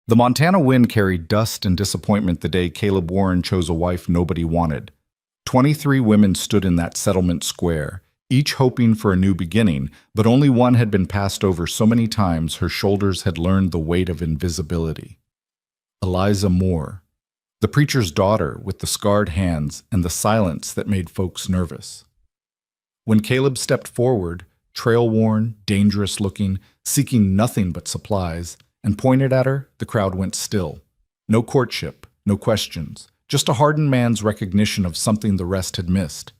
The Montana wind carried dust and disappointment the day Caleb Warren chose a wife nobody wanted. 23 women stood in that settlement square, each hoping for a new beginning, but only one had been passed over so many times her shoulders had learned the weight of invisibility. Eliza Moore, the preacher's daughter with the scarred hands and the silence that made folks nervous. When Caleb stepped forward, trail-worn, dangerous-looking, seeking nothing but supplies, and pointed at her, the crowd went still. No courtship, no questions, just a hardened man's recognition of something the rest had missed.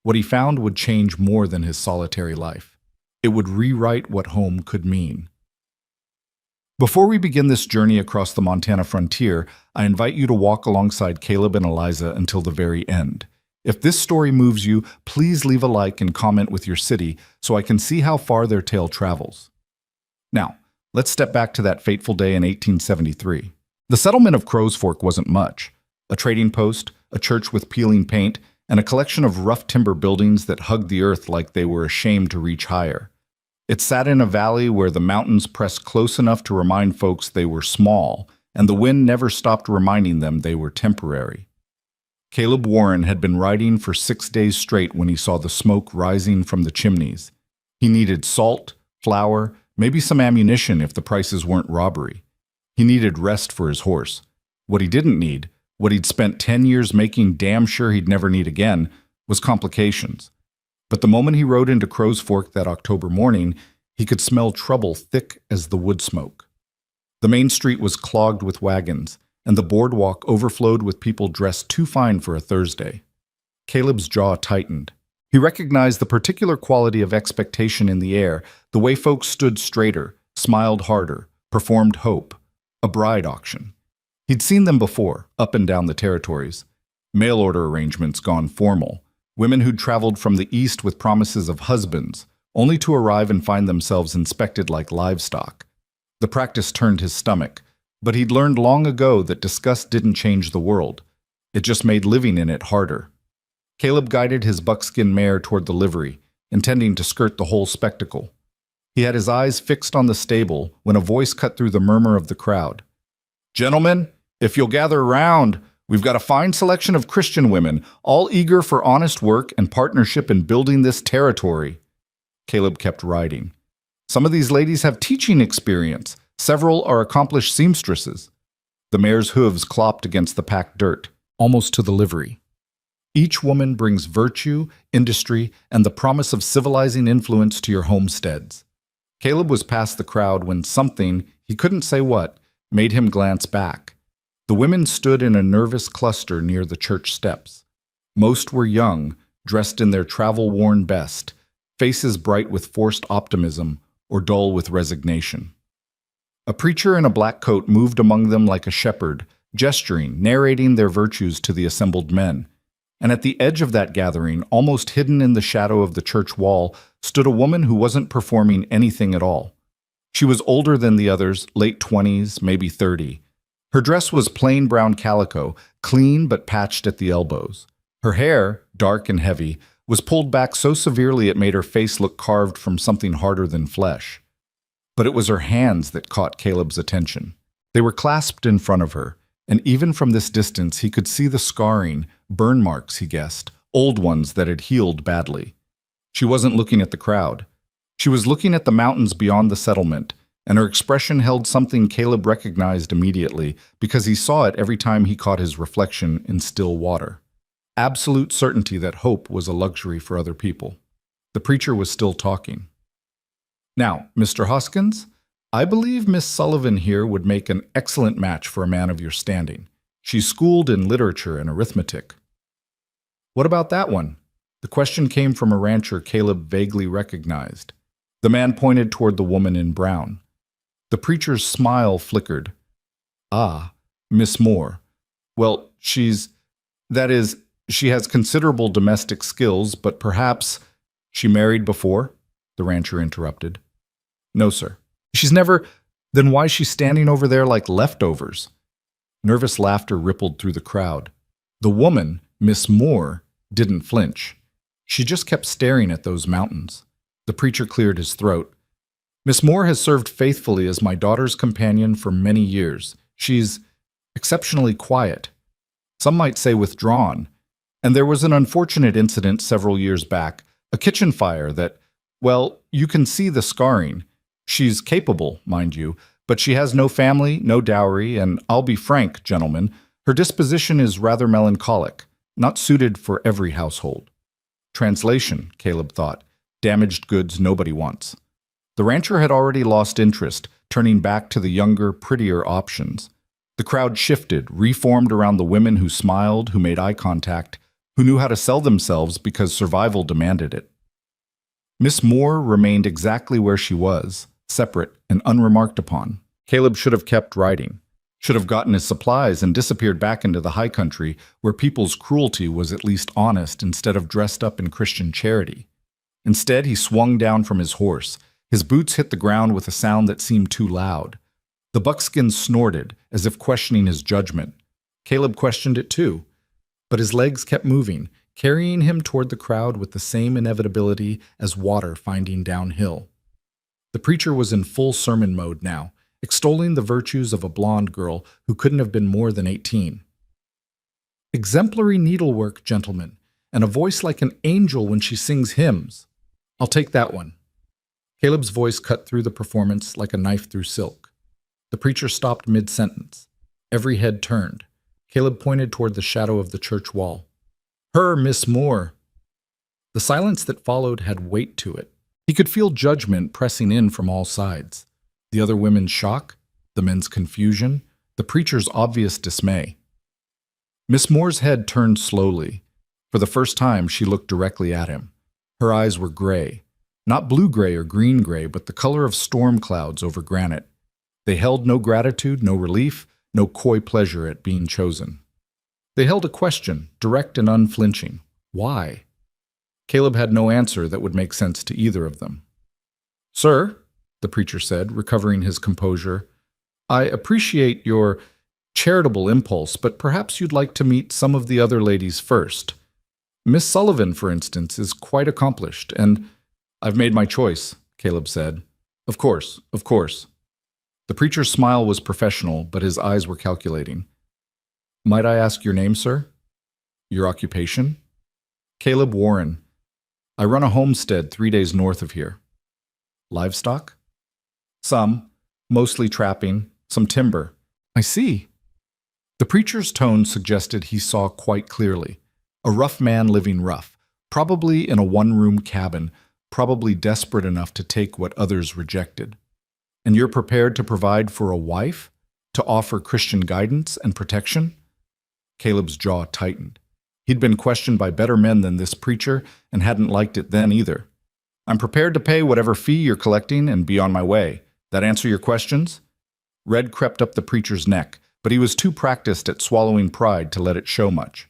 What he found would change more than his solitary life. It would rewrite what home could mean. Before we begin this journey across the Montana frontier, I invite you to walk alongside Caleb and Eliza until the very end. If this story moves you, please leave a like and comment with your city so I can see how far their tale travels. Now, let's step back to that fateful day in 1873. The settlement of Crow's Fork wasn't much. A trading post, a church with peeling paint, and a collection of rough timber buildings that hugged the earth like they were ashamed to reach higher. It sat in a valley where the mountains pressed close enough to remind folks they were small, and the wind never stopped reminding them they were temporary. Caleb Warren had been riding for 6 days straight when he saw the smoke rising from the chimneys. He needed salt, flour, maybe some ammunition if the prices weren't robbery. He needed rest for his horse. What he didn't need, what he'd spent 10 years making damn sure he'd never need again, was complications. But the moment he rode into Crow's Fork that October morning, he could smell trouble thick as the wood smoke. The main street was clogged with wagons, and the boardwalk overflowed with people dressed too fine for a Thursday. Caleb's jaw tightened. He recognized the particular quality of expectation in the air, the way folks stood straighter, smiled harder, performed hope, a bride auction. He'd seen them before, up and down the territories. Mail-order arrangements gone formal. Women who'd traveled from the east with promises of husbands, only to arrive and find themselves inspected like livestock. The practice turned his stomach, but he'd learned long ago that disgust didn't change the world. It just made living in it harder. Caleb guided his buckskin mare toward the livery, intending to skirt the whole spectacle. He had his eyes fixed on the stable when a voice cut through the murmur of the crowd. "Gentlemen, if you'll gather around, we've got a fine selection of Christian women, all eager for honest work and partnership in building this territory." Caleb kept riding. "Some of these ladies have teaching experience. Several are accomplished seamstresses." The mare's hooves clopped against the packed dirt, almost to the livery. Each woman brings virtue, industry, and the promise of civilizing influence to your homesteads. Caleb was past the crowd when something, he couldn't say what, made him glance back. The women stood in a nervous cluster near the church steps. Most were young, dressed in their travel-worn best, faces bright with forced optimism or dull with resignation. A preacher in a black coat moved among them like a shepherd, gesturing, narrating their virtues to the assembled men. And at the edge of that gathering, almost hidden in the shadow of the church wall, stood a woman who wasn't performing anything at all. She was older than the others, late 20s, maybe 30. Her dress was plain brown calico, clean but patched at the elbows. Her hair, dark and heavy, was pulled back so severely it made her face look carved from something harder than flesh. But it was her hands that caught Caleb's attention. They were clasped in front of her, and even from this distance he could see the scarring, burn marks, he guessed, old ones that had healed badly. She wasn't looking at the crowd. She was looking at the mountains beyond the settlement, and her expression held something Caleb recognized immediately because he saw it every time he caught his reflection in still water. Absolute certainty that hope was a luxury for other people. The preacher was still talking. "Now, Mr. Hoskins, I believe Miss Sullivan here would make an excellent match for a man of your standing. She's schooled in literature and arithmetic." "What about that one?" The question came from a rancher Caleb vaguely recognized. The man pointed toward the woman in brown. The preacher's smile flickered. "Ah, Miss Moore. Well, she has considerable domestic skills, but perhaps—" "She married before?" the rancher interrupted. "No, sir. She's never—" "Then why's she standing over there like leftovers?" Nervous laughter rippled through the crowd. The woman, Miss Moore, didn't flinch. She just kept staring at those mountains. The preacher cleared his throat. Miss Moore has served faithfully as my daughter's companion for many years. She's exceptionally quiet, some might say withdrawn, and there was an unfortunate incident several years back, a kitchen fire that, well, you can see the scarring. She's capable, mind you, but she has no family, no dowry, and I'll be frank, gentlemen, her disposition is rather melancholic, not suited for every household. Translation, Caleb thought, damaged goods nobody wants. The rancher had already lost interest, turning back to the younger, prettier options. The crowd shifted, reformed around the women who smiled, who made eye contact, who knew how to sell themselves because survival demanded it. Miss Moore remained exactly where she was, separate and unremarked upon. Caleb should have kept writing, should have gotten his supplies and disappeared back into the high country where people's cruelty was at least honest instead of dressed up in Christian charity. Instead, he swung down from his horse. His boots hit the ground with a sound that seemed too loud. The buckskin snorted, as if questioning his judgment. Caleb questioned it too, but his legs kept moving, carrying him toward the crowd with the same inevitability as water finding downhill. The preacher was in full sermon mode now, extolling the virtues of a blonde girl who couldn't have been more than 18. Exemplary needlework, gentlemen, and a voice like an angel when she sings hymns. I'll take that one. Caleb's voice cut through the performance like a knife through silk. The preacher stopped mid-sentence. Every head turned. Caleb pointed toward the shadow of the church wall. Her, Miss Moore. The silence that followed had weight to it. He could feel judgment pressing in from all sides. The other women's shock, the men's confusion, the preacher's obvious dismay. Miss Moore's head turned slowly. For the first time, she looked directly at him. Her eyes were gray. Not blue-gray or green-gray, but the color of storm clouds over granite. They held no gratitude, no relief, no coy pleasure at being chosen. They held a question, direct and unflinching. Why? Caleb had no answer that would make sense to either of them. Sir, the preacher said, recovering his composure, I appreciate your charitable impulse, but perhaps you'd like to meet some of the other ladies first. Miss Sullivan, for instance, is quite accomplished, and I've made my choice, Caleb said. Of course, of course. The preacher's smile was professional, but his eyes were calculating. Might I ask your name, sir? Your occupation? Caleb Warren. I run a homestead 3 days north of here. Livestock? Some, mostly trapping, some timber. I see. The preacher's tone suggested he saw quite clearly. A rough man living rough, probably in a one-room cabin, probably desperate enough to take what others rejected. And you're prepared to provide for a wife? To offer Christian guidance and protection? Caleb's jaw tightened. He'd been questioned by better men than this preacher and hadn't liked it then either. I'm prepared to pay whatever fee you're collecting and be on my way. That answer your questions? Red crept up the preacher's neck, but he was too practiced at swallowing pride to let it show much.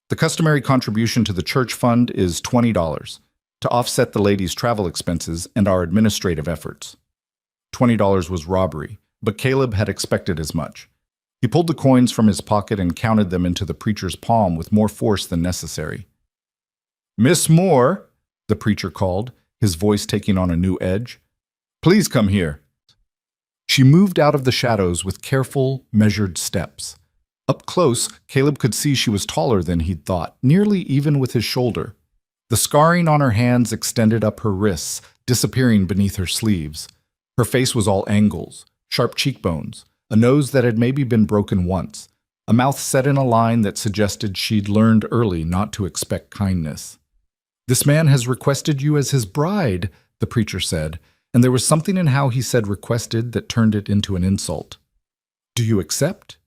The customary contribution to the church fund is $20 to offset the ladies' travel expenses and our administrative efforts. $20 was robbery, but Caleb had expected as much. He pulled the coins from his pocket and counted them into the preacher's palm with more force than necessary. Miss Moore, the preacher called, his voice taking on a new edge. Please come here. She moved out of the shadows with careful, measured steps. Up close, Caleb could see she was taller than he'd thought, nearly even with his shoulder. The scarring on her hands extended up her wrists, disappearing beneath her sleeves. Her face was all angles, sharp cheekbones, a nose that had maybe been broken once, a mouth set in a line that suggested she'd learned early not to expect kindness. This man has requested you as his bride, the preacher said, and there was something in how he said requested that turned it into an insult. Do you accept?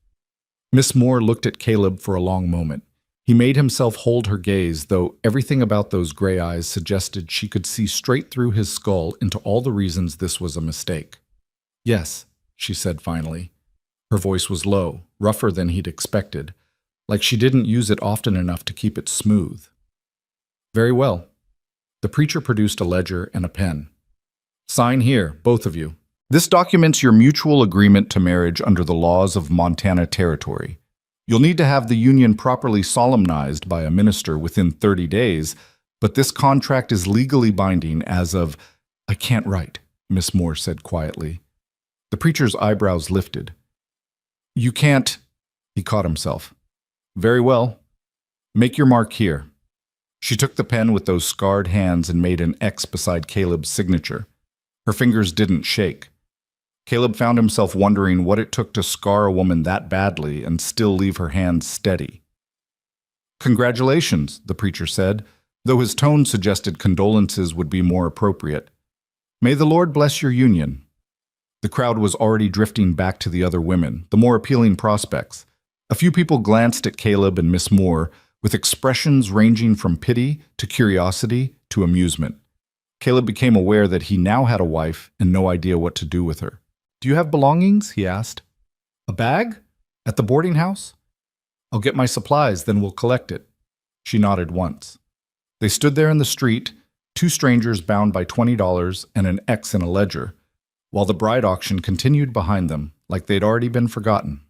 Miss Moore looked at Caleb for a long moment. He made himself hold her gaze, though everything about those gray eyes suggested she could see straight through his skull into all the reasons this was a mistake. Yes, she said finally. Her voice was low, rougher than he'd expected, like she didn't use it often enough to keep it smooth. Very well. The preacher produced a ledger and a pen. Sign here, both of you. This documents your mutual agreement to marriage under the laws of Montana Territory. You'll need to have the union properly solemnized by a minister within 30 days, but this contract is legally binding as of, I can't write, Miss Moore said quietly. The preacher's eyebrows lifted. You can't, he caught himself. Very well. Make your mark here. She took the pen with those scarred hands and made an X beside Caleb's signature. Her fingers didn't shake. Caleb found himself wondering what it took to scar a woman that badly and still leave her hands steady. Congratulations, the preacher said, though his tone suggested condolences would be more appropriate. May the Lord bless your union. The crowd was already drifting back to the other women, the more appealing prospects. A few people glanced at Caleb and Miss Moore with expressions ranging from pity to curiosity to amusement. Caleb became aware that he now had a wife and no idea what to do with her. Do you have belongings? He asked. A bag? At the boarding house? I'll get my supplies, then we'll collect it. She nodded once. They stood there in the street, two strangers bound by $20 and an X in a ledger, while the bride auction continued behind them, like they'd already been forgotten.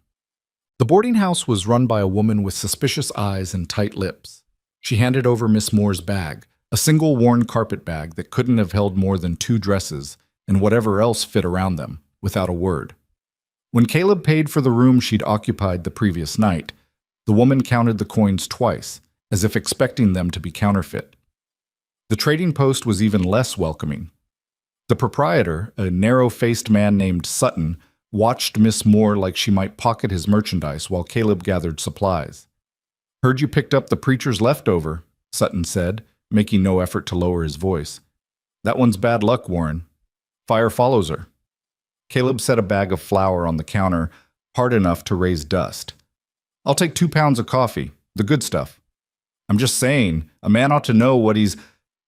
The boarding house was run by a woman with suspicious eyes and tight lips. She handed over Miss Moore's bag, a single worn carpet bag that couldn't have held more than 2 dresses and whatever else fit around them, without a word. When Caleb paid for the room she'd occupied the previous night, the woman counted the coins twice, as if expecting them to be counterfeit. The trading post was even less welcoming. The proprietor, a narrow-faced man named Sutton, watched Miss Moore like she might pocket his merchandise while Caleb gathered supplies. Heard you picked up the preacher's leftover, Sutton said, making no effort to lower his voice. That one's bad luck, Warren. Fire follows her. Caleb set a bag of flour on the counter, hard enough to raise dust. I'll take 2 pounds of coffee, the good stuff. I'm just saying, a man ought to know what he's...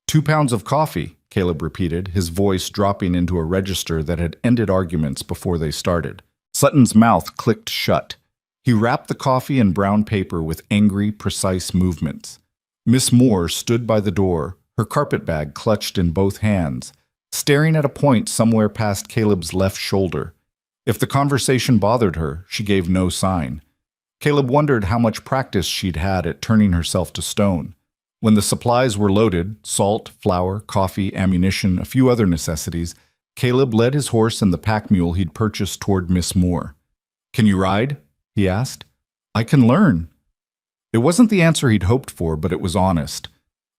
2 pounds of coffee, Caleb repeated, his voice dropping into a register that had ended arguments before they started. Sutton's mouth clicked shut. He wrapped the coffee in brown paper with angry, precise movements. Miss Moore stood by the door, her carpetbag clutched in both hands, staring at a point somewhere past Caleb's left shoulder. If the conversation bothered her, she gave no sign. Caleb wondered how much practice she'd had at turning herself to stone. When the supplies were loaded, salt, flour, coffee, ammunition, a few other necessities, Caleb led his horse and the pack mule he'd purchased toward Miss Moore. Can you ride? He asked. I can learn. It wasn't the answer he'd hoped for, but it was honest.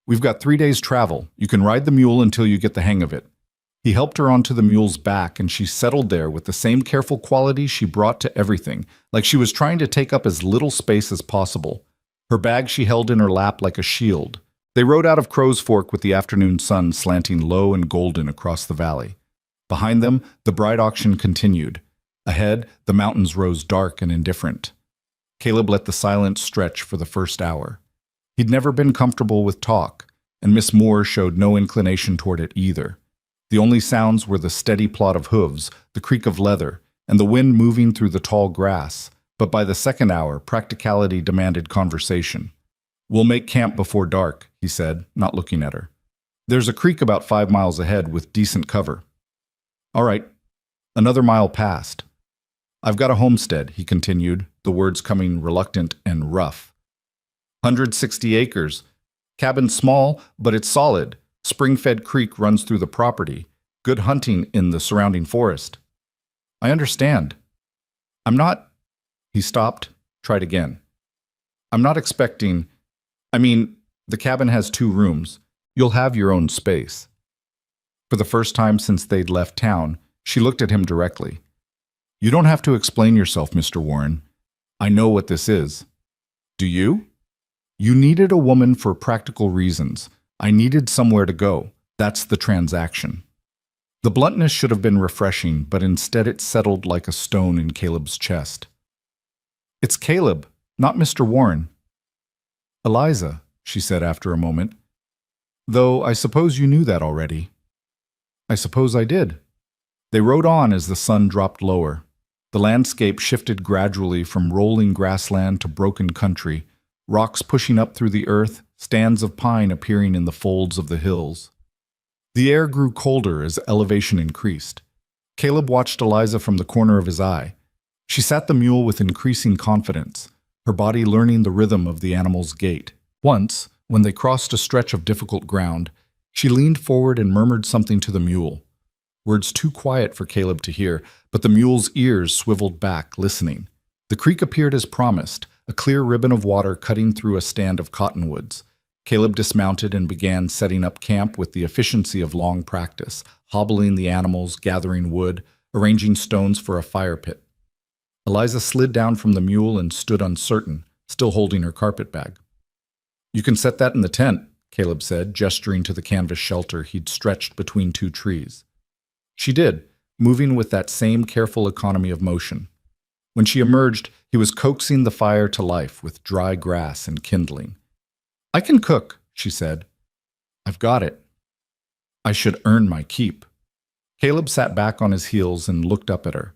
We've got 3 days' travel. You can ride the mule until you get the hang of it. He helped her onto the mule's back, and she settled there with the same careful quality she brought to everything, like she was trying to take up as little space as possible. Her bag she held in her lap like a shield. They rode out of Crow's Fork with the afternoon sun slanting low and golden across the valley. Behind them, the bride auction continued. Ahead, the mountains rose dark and indifferent. Caleb let the silence stretch for the first hour. He'd never been comfortable with talk, and Miss Moore showed no inclination toward it either. The only sounds were the steady plod of hooves, the creak of leather, and the wind moving through the tall grass. But by the second hour, practicality demanded conversation. We'll make camp before dark, he said, not looking at her. There's a creek about 5 miles ahead with decent cover. All right. Another mile passed. I've got a homestead, he continued, the words coming reluctant and rough. 160 acres. Cabin small, but it's solid. Spring-fed creek runs through the property. Good hunting in the surrounding forest. I understand. I'm not... He stopped, tried again. I'm not expecting... the cabin has 2 rooms. You'll have your own space. For the first time since they'd left town, she looked at him directly. You don't have to explain yourself, Mr. Warren. I know what this is. Do you? You needed a woman for practical reasons. I needed somewhere to go. That's the transaction. The bluntness should have been refreshing, but instead it settled like a stone in Caleb's chest. It's Caleb, not Mr. Warren. Eliza, she said after a moment. Though I suppose you knew that already. I suppose I did. They rode on as the sun dropped lower. The landscape shifted gradually from rolling grassland to broken country, rocks pushing up through the earth, stands of pine appearing in the folds of the hills. The air grew colder as elevation increased. Caleb watched Eliza from the corner of his eye. She sat the mule with increasing confidence, her body learning the rhythm of the animal's gait. Once, when they crossed a stretch of difficult ground, she leaned forward and murmured something to the mule. words too quiet for Caleb to hear, but the mule's ears swiveled back, listening. The creek appeared as promised, a clear ribbon of water cutting through a stand of cottonwoods. Caleb dismounted and began setting up camp with the efficiency of long practice, hobbling the animals, gathering wood, arranging stones for a fire pit. Eliza slid down from the mule and stood uncertain, still holding her carpet bag. "You can set that in the tent," Caleb said, gesturing to the canvas shelter he'd stretched between two trees. She did, moving with that same careful economy of motion. When she emerged, he was coaxing the fire to life with dry grass and kindling. "I can cook," she said. "I've got it. I should earn my keep." Caleb sat back on his heels and looked up at her.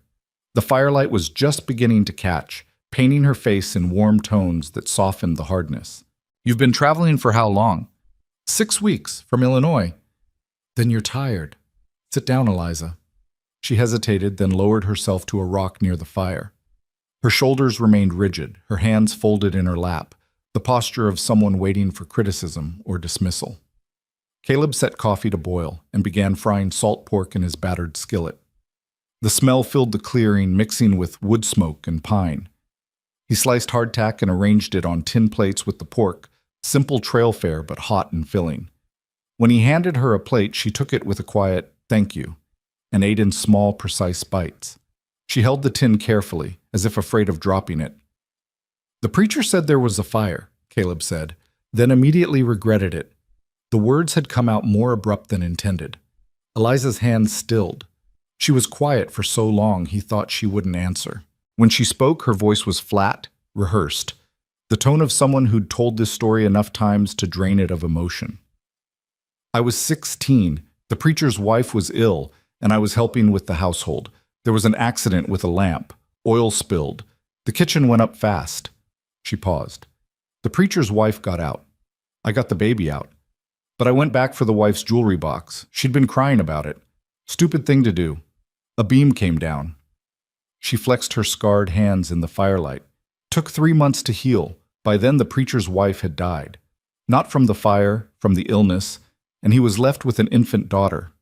The firelight was just beginning to catch, painting her face in warm tones that softened the hardness. "You've been traveling for how long?" 6 weeks, from Illinois." "Then you're tired. Sit down, Eliza." She hesitated, then lowered herself to a rock near the fire. Her shoulders remained rigid, her hands folded in her lap, the posture of someone waiting for criticism or dismissal. Caleb set coffee to boil and began frying salt pork in his battered skillet. The smell filled the clearing, mixing with wood smoke and pine. He sliced hardtack and arranged it on tin plates with the pork, simple trail fare but hot and filling. When he handed her a plate, she took it with a quiet "thank you" and ate in small, precise bites. She held the tin carefully, as if afraid of dropping it. "The preacher said there was a fire," Caleb said, then immediately regretted it. The words had come out more abrupt than intended. Eliza's hand stilled. She was quiet for so long he thought she wouldn't answer. When she spoke, her voice was flat, rehearsed, the tone of someone who'd told this story enough times to drain it of emotion. "I was 16. The preacher's wife was ill, and I was helping with the household. There was an accident with a lamp. Oil spilled. The kitchen went up fast." She paused. "The preacher's wife got out. I got the baby out. But I went back for the wife's jewelry box. She'd been crying about it. Stupid thing to do. A beam came down." She flexed her scarred hands in the firelight. "Took 3 months to heal. By then the preacher's wife had died. Not from the fire, from the illness, and he was left with an infant daughter.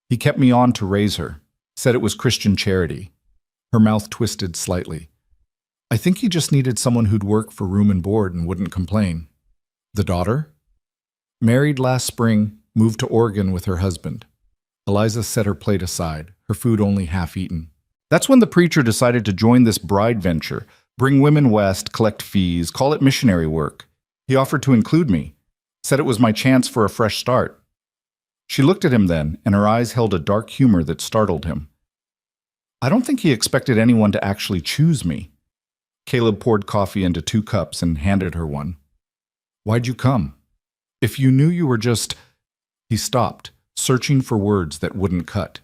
He kept me on to raise her. Said it was Christian charity." Her mouth twisted slightly. "I think he just needed someone who'd work for room and board and wouldn't complain." "The daughter?" "Married last spring, moved to Oregon with her husband." Eliza set her plate aside, her food only half eaten. "That's when the preacher decided to join this bride venture, bring women west, collect fees, call it missionary work. He offered to include me, said it was my chance for a fresh start." She looked at him then, and her eyes held a dark humor that startled him. "I don't think he expected anyone to actually choose me." Caleb poured coffee into 2 cups and handed her one. "Why'd you come? If you knew you were just—" He stopped, searching for words that wouldn't cut.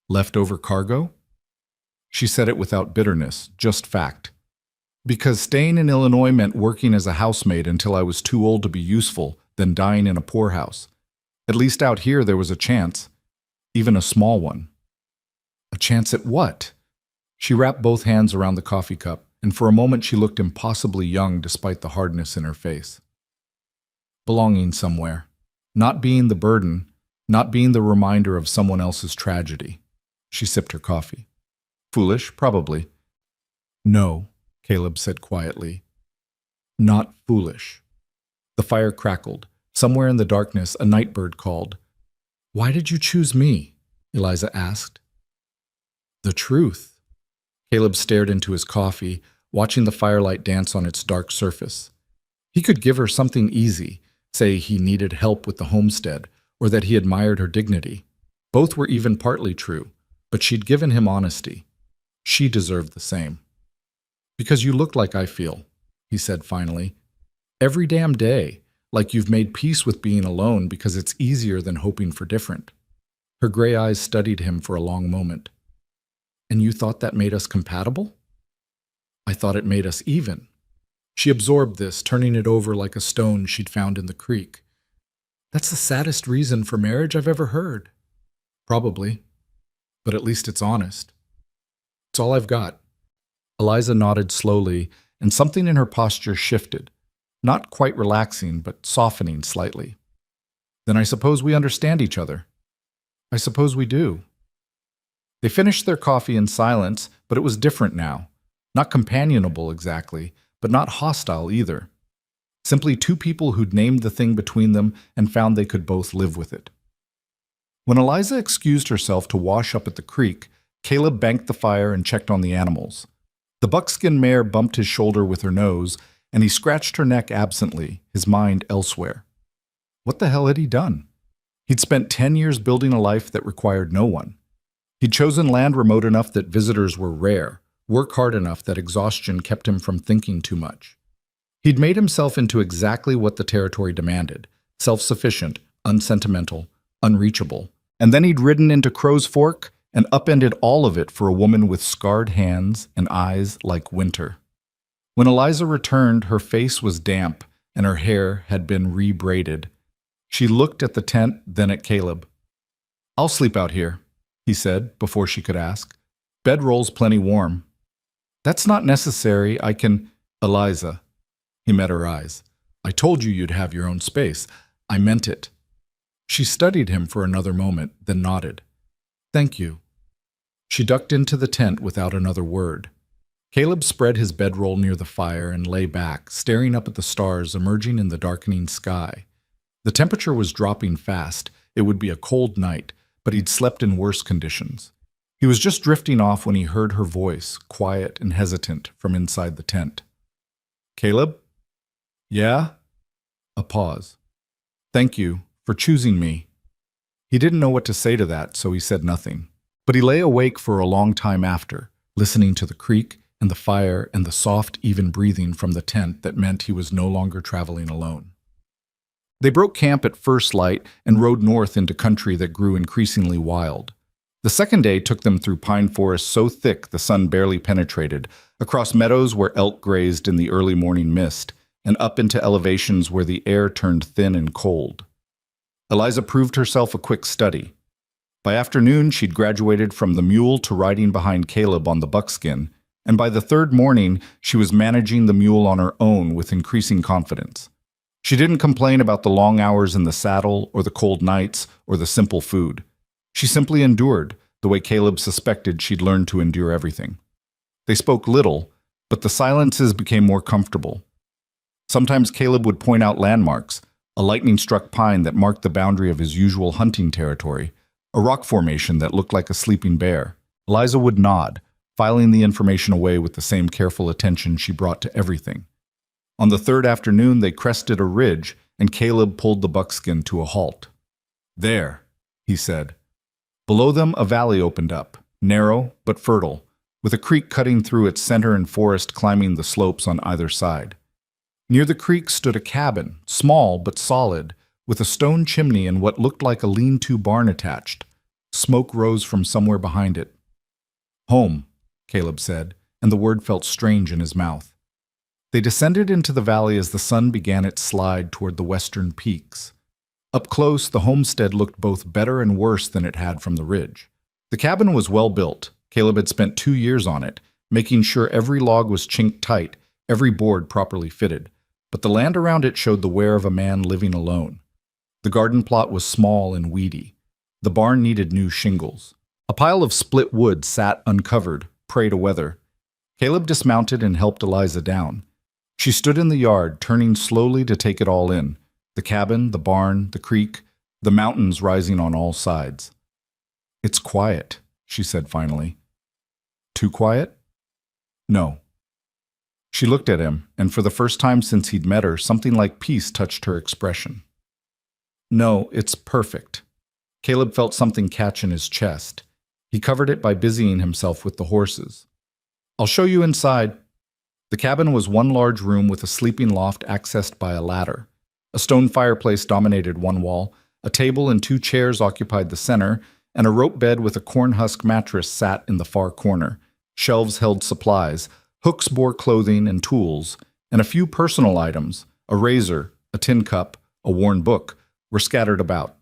"Leftover cargo?" She said it without bitterness, just fact. "Because staying in Illinois meant working as a housemaid until I was too old to be useful, then dying in a poorhouse. At least out here there was a chance, even a small one." "A chance at what?" She wrapped both hands around the coffee cup, and for a moment she looked impossibly young despite the hardness in her face. "Belonging somewhere. Not being the burden, not being the reminder of someone else's tragedy." She sipped her coffee. "Foolish, probably." "No," Caleb said quietly. "Not foolish." The fire crackled. Somewhere in the darkness, a nightbird called. "Why did you choose me?" Eliza asked. "The truth." Caleb stared into his coffee, watching the firelight dance on its dark surface. He could give her something easy, say he needed help with the homestead, or that he admired her dignity. Both were even partly true, but she'd given him honesty. She deserved the same. "Because you look like I feel," he said finally. "Every damn day. Like you've made peace with being alone because it's easier than hoping for different." Her gray eyes studied him for a long moment. "And you thought that made us compatible?" "I thought it made us even." She absorbed this, turning it over like a stone she'd found in the creek. "That's the saddest reason for marriage I've ever heard." "Probably. But at least it's honest." "It's all I've got." Eliza nodded slowly, and something in her posture shifted. Not quite relaxing, but softening slightly. "Then I suppose we understand each other." "I suppose we do." They finished their coffee in silence, but it was different now. Not companionable exactly, but not hostile either. Simply two people who'd named the thing between them and found they could both live with it. When Eliza excused herself to wash up at the creek, Caleb banked the fire and checked on the animals. The buckskin mare bumped his shoulder with her nose, and he scratched her neck absently, his mind elsewhere. What the hell had he done? He'd spent 10 years building a life that required no one. He'd chosen land remote enough that visitors were rare, work hard enough that exhaustion kept him from thinking too much. He'd made himself into exactly what the territory demanded: self-sufficient, unsentimental, unreachable. And then he'd ridden into Crow's Fork and upended all of it for a woman with scarred hands and eyes like winter. When Eliza returned, her face was damp and her hair had been re-braided. She looked at the tent, then at Caleb. "I'll sleep out here," he said before she could ask. "Bedroll's plenty warm." "That's not necessary, I can—" "Eliza." He met her eyes. "I told you you'd have your own space. I meant it." She studied him for another moment, then nodded. "Thank you." She ducked into the tent without another word. Caleb spread his bedroll near the fire and lay back, staring up at the stars emerging in the darkening sky. The temperature was dropping fast. It would be a cold night, but he'd slept in worse conditions. He was just drifting off when he heard her voice, quiet and hesitant, from inside the tent. "Caleb?" "Yeah?" A pause. "Thank you for choosing me." He didn't know what to say to that, so he said nothing. But he lay awake for a long time after, listening to the creek and the fire and the soft, even breathing from the tent that meant he was no longer traveling alone. They broke camp at first light and rode north into country that grew increasingly wild. The second day took them through pine forests so thick the sun barely penetrated, across meadows where elk grazed in the early morning mist, and up into elevations where the air turned thin and cold. Eliza proved herself a quick study. By afternoon, she'd graduated from the mule to riding behind Caleb on the buckskin, and by the third morning, she was managing the mule on her own with increasing confidence. She didn't complain about the long hours in the saddle or the cold nights or the simple food. She simply endured, the way Caleb suspected she'd learned to endure everything. They spoke little, but the silences became more comfortable. Sometimes Caleb would point out landmarks, a lightning-struck pine that marked the boundary of his usual hunting territory, a rock formation that looked like a sleeping bear. Eliza would nod, filing the information away with the same careful attention she brought to everything. On the third afternoon, they crested a ridge, and Caleb pulled the buckskin to a halt. "There," he said. Below them, a valley opened up, narrow but fertile, with a creek cutting through its center and forest climbing the slopes on either side. Near the creek stood a cabin, small but solid, with a stone chimney and what looked like a lean-to barn attached. Smoke rose from somewhere behind it. "Home," Caleb said, and the word felt strange in his mouth. They descended into the valley as the sun began its slide toward the western peaks. Up close, the homestead looked both better and worse than it had from the ridge. The cabin was well built. Caleb had spent 2 years on it, making sure every log was chinked tight, every board properly fitted. But the land around it showed the wear of a man living alone. The garden plot was small and weedy. The barn needed new shingles. A pile of split wood sat uncovered, prey to weather. Caleb dismounted and helped Eliza down. She stood in the yard, turning slowly to take it all in. The cabin, the barn, the creek, the mountains rising on all sides. "It's quiet," she said finally. "Too quiet?" "No." She looked at him, and for the first time since he'd met her, something like peace touched her expression. "No, it's perfect." Caleb felt something catch in his chest. He covered it by busying himself with the horses. "I'll show you inside." The cabin was one large room with a sleeping loft accessed by a ladder. A stone fireplace dominated one wall, a table and 2 chairs occupied the center, and a rope bed with a corn husk mattress sat in the far corner. Shelves held supplies, hooks bore clothing and tools, and a few personal items, a razor, a tin cup, a worn book, were scattered about.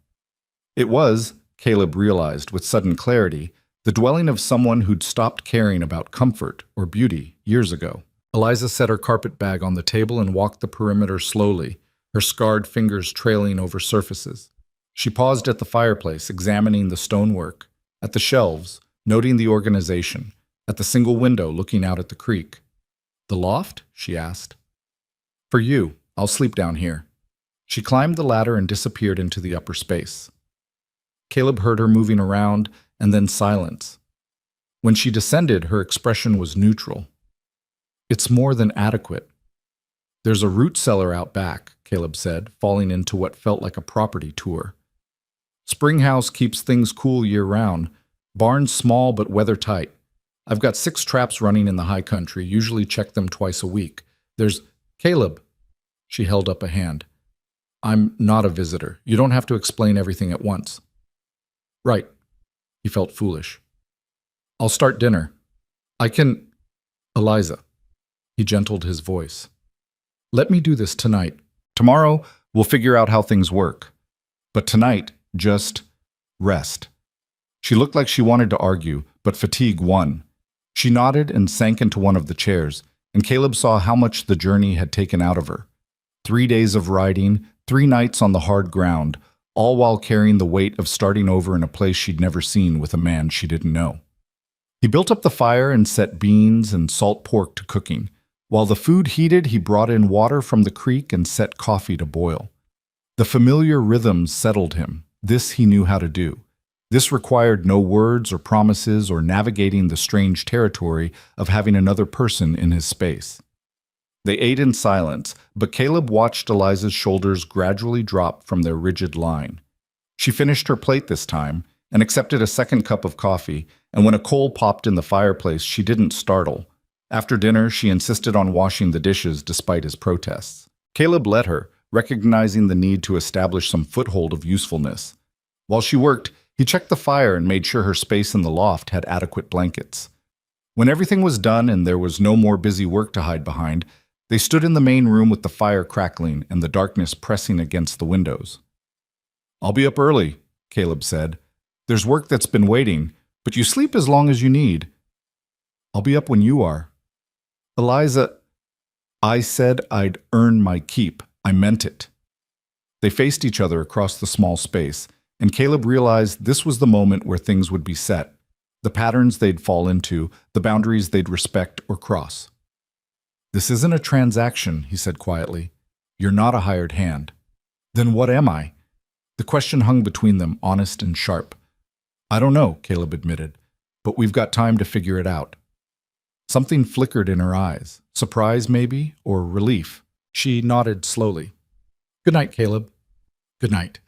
It was, Caleb realized with sudden clarity, the dwelling of someone who'd stopped caring about comfort or beauty years ago. Eliza set her carpet bag on the table and walked the perimeter slowly, her scarred fingers trailing over surfaces. She paused at the fireplace, examining the stonework, at the shelves, noting the organization, at the single window looking out at the creek. "The loft?" she asked. "For you. I'll sleep down here." She climbed the ladder and disappeared into the upper space. Caleb heard her moving around, and then silence. When she descended, her expression was neutral. "It's more than adequate." "There's a root cellar out back," Caleb said, falling into what felt like a property tour. "Springhouse keeps things cool year-round. Barn's small but weather-tight. I've got 6 traps running in the high country, usually check them twice a week. There's Caleb." She held up a hand. "I'm not a visitor. You don't have to explain everything at once." "Right." He felt foolish. "I'll start dinner. I can... Eliza." He gentled his voice. "Let me do this tonight. Tomorrow, we'll figure out how things work. But tonight, just rest." She looked like she wanted to argue, but fatigue won. She nodded and sank into one of the chairs, and Caleb saw how much the journey had taken out of her. 3 days of riding, 3 nights on the hard ground, all while carrying the weight of starting over in a place she'd never seen with a man she didn't know. He built up the fire and set beans and salt pork to cooking. While the food heated, he brought in water from the creek and set coffee to boil. The familiar rhythms settled him. This he knew how to do. This required no words or promises or navigating the strange territory of having another person in his space. They ate in silence, but Caleb watched Eliza's shoulders gradually drop from their rigid line. She finished her plate this time and accepted a second cup of coffee, and when a coal popped in the fireplace, she didn't startle. After dinner, she insisted on washing the dishes despite his protests. Caleb let her, recognizing the need to establish some foothold of usefulness. While she worked, he checked the fire and made sure her space in the loft had adequate blankets. When everything was done and there was no more busy work to hide behind, they stood in the main room with the fire crackling and the darkness pressing against the windows. "I'll be up early," Caleb said. "There's work that's been waiting, but you sleep as long as you need." "I'll be up when you are." "Eliza..." "I said I'd earn my keep. I meant it." They faced each other across the small space, and Caleb realized this was the moment where things would be set, the patterns they'd fall into, the boundaries they'd respect or cross. "This isn't a transaction," he said quietly. "You're not a hired hand." "Then what am I?" The question hung between them, honest and sharp. "I don't know," Caleb admitted, "but we've got time to figure it out." Something flickered in her eyes, surprise maybe, or relief. She nodded slowly. "Good night, Caleb." "Good night."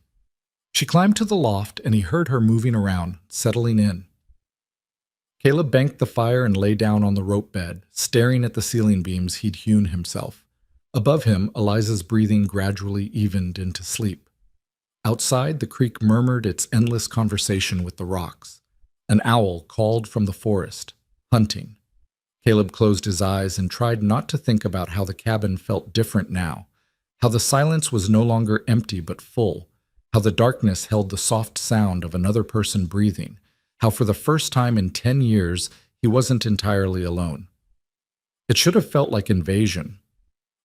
She climbed to the loft, and he heard her moving around, settling in. Caleb banked the fire and lay down on the rope bed, staring at the ceiling beams he'd hewn himself. Above him, Eliza's breathing gradually evened into sleep. Outside, the creek murmured its endless conversation with the rocks. An owl called from the forest, hunting. Caleb closed his eyes and tried not to think about how the cabin felt different now, how the silence was no longer empty but full, how the darkness held the soft sound of another person breathing, how for the first time in 10 years he wasn't entirely alone. It should have felt like invasion.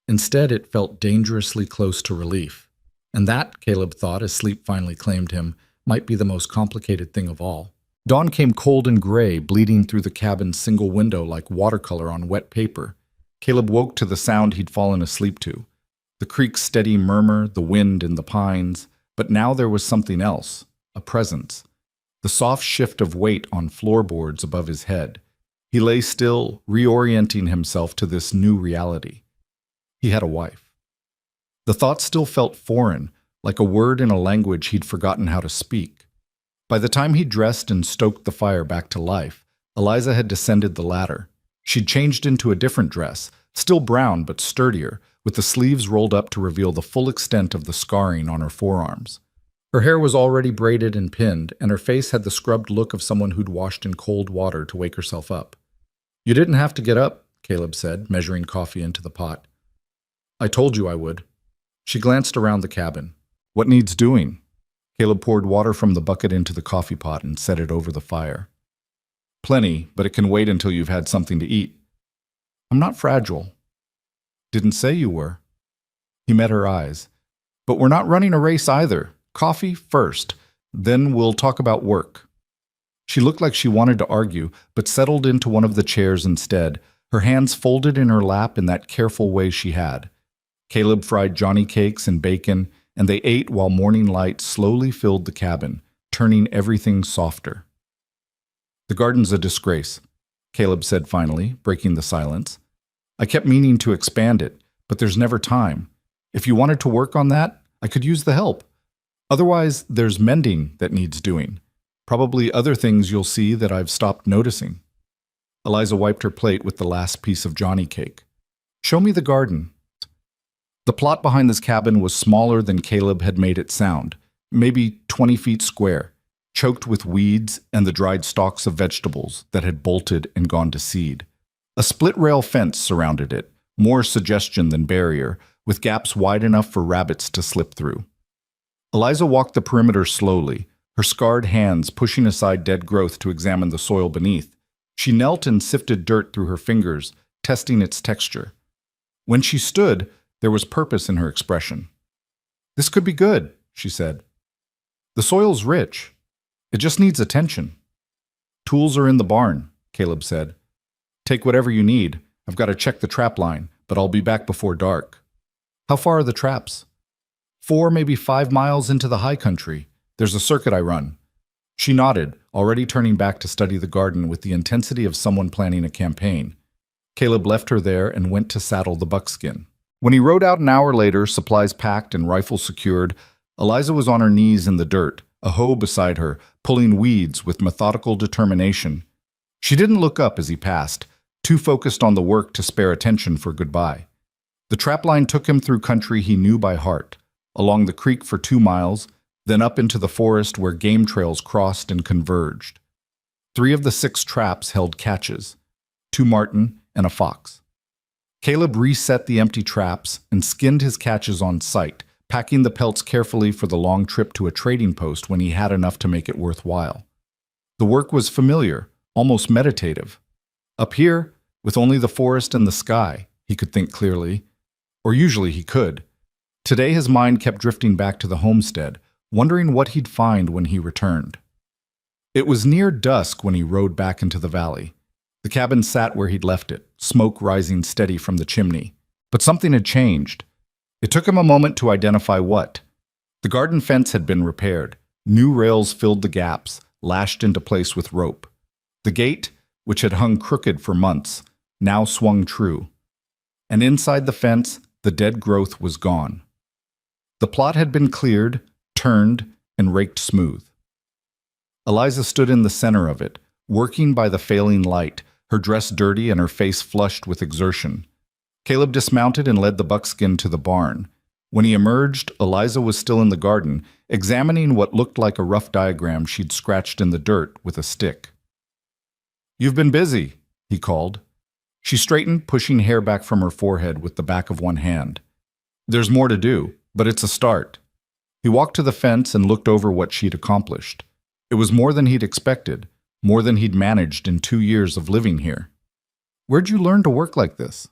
Instead, it felt dangerously close to relief. And that, Caleb thought as sleep finally claimed him, might be the most complicated thing of all. Dawn came cold and gray, bleeding through the cabin's single window like watercolor on wet paper. Caleb woke to the sound he'd fallen asleep to. The creek's steady murmur, the wind in the pines. But now there was something else, a presence. The soft shift of weight on floorboards above his head. He lay still, reorienting himself to this new reality. He had a wife. The thought still felt foreign, like a word in a language he'd forgotten how to speak. By the time he dressed and stoked the fire back to life, Eliza had descended the ladder. She'd changed into a different dress, still brown but sturdier, with the sleeves rolled up to reveal the full extent of the scarring on her forearms. Her hair was already braided and pinned, and her face had the scrubbed look of someone who'd washed in cold water to wake herself up. "You didn't have to get up," Caleb said, measuring coffee into the pot. "I told you I would." She glanced around the cabin. "What needs doing?" Caleb poured water from the bucket into the coffee pot and set it over the fire. "Plenty, but it can wait until you've had something to eat." "I'm not fragile." "Didn't say you were." He met her eyes. "But we're not running a race either. Coffee first, then we'll talk about work." She looked like she wanted to argue, but settled into one of the chairs instead, her hands folded in her lap in that careful way she had. Caleb fried Johnny cakes and bacon, and they ate while morning light slowly filled the cabin, turning everything softer. "The garden's a disgrace," Caleb said finally, breaking the silence. "I kept meaning to expand it, but there's never time. If you wanted to work on that, I could use the help. Otherwise, there's mending that needs doing. Probably other things you'll see that I've stopped noticing." Eliza wiped her plate with the last piece of Johnny cake. "Show me the garden." The plot behind this cabin was smaller than Caleb had made it sound, maybe 20 feet square, choked with weeds and the dried stalks of vegetables that had bolted and gone to seed. A split-rail fence surrounded it, more suggestion than barrier, with gaps wide enough for rabbits to slip through. Eliza walked the perimeter slowly, her scarred hands pushing aside dead growth to examine the soil beneath. She knelt and sifted dirt through her fingers, testing its texture. When she stood, there was purpose in her expression. "This could be good," she said. "The soil's rich. It just needs attention." "Tools are in the barn," Caleb said. "Take whatever you need. I've got to check the trap line, but I'll be back before dark." "How far are the traps?" 4, maybe 5 miles into the high country. There's a circuit I run." She nodded, already turning back to study the garden with the intensity of someone planning a campaign. Caleb left her there and went to saddle the buckskin. When he rode out an hour later, supplies packed and rifle secured, Eliza was on her knees in the dirt, a hoe beside her, pulling weeds with methodical determination. She didn't look up as he passed, too focused on the work to spare attention for goodbye. The trapline took him through country he knew by heart, along the creek for 2 miles, then up into the forest where game trails crossed and converged. 3 of the 6 traps held catches, 2 marten and a fox. Caleb reset the empty traps and skinned his catches on sight, packing the pelts carefully for the long trip to a trading post when he had enough to make it worthwhile. The work was familiar, almost meditative. Up here, with only the forest and the sky, he could think clearly, or usually he could. Today his mind kept drifting back to the homestead, wondering what he'd find when he returned. It was near dusk when he rode back into the valley. The cabin sat where he'd left it, smoke rising steady from the chimney. But something had changed. It took him a moment to identify what. The garden fence had been repaired. New rails filled the gaps, lashed into place with rope. The gate, which had hung crooked for months, now swung true. And inside the fence, the dead growth was gone. The plot had been cleared, turned, and raked smooth. Eliza stood in the center of it, working by the failing light, her dress dirty and her face flushed with exertion. Caleb dismounted and led the buckskin to the barn. When he emerged, Eliza was still in the garden, examining what looked like a rough diagram she'd scratched in the dirt with a stick. "You've been busy," he called. She straightened, pushing hair back from her forehead with the back of one hand. "There's more to do, but it's a start." He walked to the fence and looked over what she'd accomplished. It was more than he'd expected, more than he'd managed in 2 years of living here. "Where'd you learn to work like this?"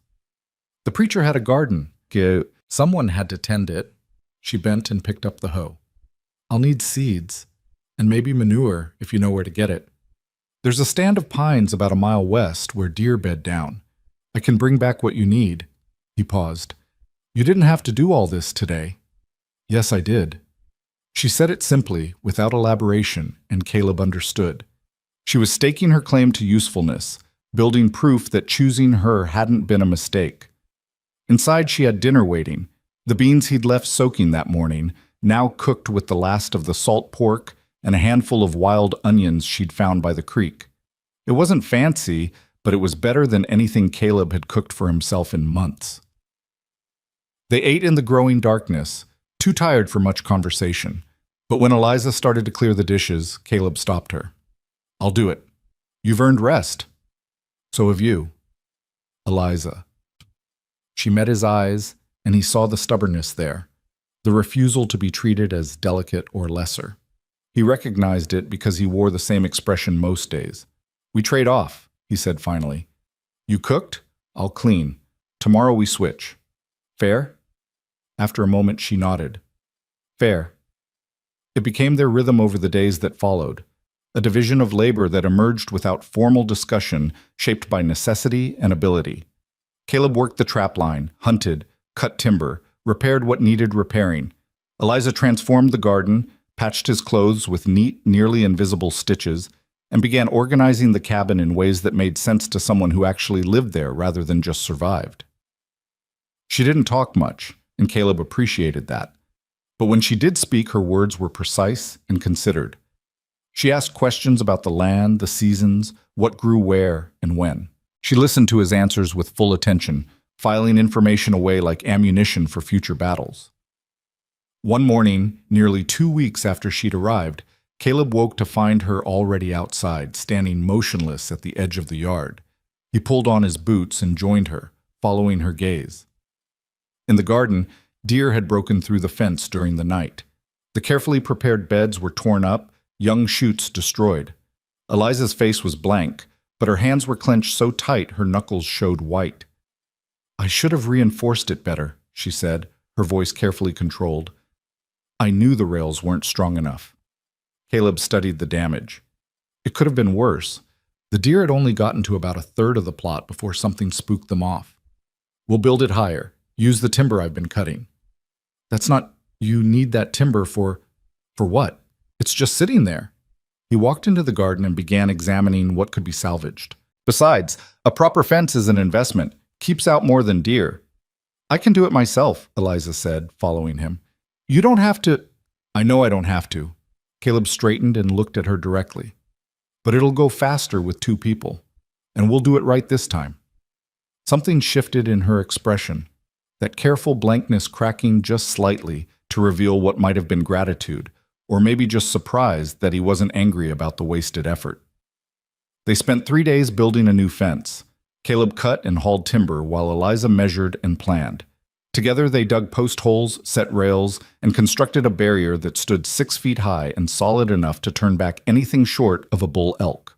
"The preacher had a garden. Someone had to tend it." She bent and picked up the hoe. "I'll need seeds, and maybe manure if you know where to get it. There's a stand of pines about a mile west where deer bed down. I can bring back what you need." He paused. "You didn't have to do all this today." "Yes, I did." She said it simply, without elaboration, and Caleb understood. She was staking her claim to usefulness, building proof that choosing her hadn't been a mistake. Inside she had dinner waiting, the beans he'd left soaking that morning, now cooked with the last of the salt pork and a handful of wild onions she'd found by the creek. It wasn't fancy, but it was better than anything Caleb had cooked for himself in months. They ate in the growing darkness, too tired for much conversation. But when Eliza started to clear the dishes, Caleb stopped her. "I'll do it. You've earned rest. So have you." Eliza. She met his eyes, and he saw the stubbornness there, the refusal to be treated as delicate or lesser. He recognized it because he wore the same expression most days. "We trade off," he said finally. "You cooked? I'll clean. Tomorrow we switch. Fair?" After a moment, she nodded. "Fair." It became their rhythm over the days that followed. a division of labor that emerged without formal discussion, shaped by necessity and ability. Caleb worked the trap line, hunted, cut timber, repaired what needed repairing. Eliza transformed the garden, patched his clothes with neat, nearly invisible stitches, and began organizing the cabin in ways that made sense to someone who actually lived there rather than just survived. She didn't talk much, and Caleb appreciated that. But when she did speak, her words were precise and considered. She asked questions about the land, the seasons, what grew where, and when. She listened to his answers with full attention, filing information away like ammunition for future battles. One morning, nearly 2 weeks after she'd arrived, Caleb woke to find her already outside, standing motionless at the edge of the yard. He pulled on his boots and joined her, following her gaze. In the garden, deer had broken through the fence during the night. The carefully prepared beds were torn up, young shoots destroyed. Eliza's face was blank, but her hands were clenched so tight her knuckles showed white. "I should have reinforced it better," she said, her voice carefully controlled. "I knew the rails weren't strong enough." Caleb studied the damage. It could have been worse. The deer had only gotten to about a third of the plot before something spooked them off. "We'll build it higher. Use the timber I've been cutting." "That's not... You need that timber for... For what? It's just sitting there." He walked into the garden and began examining what could be salvaged. "Besides, a proper fence is an investment. Keeps out more than deer." "I can do it myself," Eliza said, following him. "You don't have to..." "I know I don't have to." Caleb straightened and looked at her directly. "But it'll go faster with 2 people. And we'll do it right this time." Something shifted in her expression, that careful blankness cracking just slightly to reveal what might have been gratitude, or maybe just surprise that he wasn't angry about the wasted effort. They spent 3 days building a new fence. Caleb cut and hauled timber while Eliza measured and planned. Together they dug post holes, set rails, and constructed a barrier that stood 6 feet high and solid enough to turn back anything short of a bull elk.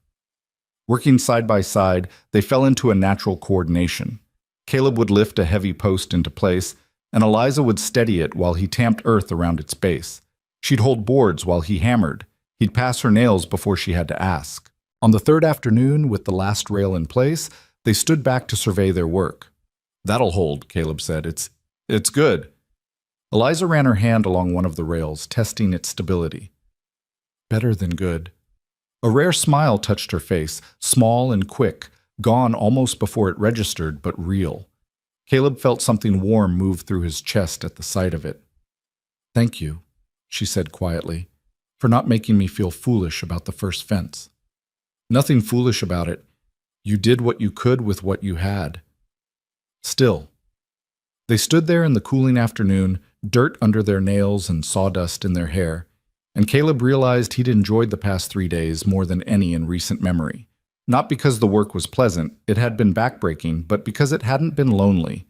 Working side by side, they fell into a natural coordination. Caleb would lift a heavy post into place, and Eliza would steady it while he tamped earth around its base. She'd hold boards while he hammered. He'd pass her nails before she had to ask. On the 3rd afternoon, with the last rail in place, they stood back to survey their work. "That'll hold," Caleb said. It's good." Eliza ran her hand along one of the rails, testing its stability. "Better than good." A rare smile touched her face, small and quick, gone almost before it registered, but real. Caleb felt something warm move through his chest at the sight of it. "Thank you," she said quietly, "for not making me feel foolish about the first fence." "Nothing foolish about it. You did what you could with what you had." Still. They stood there in the cooling afternoon, dirt under their nails and sawdust in their hair, and Caleb realized he'd enjoyed the past 3 days more than any in recent memory. Not because the work was pleasant, it had been backbreaking, but because it hadn't been lonely.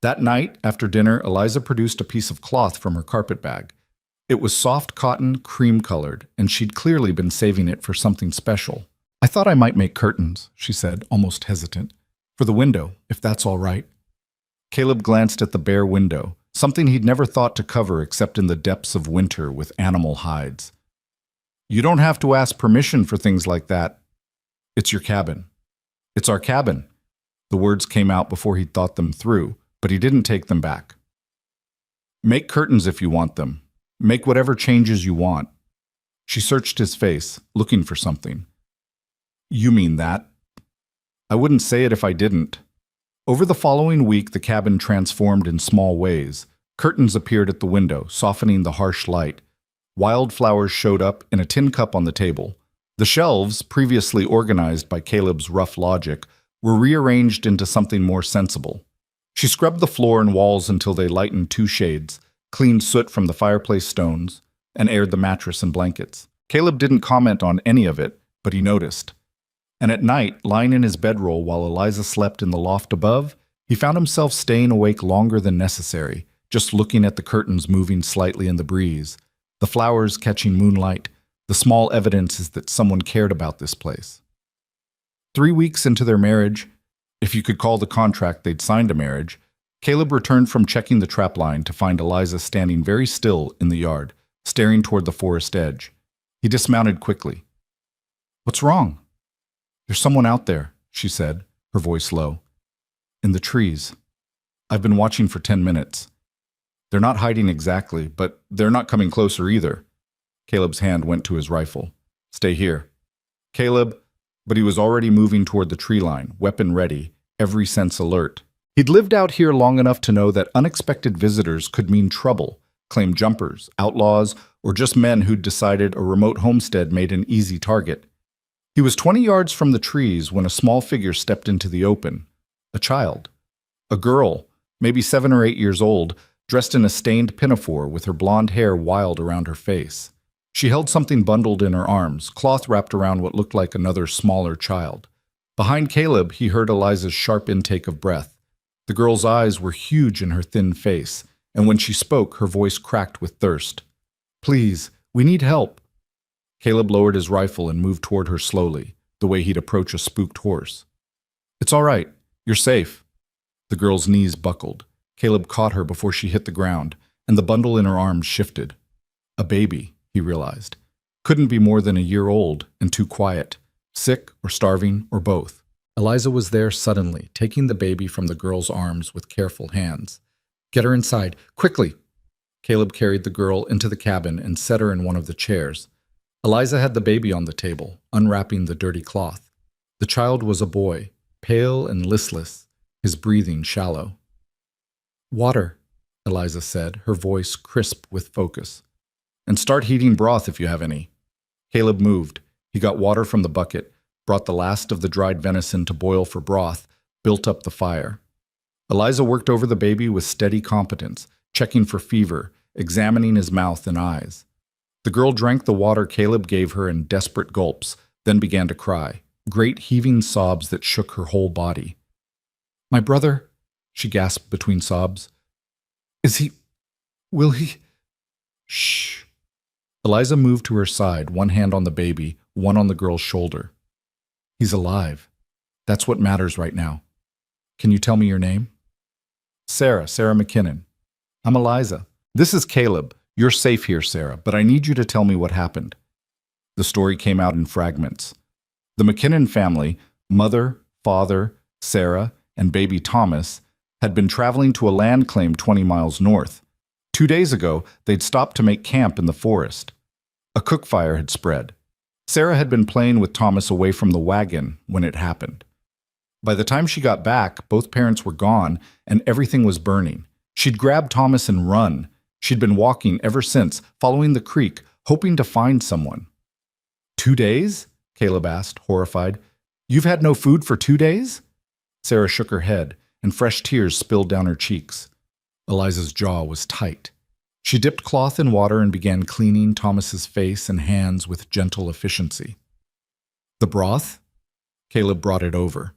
That night, after dinner, Eliza produced a piece of cloth from her carpet bag. It was soft cotton, cream-colored, and she'd clearly been saving it for something special. "I thought I might make curtains," she said, almost hesitant. "For the window, if that's all right." Caleb glanced at the bare window, something he'd never thought to cover except in the depths of winter with animal hides. "You don't have to ask permission for things like that. It's your cabin." "It's our cabin." The words came out before he'd thought them through, but he didn't take them back. "Make curtains if you want them. Make whatever changes you want." She searched his face, looking for something. "You mean that?" "I wouldn't say it if I didn't." Over the following week, the cabin transformed in small ways. Curtains appeared at the window, softening the harsh light. Wildflowers showed up in a tin cup on the table. The shelves, previously organized by Caleb's rough logic, were rearranged into something more sensible. She scrubbed the floor and walls until they lightened 2 shades, cleaned soot from the fireplace stones, and aired the mattress and blankets. Caleb didn't comment on any of it, but he noticed. And at night, lying in his bedroll while Eliza slept in the loft above, he found himself staying awake longer than necessary, just looking at the curtains moving slightly in the breeze, the flowers catching moonlight, the small evidences that someone cared about this place. 3 weeks into their marriage, if you could call the contract they'd signed a marriage, Caleb returned from checking the trapline to find Eliza standing very still in the yard, staring toward the forest edge. He dismounted quickly. What's wrong? There's someone out there, she said, her voice low. In the trees. I've been watching for 10 minutes. They're not hiding exactly, but they're not coming closer either. Caleb's hand went to his rifle. Stay here. Caleb, but he was already moving toward the tree line, weapon ready, every sense alert. He'd lived out here long enough to know that unexpected visitors could mean trouble, claim jumpers, outlaws, or just men who'd decided a remote homestead made an easy target. He was 20 yards from the trees when a small figure stepped into the open. A child. A girl, maybe 7 or 8 years old, dressed in a stained pinafore with her blonde hair wild around her face. She held something bundled in her arms, cloth wrapped around what looked like another smaller child. Behind Caleb, he heard Eliza's sharp intake of breath. The girl's eyes were huge in her thin face, and when she spoke, her voice cracked with thirst. Please, we need help. Caleb lowered his rifle and moved toward her slowly, the way he'd approach a spooked horse. It's all right. You're safe. The girl's knees buckled. Caleb caught her before she hit the ground, and the bundle in her arms shifted. A baby, he realized. Couldn't be more than a year old and too quiet. Sick or starving or both. Eliza was there suddenly, taking the baby from the girl's arms with careful hands. Get her inside, quickly! Caleb carried the girl into the cabin and set her in one of the chairs. Eliza had the baby on the table, unwrapping the dirty cloth. The child was a boy, pale and listless, his breathing shallow. Water, Eliza said, her voice crisp with focus. And start heating broth if you have any. Caleb moved. He got water from the bucket, brought the last of the dried venison to boil for broth, built up the fire. Eliza worked over the baby with steady competence, checking for fever, examining his mouth and eyes. The girl drank the water Caleb gave her in desperate gulps, then began to cry, great heaving sobs that shook her whole body. My brother, she gasped between sobs. Will he? Shh. Eliza moved to her side, one hand on the baby, one on the girl's shoulder. He's alive. That's what matters right now. Can you tell me your name? Sarah McKinnon. I'm Eliza. This is Caleb. You're safe here, Sarah, but I need you to tell me what happened. The story came out in fragments. The McKinnon family, mother, father, Sarah, and baby Thomas, had been traveling to a land claim 20 miles north. 2 days ago, they'd stopped to make camp in the forest. A cook fire had spread. Sarah had been playing with Thomas away from the wagon when it happened. By the time she got back, both parents were gone and everything was burning. She'd grabbed Thomas and run. She'd been walking ever since, following the creek, hoping to find someone. 2 days? Caleb asked, horrified. You've had no food for 2 days? Sarah shook her head, and fresh tears spilled down her cheeks. Eliza's jaw was tight. She dipped cloth in water and began cleaning Thomas's face and hands with gentle efficiency. The broth? Caleb brought it over.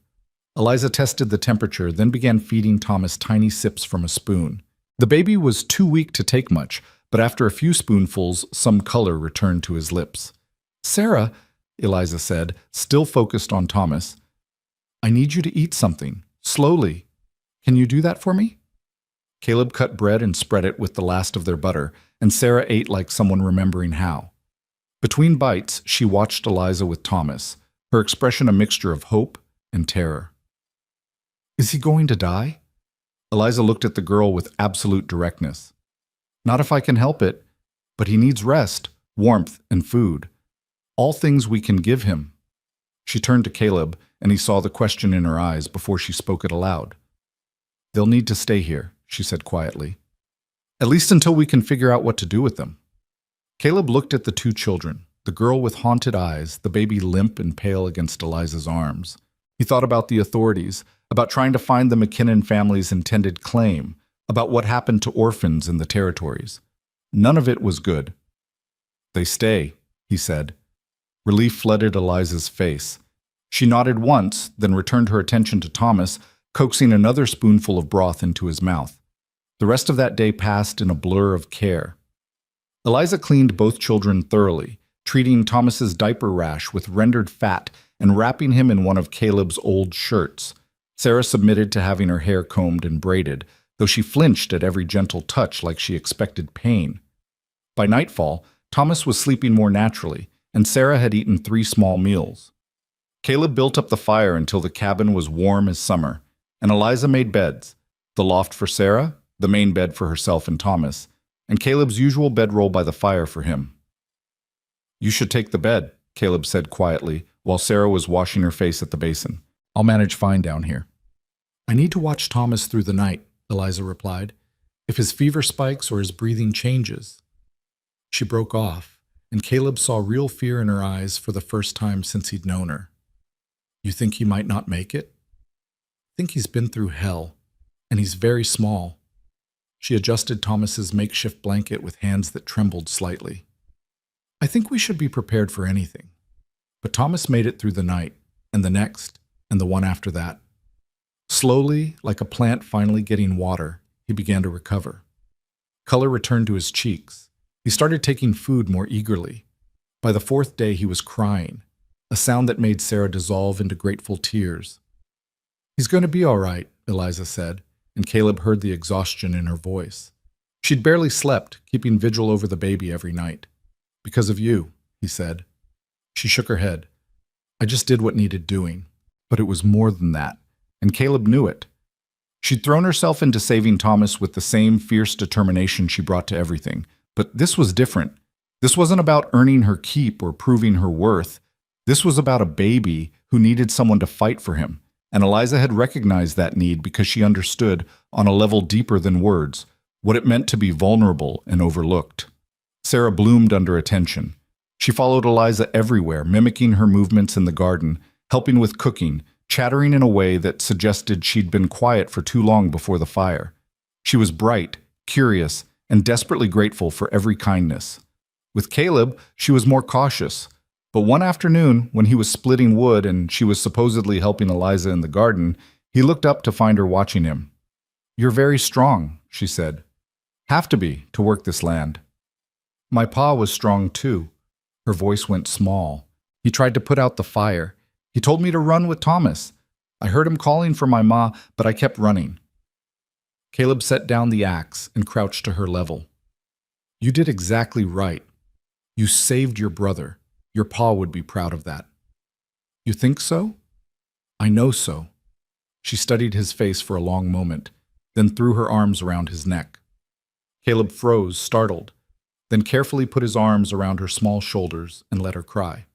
Eliza tested the temperature, then began feeding Thomas tiny sips from a spoon. The baby was too weak to take much, but after a few spoonfuls, some color returned to his lips. Sarah, Eliza said, still focused on Thomas, I need you to eat something, slowly. Can you do that for me? Caleb cut bread and spread it with the last of their butter, and Sarah ate like someone remembering how. Between bites, she watched Eliza with Thomas, her expression a mixture of hope and terror. Is he going to die? Eliza looked at the girl with absolute directness. Not if I can help it, but he needs rest, warmth, and food. All things we can give him. She turned to Caleb, and he saw the question in her eyes before she spoke it aloud. They'll need to stay here, she said quietly. At least until we can figure out what to do with them. Caleb looked at the two children, the girl with haunted eyes, the baby limp and pale against Eliza's arms. He thought about the authorities, about trying to find the McKinnon family's intended claim, about what happened to orphans in the territories. None of it was good. They stay, he said. Relief flooded Eliza's face. She nodded once, then returned her attention to Thomas, coaxing another spoonful of broth into his mouth. The rest of that day passed in a blur of care. Eliza cleaned both children thoroughly, treating Thomas's diaper rash with rendered fat and wrapping him in one of Caleb's old shirts. Sarah submitted to having her hair combed and braided, though she flinched at every gentle touch like she expected pain. By nightfall, Thomas was sleeping more naturally, and Sarah had eaten 3 small meals. Caleb built up the fire until the cabin was warm as summer, and Eliza made beds, the loft for Sarah, the main bed for herself and Thomas, and Caleb's usual bedroll by the fire for him. "You should take the bed," Caleb said quietly, while Sarah was washing her face at the basin. "I'll manage fine down here." "I need to watch Thomas through the night," Eliza replied, "if his fever spikes or his breathing changes." She broke off, and Caleb saw real fear in her eyes for the first time since he'd known her. "You think he might not make it?" "I think he's been through hell, and he's very small." She adjusted Thomas's makeshift blanket with hands that trembled slightly. "I think we should be prepared for anything." But Thomas made it through the night, and the next, and the one after that. Slowly, like a plant finally getting water, he began to recover. Color returned to his cheeks. He started taking food more eagerly. By the 4th day, he was crying, a sound that made Sarah dissolve into grateful tears. "He's going to be all right," Eliza said, and Caleb heard the exhaustion in her voice. She'd barely slept, keeping vigil over the baby every night. "Because of you," he said. She shook her head. "I just did what needed doing." But it was more than that, and Caleb knew it. She'd thrown herself into saving Thomas with the same fierce determination she brought to everything. But this was different. This wasn't about earning her keep or proving her worth. This was about a baby who needed someone to fight for him, and Eliza had recognized that need because she understood, on a level deeper than words, what it meant to be vulnerable and overlooked. Sarah bloomed under attention. She followed Eliza everywhere, mimicking her movements in the garden, helping with cooking, chattering in a way that suggested she'd been quiet for too long before the fire. She was bright, curious, and desperately grateful for every kindness. With Caleb, she was more cautious. But one afternoon, when he was splitting wood and she was supposedly helping Eliza in the garden, he looked up to find her watching him. "You're very strong," she said. "Have to be, to work this land." "My pa was strong too." Her voice went small. "He tried to put out the fire. He told me to run with Thomas. I heard him calling for my ma, but I kept running." Caleb set down the axe and crouched to her level. "You did exactly right. You saved your brother. Your pa would be proud of that." "You think so?" "I know so." She studied his face for a long moment, then threw her arms around his neck. Caleb froze, startled, then carefully put his arms around her small shoulders and let her cry.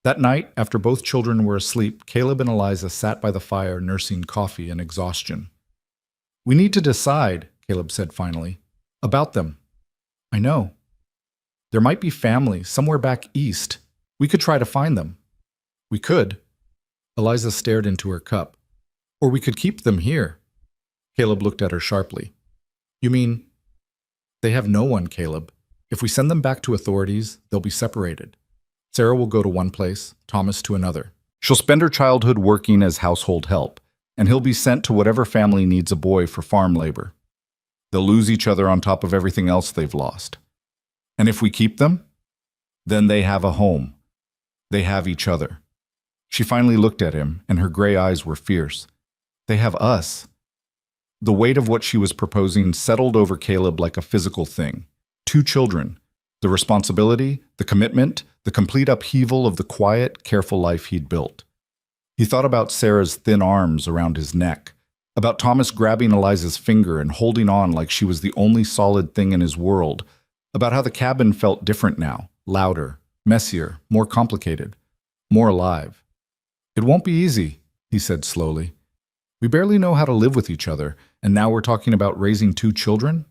That night, after both children were asleep, Caleb and Eliza sat by the fire nursing coffee and exhaustion. "We need to decide," Caleb said finally, "about them." "I know. There might be family somewhere back east. We could try to find them." "We could." Eliza stared into her cup. "Or we could keep them here." Caleb looked at her sharply. "You mean?" "They have no one, Caleb. If we send them back to authorities, they'll be separated. Sarah will go to one place, Thomas to another. She'll spend her childhood working as household help, and he'll be sent to whatever family needs a boy for farm labor. They'll lose each other on top of everything else they've lost. And if we keep them, then they have a home. They have each other." She finally looked at him, and her gray eyes were fierce. "They have us." The weight of what she was proposing settled over Caleb like a physical thing. 2 children. The responsibility, the commitment, the complete upheaval of the quiet, careful life he'd built. He thought about Sarah's thin arms around his neck, about Thomas grabbing Eliza's finger and holding on like she was the only solid thing in his world, about how the cabin felt different now, louder, messier, more complicated, more alive. "It won't be easy," he said slowly. "We barely know how to live with each other, and now we're talking about raising 2 children?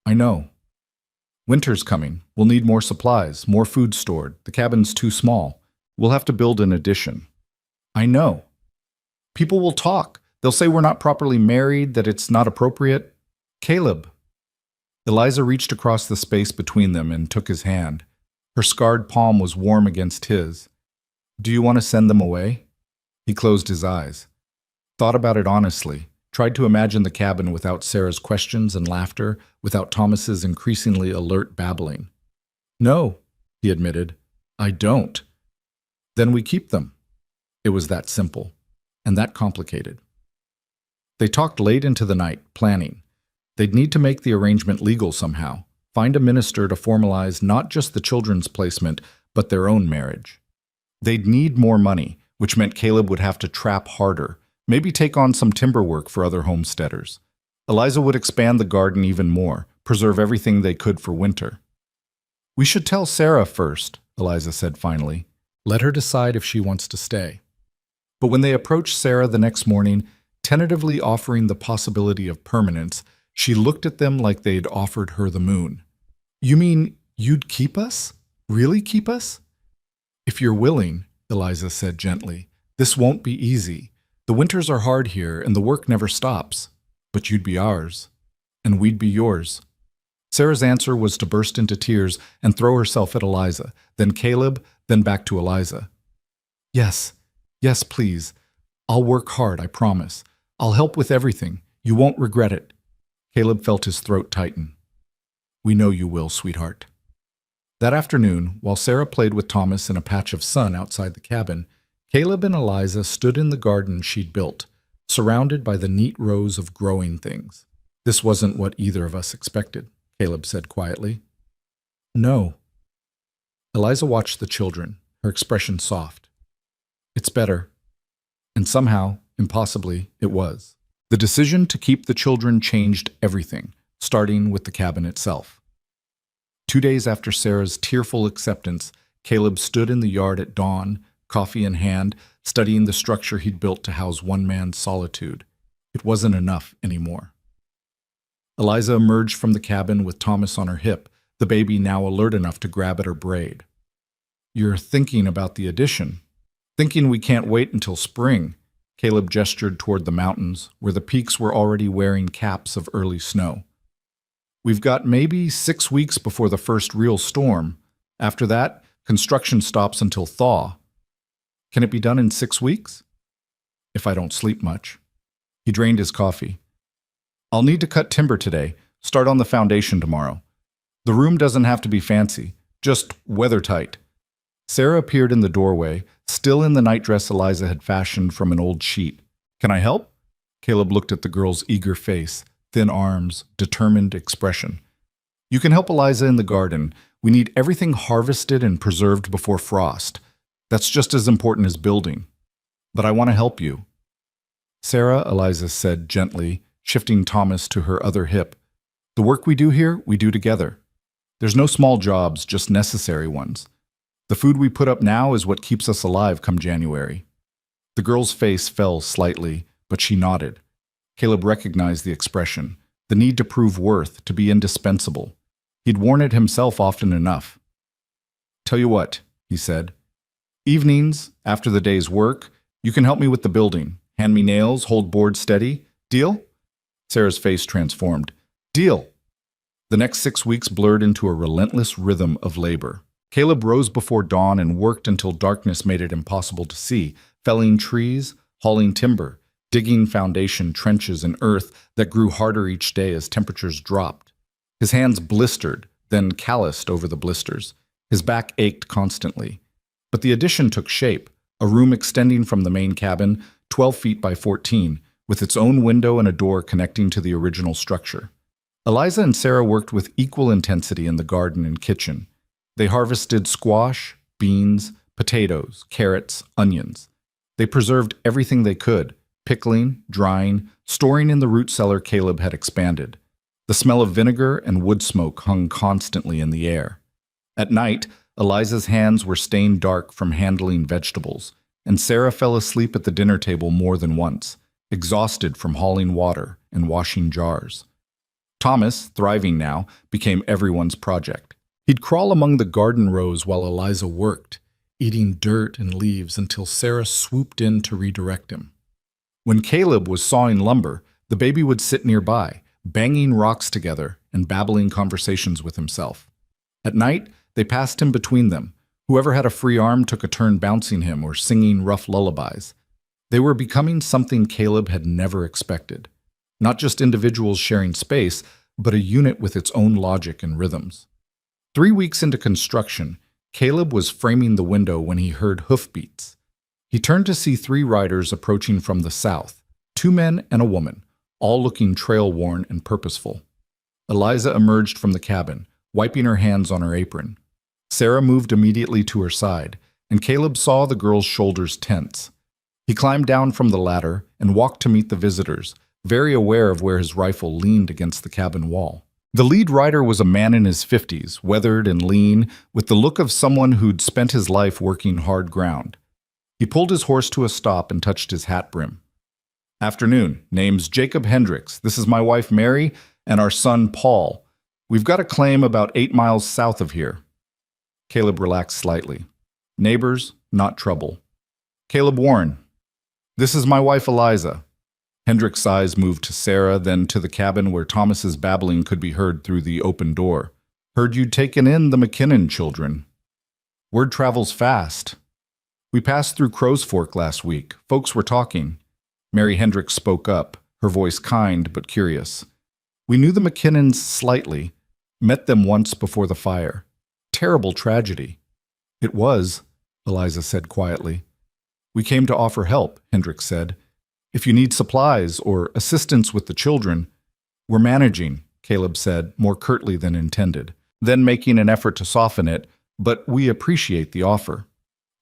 I know. Winter's coming. We'll need more supplies, more food stored. The cabin's too small. We'll have to build an addition. I know. People will talk. They'll say we're not properly married, that it's not appropriate. Caleb." Eliza reached across the space between them and took his hand. Her scarred palm was warm against his. "Do you want to send them away?" He closed his eyes. Thought about it honestly. Tried to imagine the cabin without Sarah's questions and laughter, without Thomas's increasingly alert babbling. "No," he admitted. "I don't." "Then we keep them." It was that simple, and that complicated. They talked late into the night, planning. They'd need to make the arrangement legal somehow, find a minister to formalize not just the children's placement, but their own marriage. They'd need more money, which meant Caleb would have to trap harder, maybe take on some timber work for other homesteaders. Eliza would expand the garden even more, preserve everything they could for winter. "We should tell Sarah first," Eliza said finally. "Let her decide if she wants to stay." But when they approached Sarah the next morning, tentatively offering the possibility of permanence, she looked at them like they'd offered her the moon. "You mean you'd keep us? Really keep us?" "If you're willing," Eliza said gently. "This won't be easy. The winters are hard here and the work never stops. But you'd be ours, and we'd be yours." Sarah's answer was to burst into tears and throw herself at Eliza, then Caleb, then back to Eliza. "Yes, yes, please. I'll work hard, I promise. I'll help with everything. You won't regret it." Caleb felt his throat tighten. "We know you will, sweetheart." That afternoon, while Sarah played with Thomas in a patch of sun outside the cabin, Caleb and Eliza stood in the garden she'd built, surrounded by the neat rows of growing things. "This wasn't what either of us expected," Caleb said quietly. "No." Eliza watched the children, her expression soft. "It's better." And somehow, impossibly, it was. The decision to keep the children changed everything, starting with the cabin itself. 2 days after Sarah's tearful acceptance, Caleb stood in the yard at dawn, coffee in hand, studying the structure he'd built to house one man's solitude. It wasn't enough anymore. Eliza emerged from the cabin with Thomas on her hip, the baby now alert enough to grab at her braid. "You're thinking about the addition. Thinking we can't wait until spring." Caleb gestured toward the mountains, where the peaks were already wearing caps of early snow. "We've got maybe 6 weeks before the first real storm. After that, construction stops until thaw. Can it be done in 6 weeks? If I don't sleep much." He drained his coffee. "I'll need to cut timber today, start on the foundation tomorrow. The room doesn't have to be fancy, just weather-tight." Sarah appeared in the doorway, still in the nightdress Eliza had fashioned from an old sheet. "Can I help?" Caleb looked at the girl's eager face, thin arms, determined expression. "You can help Eliza in the garden. We need everything harvested and preserved before frost. That's just as important as building. But I want to help you." "Sarah," Eliza said gently, shifting Thomas to her other hip, "the work we do here, we do together. There's no small jobs, just necessary ones. The food we put up now is what keeps us alive come January." The girl's face fell slightly, but she nodded. Caleb recognized the expression, the need to prove worth, to be indispensable. He'd worn it himself often enough. "Tell you what," he said. "Evenings, after the day's work, you can help me with the building. Hand me nails, hold board steady. Deal?" Sarah's face transformed. "Deal!" The next 6 weeks blurred into a relentless rhythm of labor. Caleb rose before dawn and worked until darkness made it impossible to see, felling trees, hauling timber, digging foundation trenches in earth that grew harder each day as temperatures dropped. His hands blistered, then calloused over the blisters. His back ached constantly. But the addition took shape, a room extending from the main cabin, 12 feet by 14, with its own window and a door connecting to the original structure. Eliza and Sarah worked with equal intensity in the garden and kitchen. They harvested squash, beans, potatoes, carrots, onions. They preserved everything they could, pickling, drying, storing in the root cellar Caleb had expanded. The smell of vinegar and wood smoke hung constantly in the air. At night, Eliza's hands were stained dark from handling vegetables, and Sarah fell asleep at the dinner table more than once, exhausted from hauling water and washing jars. Thomas, thriving now, became everyone's project. He'd crawl among the garden rows while Eliza worked, eating dirt and leaves until Sarah swooped in to redirect him. When Caleb was sawing lumber, the baby would sit nearby, banging rocks together and babbling conversations with himself. At night, they passed him between them. Whoever had a free arm took a turn bouncing him or singing rough lullabies. They were becoming something Caleb had never expected. Not just individuals sharing space, but a unit with its own logic and rhythms. 3 weeks into construction, Caleb was framing the window when he heard hoofbeats. He turned to see 3 riders approaching from the south, 2 men and a woman, all looking trail-worn and purposeful. Eliza emerged from the cabin, wiping her hands on her apron. Sarah moved immediately to her side, and Caleb saw the girl's shoulders tense. He climbed down from the ladder and walked to meet the visitors, very aware of where his rifle leaned against the cabin wall. The lead rider was a man in his 50s, weathered and lean, with the look of someone who'd spent his life working hard ground. He pulled his horse to a stop and touched his hat brim. "Afternoon. Name's Jacob Hendricks. This is my wife Mary and our son Paul. We've got a claim about 8 miles south of here." Caleb relaxed slightly. "Neighbors, not trouble." "Caleb Warren. This is my wife Eliza." Hendrick's eyes moved to Sarah, then to the cabin where Thomas's babbling could be heard through the open door. "Heard you'd taken in the McKinnon children. Word travels fast. We passed through Crow's Fork last week. Folks were talking." Mary Hendricks spoke up, her voice kind but curious. "We knew the McKinnons slightly, met them once before the fire. Terrible tragedy." "It was," Eliza said quietly. "We came to offer help," Hendricks said. "If you need supplies or assistance with the children." "We're managing," Caleb said, more curtly than intended, then making an effort to soften it, "but we appreciate the offer."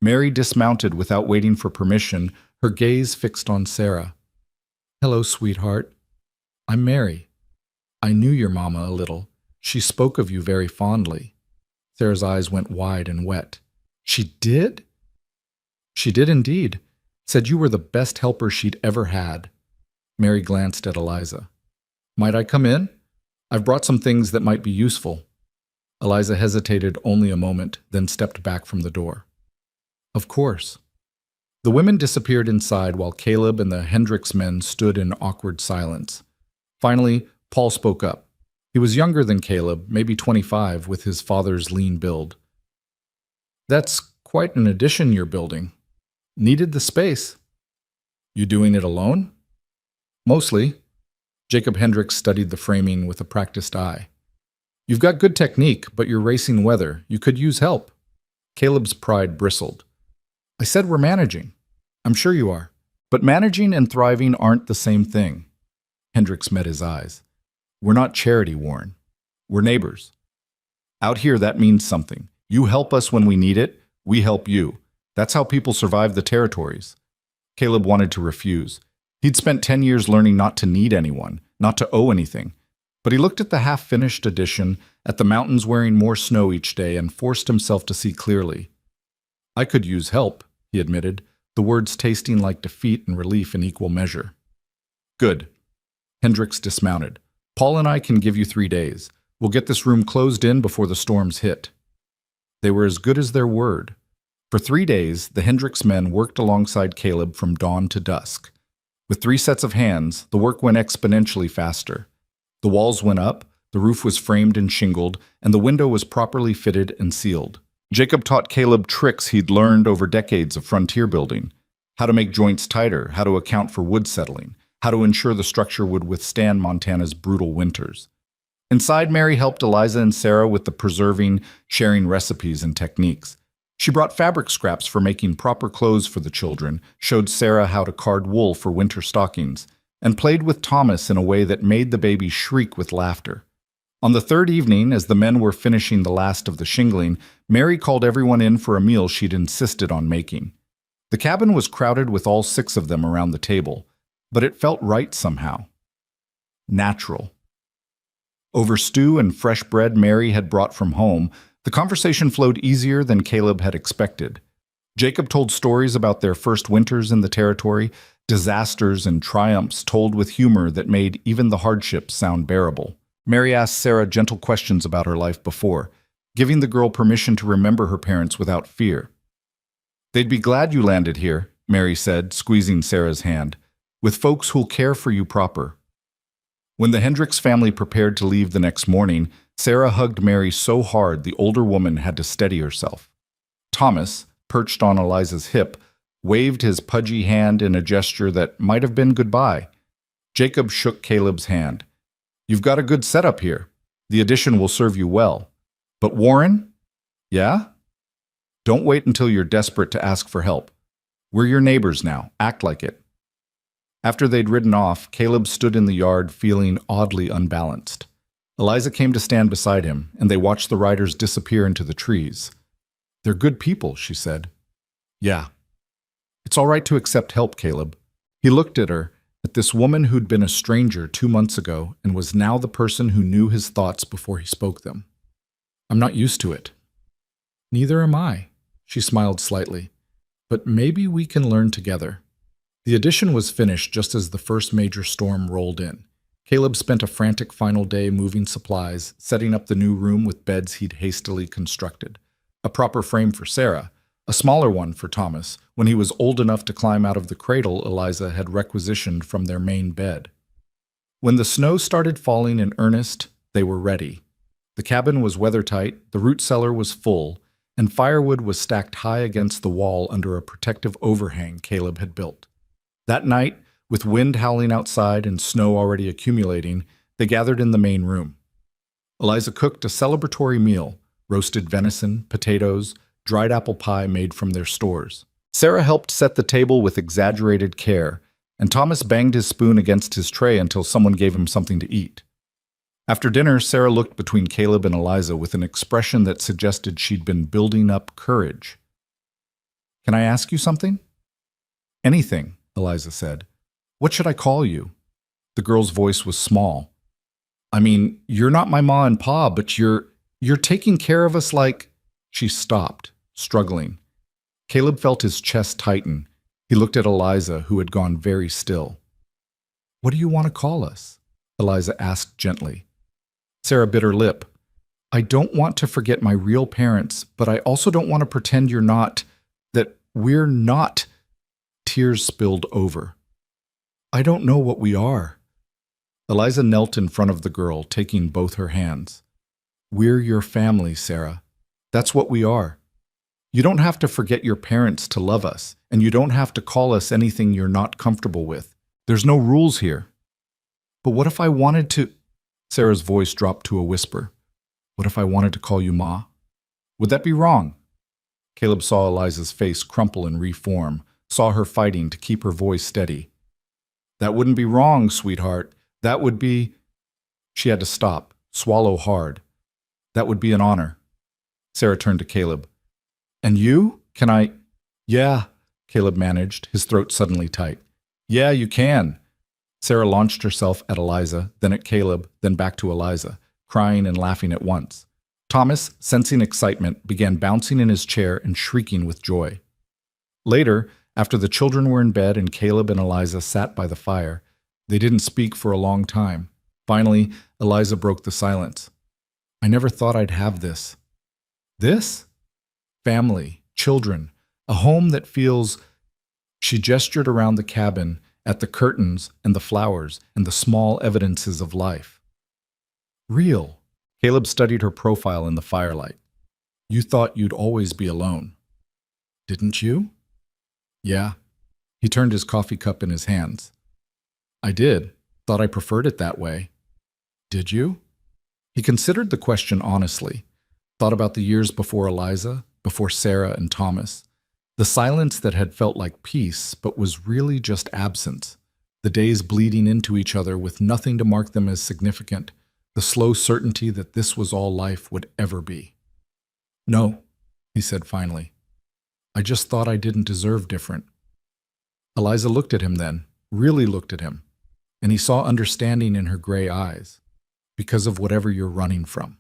Mary dismounted without waiting for permission, her gaze fixed on Sarah. "Hello, sweetheart. I'm Mary. I knew your mama a little. She spoke of you very fondly." Sarah's eyes went wide and wet. "She did?" "She did indeed. Said you were the best helper she'd ever had." Mary glanced at Eliza. "Might I come in? I've brought some things that might be useful." Eliza hesitated only a moment, then stepped back from the door. "Of course." The women disappeared inside while Caleb and the Hendricks men stood in awkward silence. Finally, Paul spoke up. He was younger than Caleb, maybe 25, with his father's lean build. "That's quite an addition you're building. Needed the space." "You doing it alone?" "Mostly." Jacob Hendricks studied the framing with a practiced eye. "You've got good technique, but you're racing weather. You could use help." Caleb's pride bristled. "I said we're managing." "I'm sure you are. But managing and thriving aren't the same thing." Hendricks met his eyes. "We're not charity, Warren. We're neighbors. Out here, that means something. You help us when we need it, we help you. That's how people survive the territories." Caleb wanted to refuse. He'd spent 10 years learning not to need anyone, not to owe anything. But he looked at the half-finished addition, at the mountains wearing more snow each day, and forced himself to see clearly. "I could use help," he admitted, the words tasting like defeat and relief in equal measure. "Good." Hendricks dismounted. "Paul and I can give you 3 days. We'll get this room closed in before the storms hit." They were as good as their word. For 3 days, the Hendricks men worked alongside Caleb from dawn to dusk. With 3 sets of hands, the work went exponentially faster. The walls went up, the roof was framed and shingled, and the window was properly fitted and sealed. Jacob taught Caleb tricks he'd learned over decades of frontier building: how to make joints tighter, how to account for wood settling, how to ensure the structure would withstand Montana's brutal winters. Inside, Mary helped Eliza and Sarah with the preserving, sharing recipes and techniques. She brought fabric scraps for making proper clothes for the children, showed Sarah how to card wool for winter stockings, and played with Thomas in a way that made the baby shriek with laughter. On the 3rd evening, as the men were finishing the last of the shingling, Mary called everyone in for a meal she'd insisted on making. The cabin was crowded with all 6 of them around the table, but it felt right somehow. Natural. Over stew and fresh bread Mary had brought from home, the conversation flowed easier than Caleb had expected. Jacob told stories about their first winters in the territory, disasters and triumphs told with humor that made even the hardships sound bearable. Mary asked Sarah gentle questions about her life before, giving the girl permission to remember her parents without fear. "They'd be glad you landed here," Mary said, squeezing Sarah's hand, "with folks who'll care for you proper." When the Hendricks family prepared to leave the next morning, Sarah hugged Mary so hard the older woman had to steady herself. Thomas, perched on Eliza's hip, waved his pudgy hand in a gesture that might have been goodbye. Jacob shook Caleb's hand. "You've got a good setup here. The addition will serve you well. But Warren?" "Yeah?" "Don't wait until you're desperate to ask for help. We're your neighbors now. Act like it." After they'd ridden off, Caleb stood in the yard feeling oddly unbalanced. Eliza came to stand beside him, and they watched the riders disappear into the trees. They're good people, she said. Yeah. It's all right to accept help, Caleb. He looked at her, at this woman who'd been a stranger 2 months ago and was now the person who knew his thoughts before he spoke them. I'm not used to it. Neither am I, she smiled slightly. But maybe we can learn together. The addition was finished just as the first major storm rolled in. Caleb spent a frantic final day moving supplies, setting up the new room with beds he'd hastily constructed. A proper frame for Sarah, a smaller one for Thomas, when he was old enough to climb out of the cradle Eliza had requisitioned from their main bed. When the snow started falling in earnest, they were ready. The cabin was weathertight, the root cellar was full, and firewood was stacked high against the wall under a protective overhang Caleb had built. That night, with wind howling outside and snow already accumulating, they gathered in the main room. Eliza cooked a celebratory meal, roasted venison, potatoes, dried apple pie made from their stores. Sarah helped set the table with exaggerated care, and Thomas banged his spoon against his tray until someone gave him something to eat. After dinner, Sarah looked between Caleb and Eliza with an expression that suggested she'd been building up courage. Can I ask you something? Anything, Eliza said. What should I call you? The girl's voice was small. I mean, you're not my ma and pa, but you're taking care of us like... She stopped, struggling. Caleb felt his chest tighten. He looked at Eliza, who had gone very still. What do you want to call us? Eliza asked gently. Sarah bit her lip. I don't want to forget my real parents, but I also don't want to pretend you're not, that we're not. Tears spilled over. I don't know what we are. Eliza knelt in front of the girl, taking both her hands. We're your family, Sarah. That's what we are. You don't have to forget your parents to love us, and you don't have to call us anything you're not comfortable with. There's no rules here. But what if I wanted to... Sarah's voice dropped to a whisper. What if I wanted to call you Ma? Would that be wrong? Caleb saw Eliza's face crumple and reform, saw her fighting to keep her voice steady. That wouldn't be wrong, sweetheart. That would be... She had to stop, swallow hard. That would be an honor. Sarah turned to Caleb. And you? Can I... Yeah, Caleb managed, his throat suddenly tight. Yeah, you can. Sarah launched herself at Eliza, then at Caleb, then back to Eliza, crying and laughing at once. Thomas, sensing excitement, began bouncing in his chair and shrieking with joy. Later, after the children were in bed and Caleb and Eliza sat by the fire, they didn't speak for a long time. Finally, Eliza broke the silence. I never thought I'd have this. This? Family, children, a home that feels... She gestured around the cabin, at the curtains and the flowers and the small evidences of life. Real. Caleb studied her profile in the firelight. You thought you'd always be alone. Didn't you? Yeah. He turned his coffee cup in his hands. I did. Thought I preferred it that way. Did you? He considered the question honestly. Thought about the years before Eliza, before Sarah and Thomas. The silence that had felt like peace, but was really just absence. The days bleeding into each other with nothing to mark them as significant. The slow certainty that this was all life would ever be. No, he said finally. I just thought I didn't deserve different. Eliza looked at him then, really looked at him, and he saw understanding in her gray eyes. Because of whatever you're running from.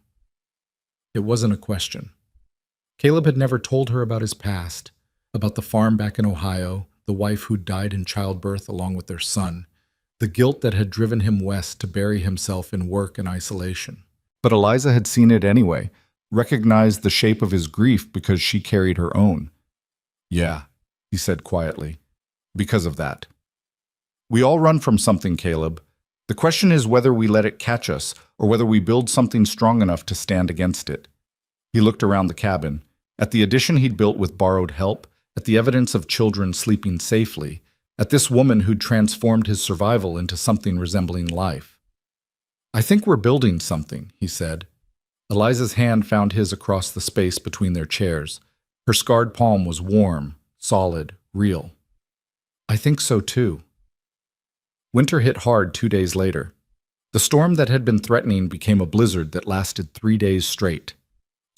It wasn't a question. Caleb had never told her about his past, about the farm back in Ohio, the wife who'd died in childbirth along with their son, the guilt that had driven him west to bury himself in work and isolation. But Eliza had seen it anyway, recognized the shape of his grief because she carried her own. Yeah, he said quietly, because of that. We all run from something, Caleb. The question is whether we let it catch us or whether we build something strong enough to stand against it. He looked around the cabin, at the addition he'd built with borrowed help, at the evidence of children sleeping safely, at this woman who'd transformed his survival into something resembling life. I think we're building something, he said. Eliza's hand found his across the space between their chairs. Her scarred palm was warm, solid, real. I think so too. Winter hit hard 2 days later. The storm that had been threatening became a blizzard that lasted 3 days straight.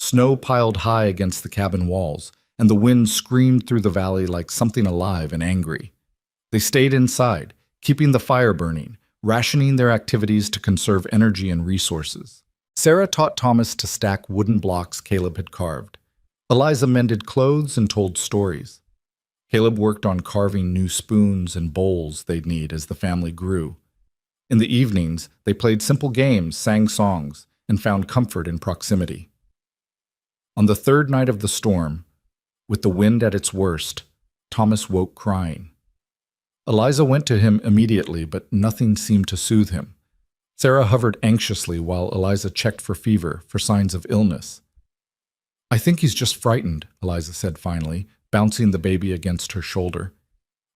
Snow piled high against the cabin walls, and the wind screamed through the valley like something alive and angry. They stayed inside, keeping the fire burning, rationing their activities to conserve energy and resources. Sarah taught Thomas to stack wooden blocks Caleb had carved. Eliza mended clothes and told stories. Caleb worked on carving new spoons and bowls they'd need as the family grew. In the evenings, they played simple games, sang songs, and found comfort in proximity. On the third night of the storm, with the wind at its worst, Thomas woke crying. Eliza went to him immediately, but nothing seemed to soothe him. Sarah hovered anxiously while Eliza checked for fever, for signs of illness. "I think he's just frightened," Eliza said finally, bouncing the baby against her shoulder.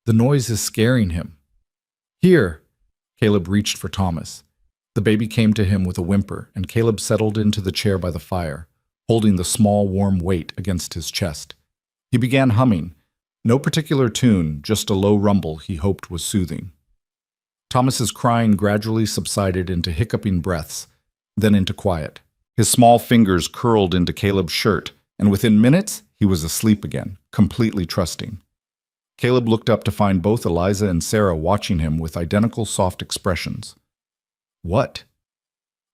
"The noise is scaring him." "Here!" Caleb reached for Thomas. The baby came to him with a whimper, and Caleb settled into the chair by the fire, holding the small, warm weight against his chest. He began humming. No particular tune, just a low rumble he hoped was soothing. Thomas's crying gradually subsided into hiccuping breaths, then into quiet. His small fingers curled into Caleb's shirt, and within minutes he was asleep again, completely trusting. Caleb looked up to find both Eliza and Sarah watching him with identical soft expressions. "What?"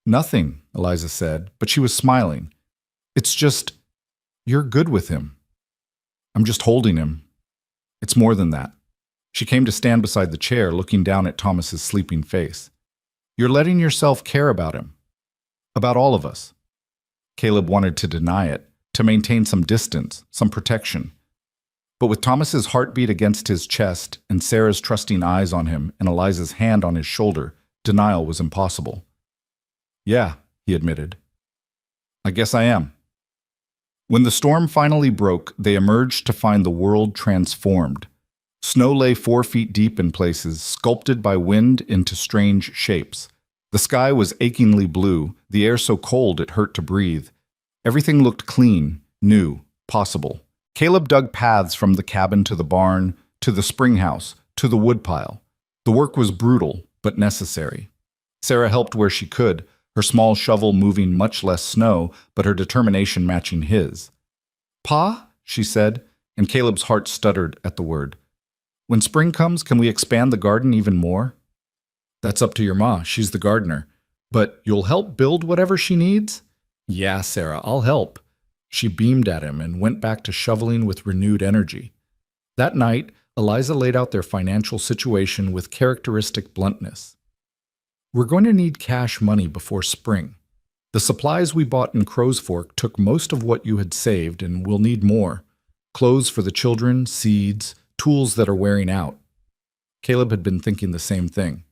"Nothing," Eliza said, but she was smiling. "It's just, you're good with him. I'm just holding him. It's more than that." She came to stand beside the chair, looking down at Thomas's sleeping face. "You're letting yourself care about him. About all of us." Caleb wanted to deny it, to maintain some distance, some protection. But with Thomas's heartbeat against his chest and Sarah's trusting eyes on him and Eliza's hand on his shoulder, denial was impossible. "Yeah," he admitted. "I guess I am." When the storm finally broke, they emerged to find the world transformed. Snow lay 4 feet deep in places, sculpted by wind into strange shapes. The sky was achingly blue, the air so cold it hurt to breathe. Everything looked clean, new, possible. Caleb dug paths from the cabin to the barn, to the spring house, to the woodpile. The work was brutal, but necessary. Sarah helped where she could, her small shovel moving much less snow, but her determination matching his. "Pa?" she said, and Caleb's heart stuttered at the word. "When spring comes, can we expand the garden even more?" "That's up to your ma, she's the gardener. But you'll help build whatever she needs?" "Yeah, Sarah, I'll help." She beamed at him and went back to shoveling with renewed energy. That night, Eliza laid out their financial situation with characteristic bluntness. "We're going to need cash money before spring. The supplies we bought in Crow's Fork took most of what you had saved, and we'll need more. Clothes for the children, seeds, tools that are wearing out." Caleb had been thinking the same thing.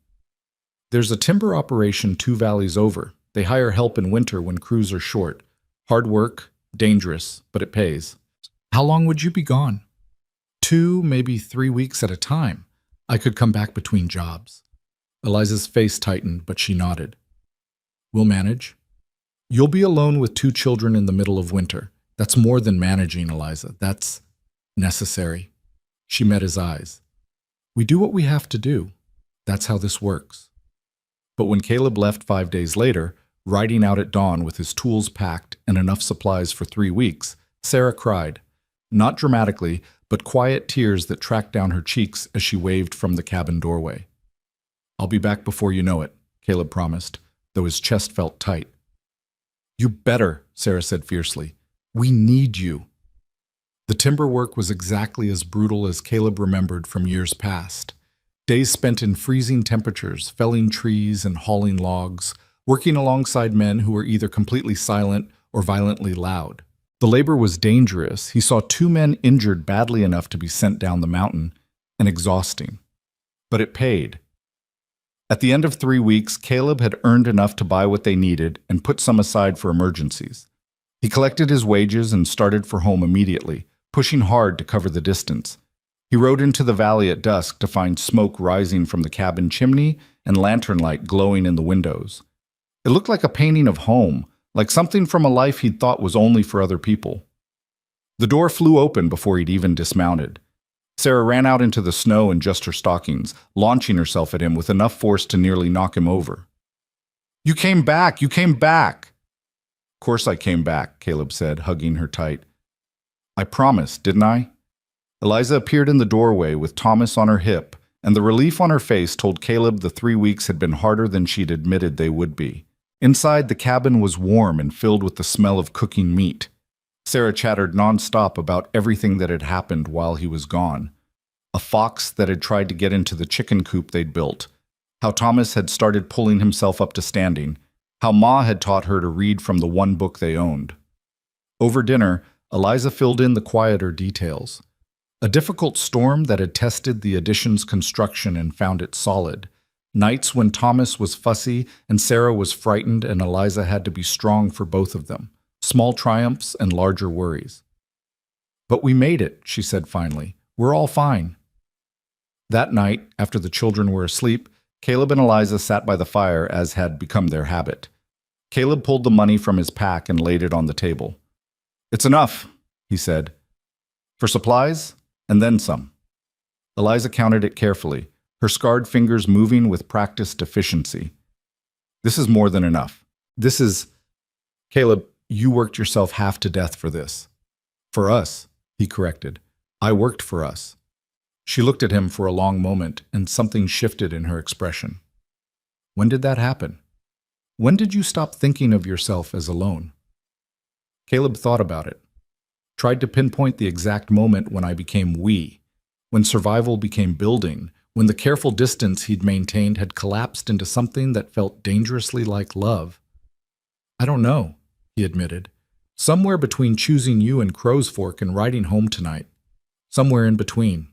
"There's a timber operation 2 valleys over. They hire help in winter when crews are short. Hard work, dangerous, but it pays." "How long would you be gone?" 2, maybe 3 weeks at a time. I could come back between jobs." Eliza's face tightened, but she nodded. "We'll manage." "You'll be alone with 2 children in the middle of winter. That's more than managing, Eliza. That's necessary." She met his eyes. "We do what we have to do. That's how this works." But when Caleb left 5 days later, riding out at dawn with his tools packed and enough supplies for 3 weeks, Sarah cried. Not dramatically, but quiet tears that tracked down her cheeks as she waved from the cabin doorway. "I'll be back before you know it," Caleb promised, though his chest felt tight. "You better," Sarah said fiercely. "We need you." The timber work was exactly as brutal as Caleb remembered from years past. Days spent in freezing temperatures, felling trees and hauling logs, working alongside men who were either completely silent or violently loud. The labor was dangerous. He saw 2 men injured badly enough to be sent down the mountain, and exhausting. But it paid. At the end of 3 weeks, Caleb had earned enough to buy what they needed and put some aside for emergencies. He collected his wages and started for home immediately, pushing hard to cover the distance. He rode into the valley at dusk to find smoke rising from the cabin chimney and lantern light glowing in the windows. It looked like a painting of home, like something from a life he'd thought was only for other people. The door flew open before he'd even dismounted. Sarah ran out into the snow in just her stockings, launching herself at him with enough force to nearly knock him over. "You came back! You came back!" Course I came back, Caleb said, hugging her tight. I promised, didn't I? Eliza appeared in the doorway with Thomas on her hip, and the relief on her face told Caleb the 3 weeks had been harder than she'd admitted they would be. Inside, the cabin was warm and filled with the smell of cooking meat. Sarah chattered nonstop about everything that had happened while he was gone. A fox that had tried to get into the chicken coop they'd built, how Thomas had started pulling himself up to standing, how Ma had taught her to read from the one book they owned. Over dinner, Eliza filled in the quieter details. A difficult storm that had tested the addition's construction and found it solid. Nights when Thomas was fussy and Sarah was frightened and Eliza had to be strong for both of them. Small triumphs and larger worries. But we made it, she said finally. We're all fine. That night, after the children were asleep, Caleb and Eliza sat by the fire as had become their habit. Caleb pulled the money from his pack and laid it on the table. It's enough, he said. For supplies, and then some. Eliza counted it carefully, her scarred fingers moving with practiced efficiency. This is more than enough. This is... Caleb, you worked yourself half to death for this. For us, he corrected. I worked for us. She looked at him for a long moment, and something shifted in her expression. When did that happen? When did you stop thinking of yourself as alone? Caleb thought about it. Tried to pinpoint the exact moment when I became we, when survival became building, when the careful distance he'd maintained had collapsed into something that felt dangerously like love. I don't know, he admitted. Somewhere between choosing you and Crow's Fork and riding home tonight. Somewhere in between.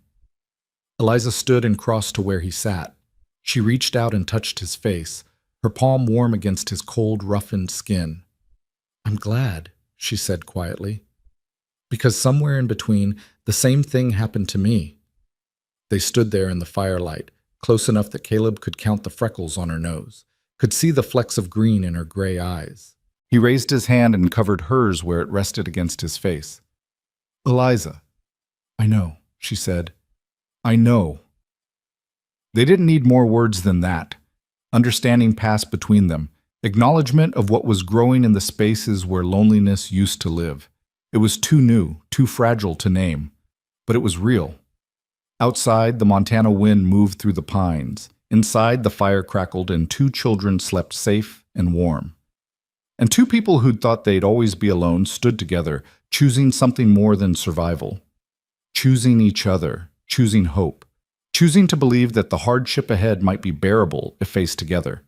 Eliza stood and crossed to where he sat. She reached out and touched his face, her palm warm against his cold, roughened skin. I'm glad, she said quietly. Because somewhere in between, the same thing happened to me. They stood there in the firelight, close enough that Caleb could count the freckles on her nose, could see the flecks of green in her gray eyes. He raised his hand and covered hers where it rested against his face. Eliza. I know, she said. I know. They didn't need more words than that. Understanding passed between them, acknowledgement of what was growing in the spaces where loneliness used to live. It was too new, too fragile to name, but it was real. Outside, the Montana wind moved through the pines. Inside, the fire crackled and 2 children slept safe and warm. And 2 people who'd thought they'd always be alone stood together, choosing something more than survival. Choosing each other, choosing hope, choosing to believe that the hardship ahead might be bearable if faced together.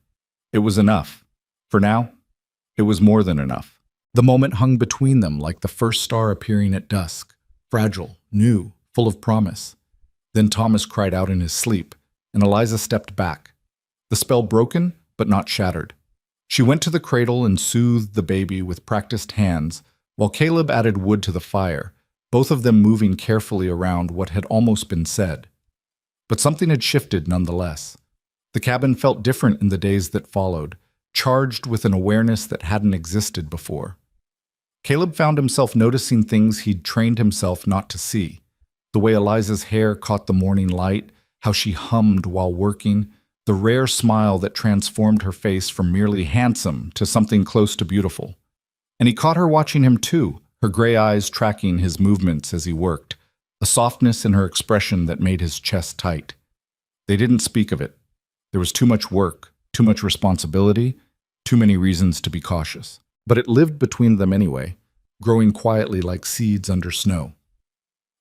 It was enough. For now, it was more than enough. The moment hung between them like the first star appearing at dusk, fragile, new, full of promise. Then Thomas cried out in his sleep, and Eliza stepped back. The spell broken, but not shattered. She went to the cradle and soothed the baby with practiced hands, while Caleb added wood to the fire, both of them moving carefully around what had almost been said. But something had shifted nonetheless. The cabin felt different in the days that followed, charged with an awareness that hadn't existed before. Caleb found himself noticing things he'd trained himself not to see. The way Eliza's hair caught the morning light, how she hummed while working, the rare smile that transformed her face from merely handsome to something close to beautiful. And he caught her watching him too, her gray eyes tracking his movements as he worked, a softness in her expression that made his chest tight. They didn't speak of it. There was too much work, too much responsibility, too many reasons to be cautious. But it lived between them anyway, growing quietly like seeds under snow.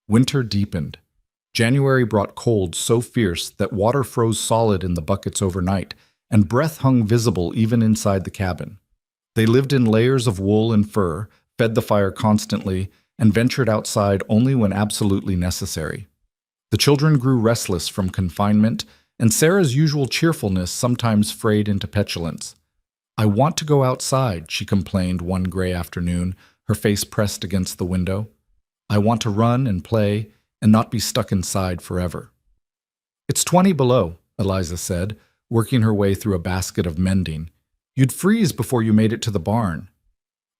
Winter deepened. January brought cold so fierce that water froze solid in the buckets overnight, and breath hung visible even inside the cabin. They lived in layers of wool and fur, fed the fire constantly, and ventured outside only when absolutely necessary. The children grew restless from confinement, and Sarah's usual cheerfulness sometimes frayed into petulance. I want to go outside, she complained one gray afternoon, her face pressed against the window. I want to run and play and not be stuck inside forever. It's 20 below, Eliza said, working her way through a basket of mending. You'd freeze before you made it to the barn.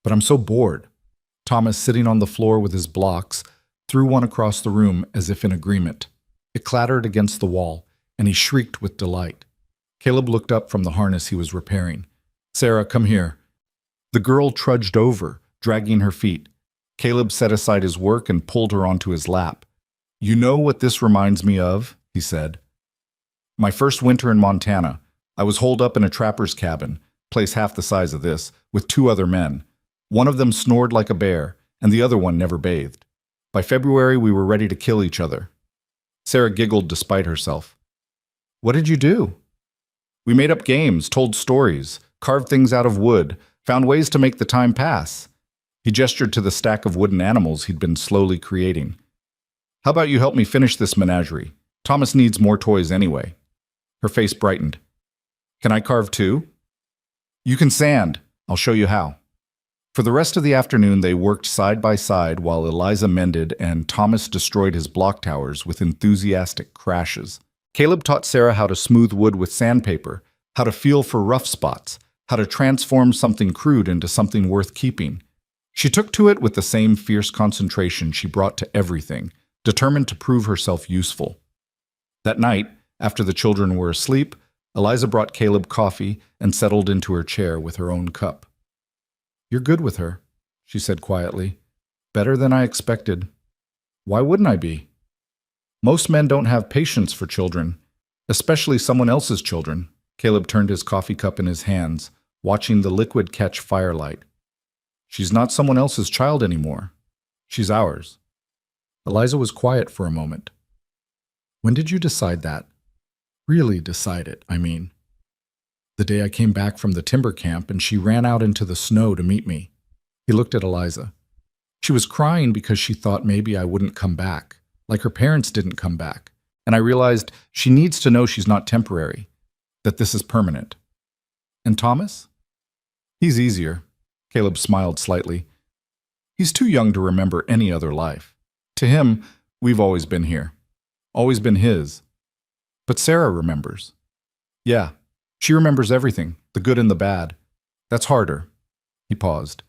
But I'm so bored. Thomas, sitting on the floor with his blocks, threw one across the room as if in agreement. It clattered against the wall, and he shrieked with delight. Caleb looked up from the harness he was repairing. Sarah, come here. The girl trudged over, dragging her feet. Caleb set aside his work and pulled her onto his lap. "You know what this reminds me of?" he said. "My first winter in Montana. I was holed up in a trapper's cabin, place half the size of this, with 2 other men. One of them snored like a bear, and the other one never bathed. By February, we were ready to kill each other." Sarah giggled despite herself. "What did you do?" "We made up games, told stories, carved things out of wood, found ways to make the time pass." He gestured to the stack of wooden animals he'd been slowly creating. "How about you help me finish this menagerie? Thomas needs more toys anyway." Her face brightened. "Can I carve too?" "You can sand. I'll show you how." For the rest of the afternoon, they worked side by side while Eliza mended and Thomas destroyed his block towers with enthusiastic crashes. Caleb taught Sarah how to smooth wood with sandpaper, how to feel for rough spots, how to transform something crude into something worth keeping. She took to it with the same fierce concentration she brought to everything, determined to prove herself useful. That night, after the children were asleep, Eliza brought Caleb coffee and settled into her chair with her own cup. "You're good with her," she said quietly. "Better than I expected." "Why wouldn't I be?" "Most men don't have patience for children, especially someone else's children." Caleb turned his coffee cup in his hands, watching the liquid catch firelight. "She's not someone else's child anymore. She's ours." Eliza was quiet for a moment. "When did you decide that? Really decide it, I mean." "The day I came back from the timber camp and she ran out into the snow to meet me." He looked at Eliza. "She was crying because she thought maybe I wouldn't come back, like her parents didn't come back. And I realized she needs to know she's not temporary, that this is permanent." "And Thomas?" "He's easier." Caleb smiled slightly. "He's too young to remember any other life. To him, we've always been here. Always been his. But Sarah remembers." "Yeah, she remembers everything, the good and the bad. That's harder." He paused.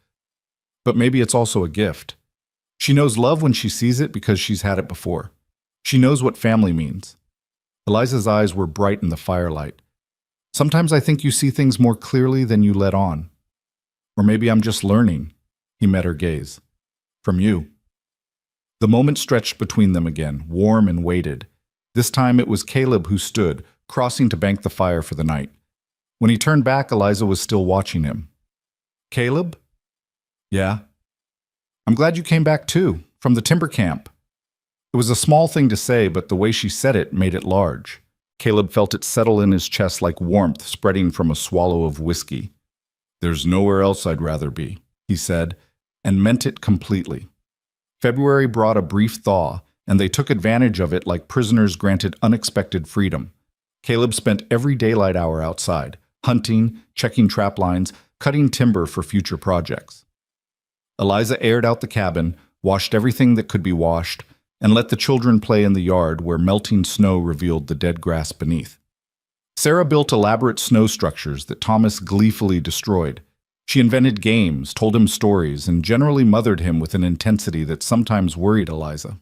"But maybe it's also a gift. She knows love when she sees it because she's had it before. She knows what family means." Eliza's eyes were bright in the firelight. "Sometimes I think you see things more clearly than you let on. Or maybe I'm just learning." He met her gaze. "From you." The moment stretched between them again, warm and weighted. This time it was Caleb who stood, crossing to bank the fire for the night. When he turned back, Eliza was still watching him. "Caleb?" "Yeah?" "I'm glad you came back too, from the timber camp." It was a small thing to say, but the way she said it made it large. Caleb felt it settle in his chest like warmth spreading from a swallow of whiskey. "There's nowhere else I'd rather be," he said, and meant it completely. February brought a brief thaw, and they took advantage of it like prisoners granted unexpected freedom. Caleb spent every daylight hour outside, hunting, checking trap lines, cutting timber for future projects. Eliza aired out the cabin, washed everything that could be washed, and let the children play in the yard where melting snow revealed the dead grass beneath. Sarah built elaborate snow structures that Thomas gleefully destroyed. She invented games, told him stories, and generally mothered him with an intensity that sometimes worried Eliza.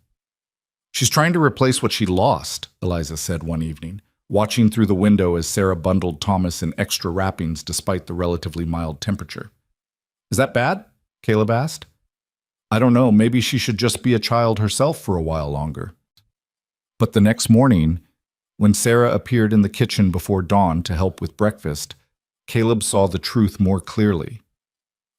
"She's trying to replace what she lost," Eliza said one evening, watching through the window as Sarah bundled Thomas in extra wrappings despite the relatively mild temperature. "Is that bad?" Caleb asked. "I don't know, maybe she should just be a child herself for a while longer." But the next morning, when Sarah appeared in the kitchen before dawn to help with breakfast, Caleb saw the truth more clearly.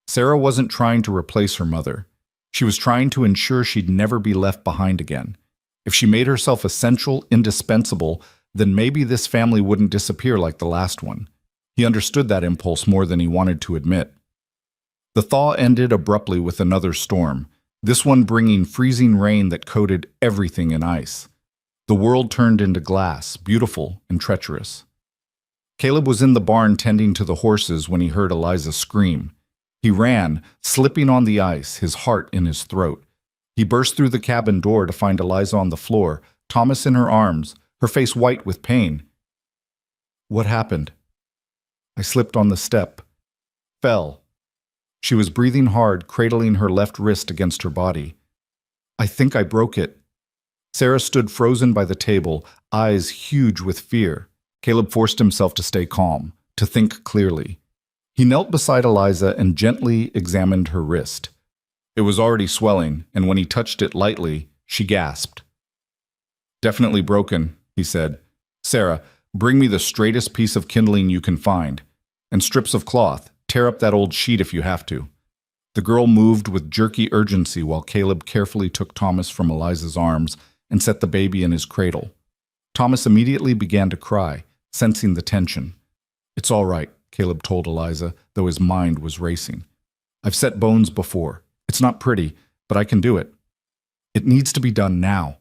Sarah wasn't trying to replace her mother. She was trying to ensure she'd never be left behind again. If she made herself essential, indispensable, then maybe this family wouldn't disappear like the last one. He understood that impulse more than he wanted to admit. The thaw ended abruptly with another storm, this one bringing freezing rain that coated everything in ice. The world turned into glass, beautiful and treacherous. Caleb was in the barn tending to the horses when he heard Eliza scream. He ran, slipping on the ice, his heart in his throat. He burst through the cabin door to find Eliza on the floor, Thomas in her arms, her face white with pain. "What happened?" "I slipped on the step. Fell." She was breathing hard, cradling her left wrist against her body. "I think I broke it." Sarah stood frozen by the table, eyes huge with fear. Caleb forced himself to stay calm, to think clearly. He knelt beside Eliza and gently examined her wrist. It was already swelling, and when he touched it lightly, she gasped. "Definitely broken," he said. "Sarah, bring me the straightest piece of kindling you can find. And strips of cloth. Tear up that old sheet if you have to." The girl moved with jerky urgency while Caleb carefully took Thomas from Eliza's arms and set the baby in his cradle. Thomas immediately began to cry, sensing the tension. "It's all right," Caleb told Eliza, though his mind was racing. "I've set bones before. It's not pretty, but I can do it." "It needs to be done now,"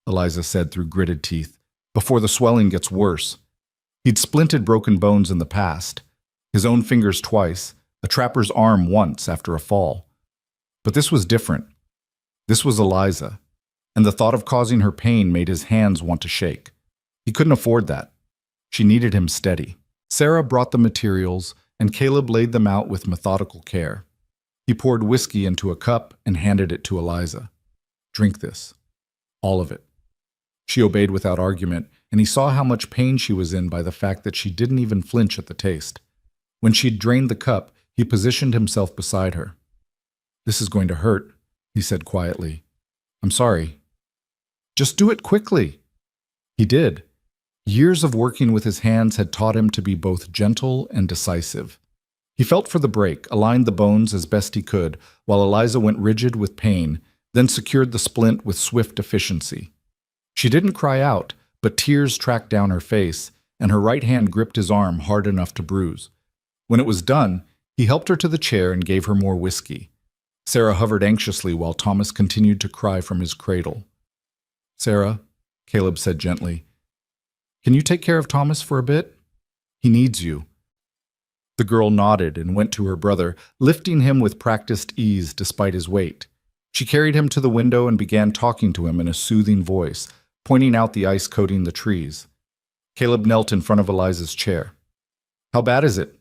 Eliza said through gritted teeth, "before the swelling gets worse." He'd splinted broken bones in the past, his own fingers twice, a trapper's arm once after a fall. But this was different. This was Eliza, and the thought of causing her pain made his hands want to shake. He couldn't afford that. She needed him steady. Sarah brought the materials, and Caleb laid them out with methodical care. He poured whiskey into a cup and handed it to Eliza. "Drink this. All of it." She obeyed without argument, and he saw how much pain she was in by the fact that she didn't even flinch at the taste. When she'd drained the cup, he positioned himself beside her. "This is going to hurt," he said quietly. "I'm sorry." "Just do it quickly." He did. Years of working with his hands had taught him to be both gentle and decisive. He felt for the break, aligned the bones as best he could, while Eliza went rigid with pain, then secured the splint with swift efficiency. She didn't cry out, but tears tracked down her face, and her right hand gripped his arm hard enough to bruise. When it was done, he helped her to the chair and gave her more whiskey. Sarah hovered anxiously while Thomas continued to cry from his cradle. "Sarah," Caleb said gently, "can you take care of Thomas for a bit? He needs you." The girl nodded and went to her brother, lifting him with practiced ease despite his weight. She carried him to the window and began talking to him in a soothing voice, pointing out the ice coating the trees. Caleb knelt in front of Eliza's chair. "How bad is it?"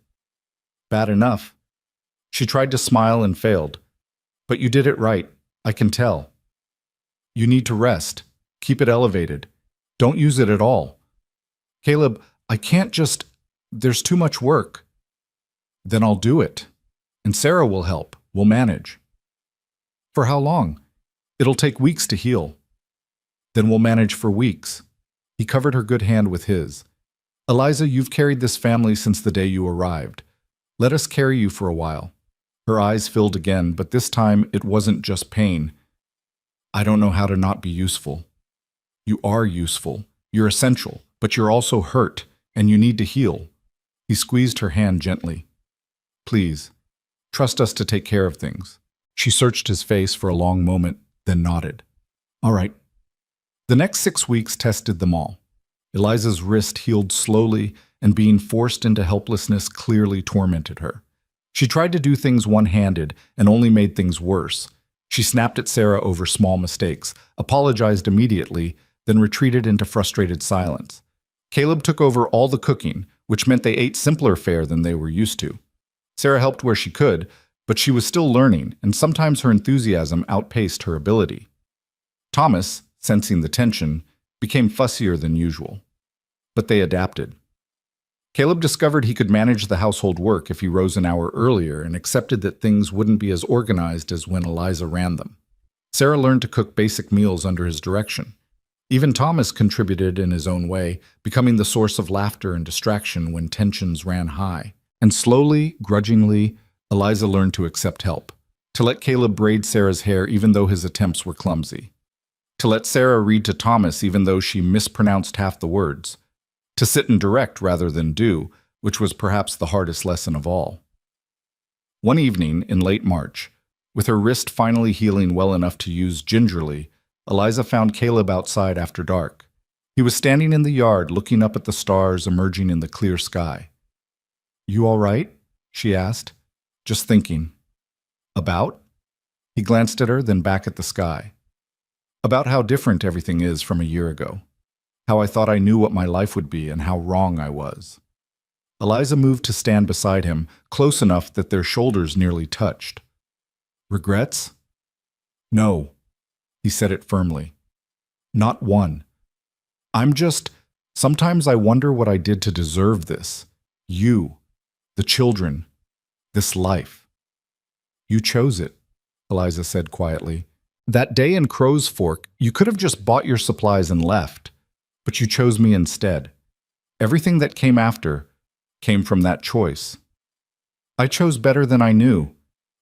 "Bad enough." She tried to smile and failed. "But you did it right. I can tell." "You need to rest. Keep it elevated. Don't use it at all." "Caleb, I can't just... There's too much work." "Then I'll do it. And Sarah will help. We'll manage." "For how long?" "It'll take weeks to heal." "Then we'll manage for weeks." He covered her good hand with his. "Eliza, you've carried this family since the day you arrived. Let us carry you for a while." Her eyes filled again, but this time it wasn't just pain. "I don't know how to not be useful." "You are useful. You're essential, but you're also hurt, and you need to heal." He squeezed her hand gently. "Please, trust us to take care of things." She searched his face for a long moment, then nodded. "All right." The next 6 weeks tested them all. Eliza's wrist healed slowly, and being forced into helplessness clearly tormented her. She tried to do things one-handed and only made things worse. She snapped at Sarah over small mistakes, apologized immediately, then retreated into frustrated silence. Caleb took over all the cooking, which meant they ate simpler fare than they were used to. Sarah helped where she could, but she was still learning, and sometimes her enthusiasm outpaced her ability. Thomas, sensing the tension, became fussier than usual. But they adapted. Caleb discovered he could manage the household work if he rose an hour earlier and accepted that things wouldn't be as organized as when Eliza ran them. Sarah learned to cook basic meals under his direction. Even Thomas contributed in his own way, becoming the source of laughter and distraction when tensions ran high. And slowly, grudgingly, Eliza learned to accept help, to let Caleb braid Sarah's hair even though his attempts were clumsy, to let Sarah read to Thomas even though she mispronounced half the words, to sit and direct rather than do, which was perhaps the hardest lesson of all. One evening in late March, with her wrist finally healing well enough to use gingerly, Eliza found Caleb outside after dark. He was standing in the yard looking up at the stars emerging in the clear sky. "You all right?" she asked. "Just thinking." "About?" He glanced at her, then back at the sky. "About how different everything is from a year ago. How I thought I knew what my life would be and how wrong I was." Eliza moved to stand beside him, close enough that their shoulders nearly touched. "Regrets?" "No," he said it firmly. "Not one. Sometimes I wonder what I did to deserve this. You, the children, this life. You chose it, Eliza said quietly. That day in Crow's Fork, you could have just bought your supplies and left, but you chose me instead. Everything that came after came from that choice. I chose better than I knew.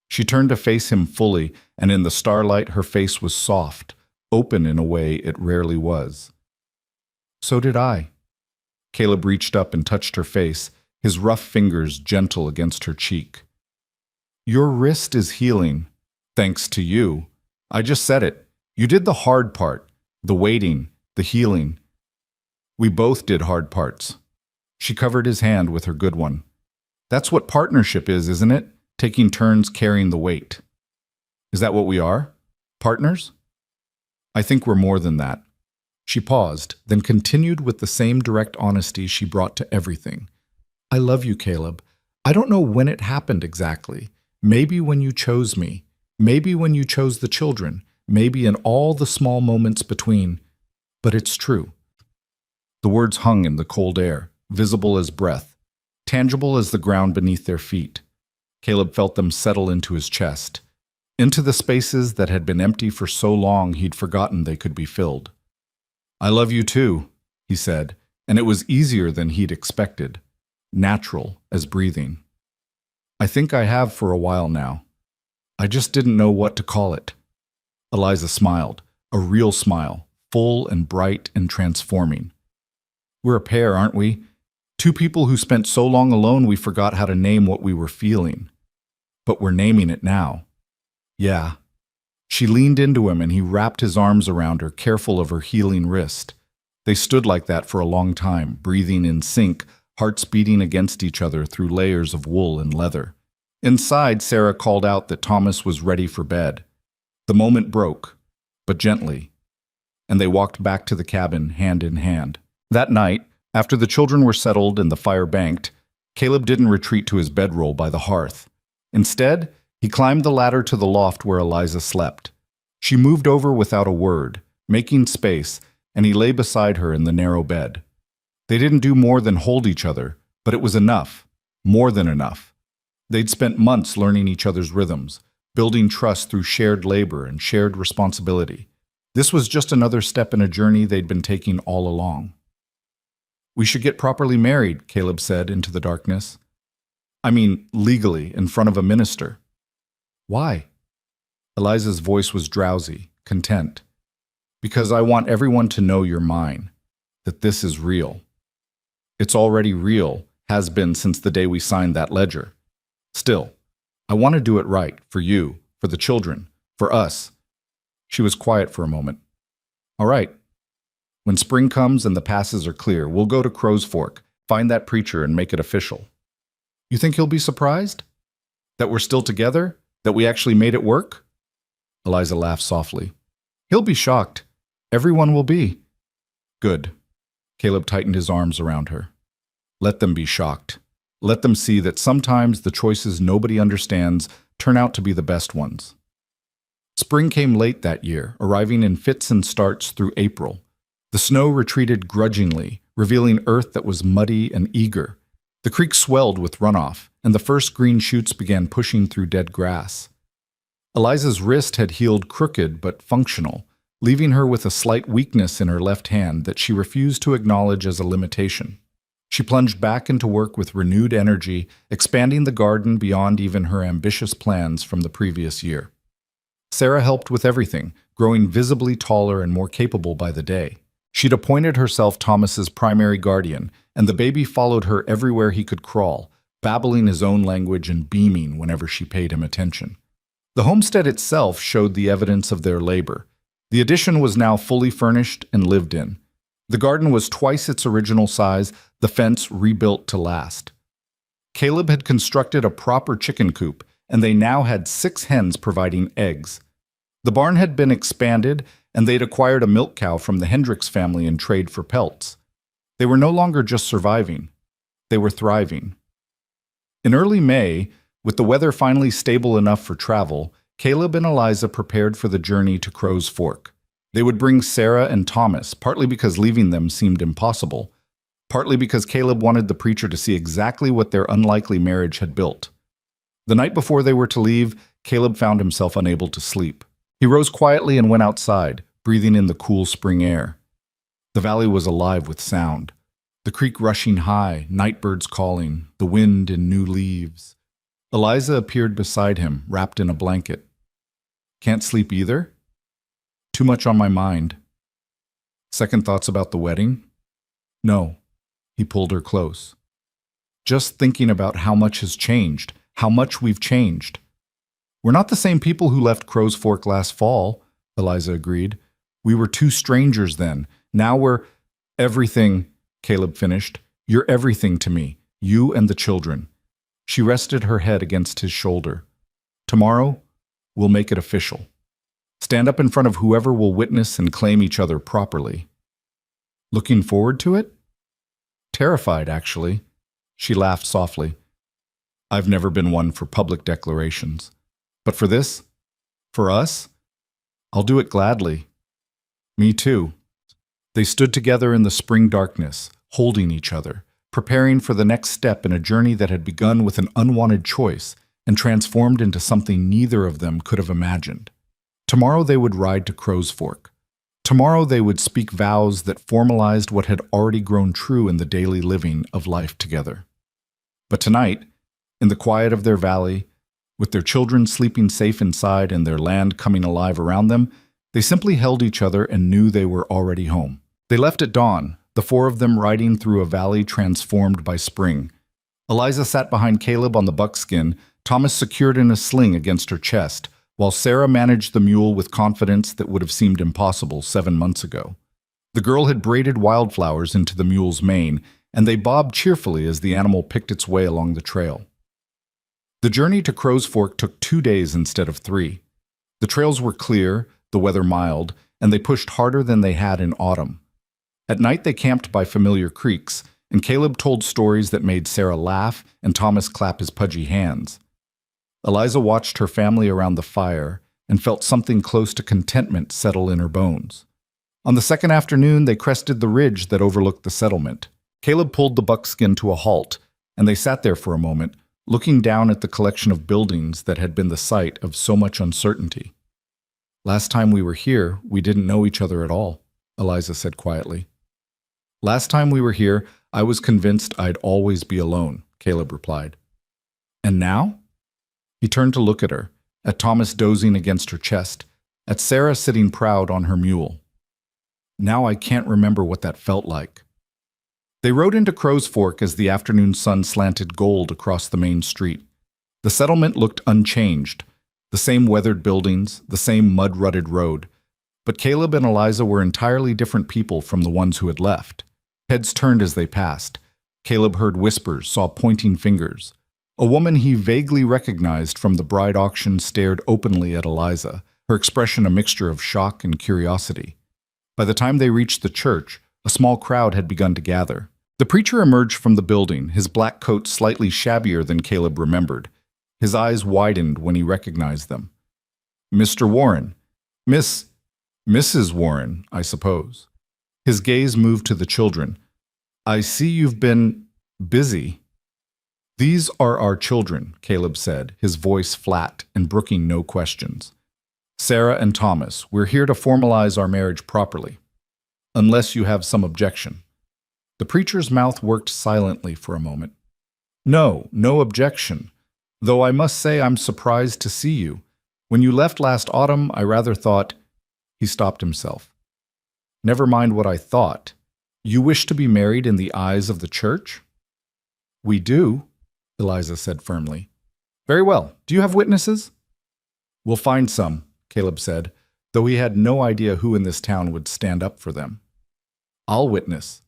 She turned to face him fully, and in the starlight her face was soft, open in a way it rarely was. So did I. Caleb reached up and touched her face, his rough fingers gentle against her cheek. Your wrist is healing, thanks to you. I just said it. You did the hard part, the waiting, the healing. We both did hard parts. She covered his hand with her good one. That's what partnership is, isn't it? Taking turns carrying the weight. Is that what we are? Partners? I think we're more than that. She paused, then continued with the same direct honesty she brought to everything. I love you, Caleb. I don't know when it happened exactly. Maybe when you chose me. Maybe when you chose the children. Maybe in all the small moments between. But it's true. The words hung in the cold air, visible as breath, tangible as the ground beneath their feet. Caleb felt them settle into his chest, into the spaces that had been empty for so long he'd forgotten they could be filled. I love you too, he said, and it was easier than he'd expected, natural as breathing. I think I have for a while now. I just didn't know what to call it. Eliza smiled, a real smile, full and bright and transforming. We're a pair, aren't we? Two people who spent so long alone we forgot how to name what we were feeling. But we're naming it now. Yeah. She leaned into him and he wrapped his arms around her, careful of her healing wrist. They stood like that for a long time, breathing in sync, hearts beating against each other through layers of wool and leather. Inside, Sarah called out that Thomas was ready for bed. The moment broke, but gently, and they walked back to the cabin hand in hand. That night, after the children were settled and the fire banked, Caleb didn't retreat to his bedroll by the hearth. Instead, he climbed the ladder to the loft where Eliza slept. She moved over without a word, making space, and he lay beside her in the narrow bed. They didn't do more than hold each other, but it was enough, more than enough. They'd spent months learning each other's rhythms, building trust through shared labor and shared responsibility. This was just another step in a journey they'd been taking all along. We should get properly married, Caleb said into the darkness. I mean, legally, in front of a minister. Why? Eliza's voice was drowsy, content. Because I want everyone to know you're mine, that this is real. It's already real, has been since the day we signed that ledger. Still, I want to do it right, for you, for the children, for us. She was quiet for a moment. All right. When spring comes and the passes are clear, we'll go to Crow's Fork, find that preacher and make it official. You think he'll be surprised? That we're still together? That we actually made it work? Eliza laughed softly. He'll be shocked. Everyone will be. Good. Caleb tightened his arms around her. Let them be shocked. Let them see that sometimes the choices nobody understands turn out to be the best ones. Spring came late that year, arriving in fits and starts through April. The snow retreated grudgingly, revealing earth that was muddy and eager. The creek swelled with runoff, and the first green shoots began pushing through dead grass. Eliza's wrist had healed crooked but functional, leaving her with a slight weakness in her left hand that she refused to acknowledge as a limitation. She plunged back into work with renewed energy, expanding the garden beyond even her ambitious plans from the previous year. Sarah helped with everything, growing visibly taller and more capable by the day. She'd appointed herself Thomas's primary guardian, and the baby followed her everywhere he could crawl, babbling his own language and beaming whenever she paid him attention. The homestead itself showed the evidence of their labor. The addition was now fully furnished and lived in. The garden was twice its original size, the fence rebuilt to last. Caleb had constructed a proper chicken coop, and they now had 6 hens providing eggs. The barn had been expanded, and they'd acquired a milk cow from the Hendricks family in trade for pelts. They were no longer just surviving. They were thriving. In early May, with the weather finally stable enough for travel, Caleb and Eliza prepared for the journey to Crow's Fork. They would bring Sarah and Thomas, partly because leaving them seemed impossible, partly because Caleb wanted the preacher to see exactly what their unlikely marriage had built. The night before they were to leave, Caleb found himself unable to sleep. He rose quietly and went outside, breathing in the cool spring air. The valley was alive with sound. The creek rushing high, night birds calling, the wind in new leaves. Eliza appeared beside him, wrapped in a blanket. Can't sleep either? Too much on my mind. Second thoughts about the wedding? No. He pulled her close. Just thinking about how much has changed, how much we've changed. We're not the same people who left Crow's Fork last fall, Eliza agreed. We were two strangers then. Now we're everything, Caleb finished. You're everything to me, you and the children. She rested her head against his shoulder. Tomorrow, we'll make it official. Stand up in front of whoever will witness and claim each other properly. Looking forward to it? Terrified, actually. She laughed softly. I've never been one for public declarations. But for this, for us, I'll do it gladly. Me too. They stood together in the spring darkness, holding each other, preparing for the next step in a journey that had begun with an unwanted choice and transformed into something neither of them could have imagined. Tomorrow they would ride to Crow's Fork. Tomorrow they would speak vows that formalized what had already grown true in the daily living of life together. But tonight, in the quiet of their valley, with their children sleeping safe inside and their land coming alive around them, they simply held each other and knew they were already home. They left at dawn, the four of them riding through a valley transformed by spring. Eliza sat behind Caleb on the buckskin, Thomas secured in a sling against her chest, while Sarah managed the mule with confidence that would have seemed impossible 7 months ago. The girl had braided wildflowers into the mule's mane, and they bobbed cheerfully as the animal picked its way along the trail. The journey to Crow's Fork took 2 days instead of 3. The trails were clear, the weather mild, and they pushed harder than they had in autumn. At night they camped by familiar creeks, and Caleb told stories that made Sarah laugh and Thomas clap his pudgy hands. Eliza watched her family around the fire and felt something close to contentment settle in her bones. On the second afternoon, they crested the ridge that overlooked the settlement. Caleb pulled the buckskin to a halt, and they sat there for a moment, looking down at the collection of buildings that had been the site of so much uncertainty. Last time we were here, we didn't know each other at all, Eliza said quietly. Last time we were here, I was convinced I'd always be alone, Caleb replied. And now? He turned to look at her, at Thomas dozing against her chest, at Sarah sitting proud on her mule. Now I can't remember what that felt like. They rode into Crow's Fork as the afternoon sun slanted gold across the main street. The settlement looked unchanged, the same weathered buildings, the same mud-rutted road. But Caleb and Eliza were entirely different people from the ones who had left. Heads turned as they passed. Caleb heard whispers, saw pointing fingers. A woman he vaguely recognized from the bride auction stared openly at Eliza, her expression a mixture of shock and curiosity. By the time they reached the church, a small crowd had begun to gather. The preacher emerged from the building, his black coat slightly shabbier than Caleb remembered. His eyes widened when he recognized them. Mr. Warren. Mrs. Warren, I suppose. His gaze moved to the children. I see you've been busy. These are our children, Caleb said, his voice flat and brooking no questions. Sarah and Thomas, we're here to formalize our marriage properly. Unless you have some objection. The preacher's mouth worked silently for a moment. No objection. Though I must say I'm surprised to see you. When you left last autumn, I rather thought— He stopped himself. Never mind what I thought. You wish to be married in the eyes of the church? We do, Eliza said firmly. Very well. Do you have witnesses? We'll find some, Caleb said, though he had no idea who in this town would stand up for them. I'll witness.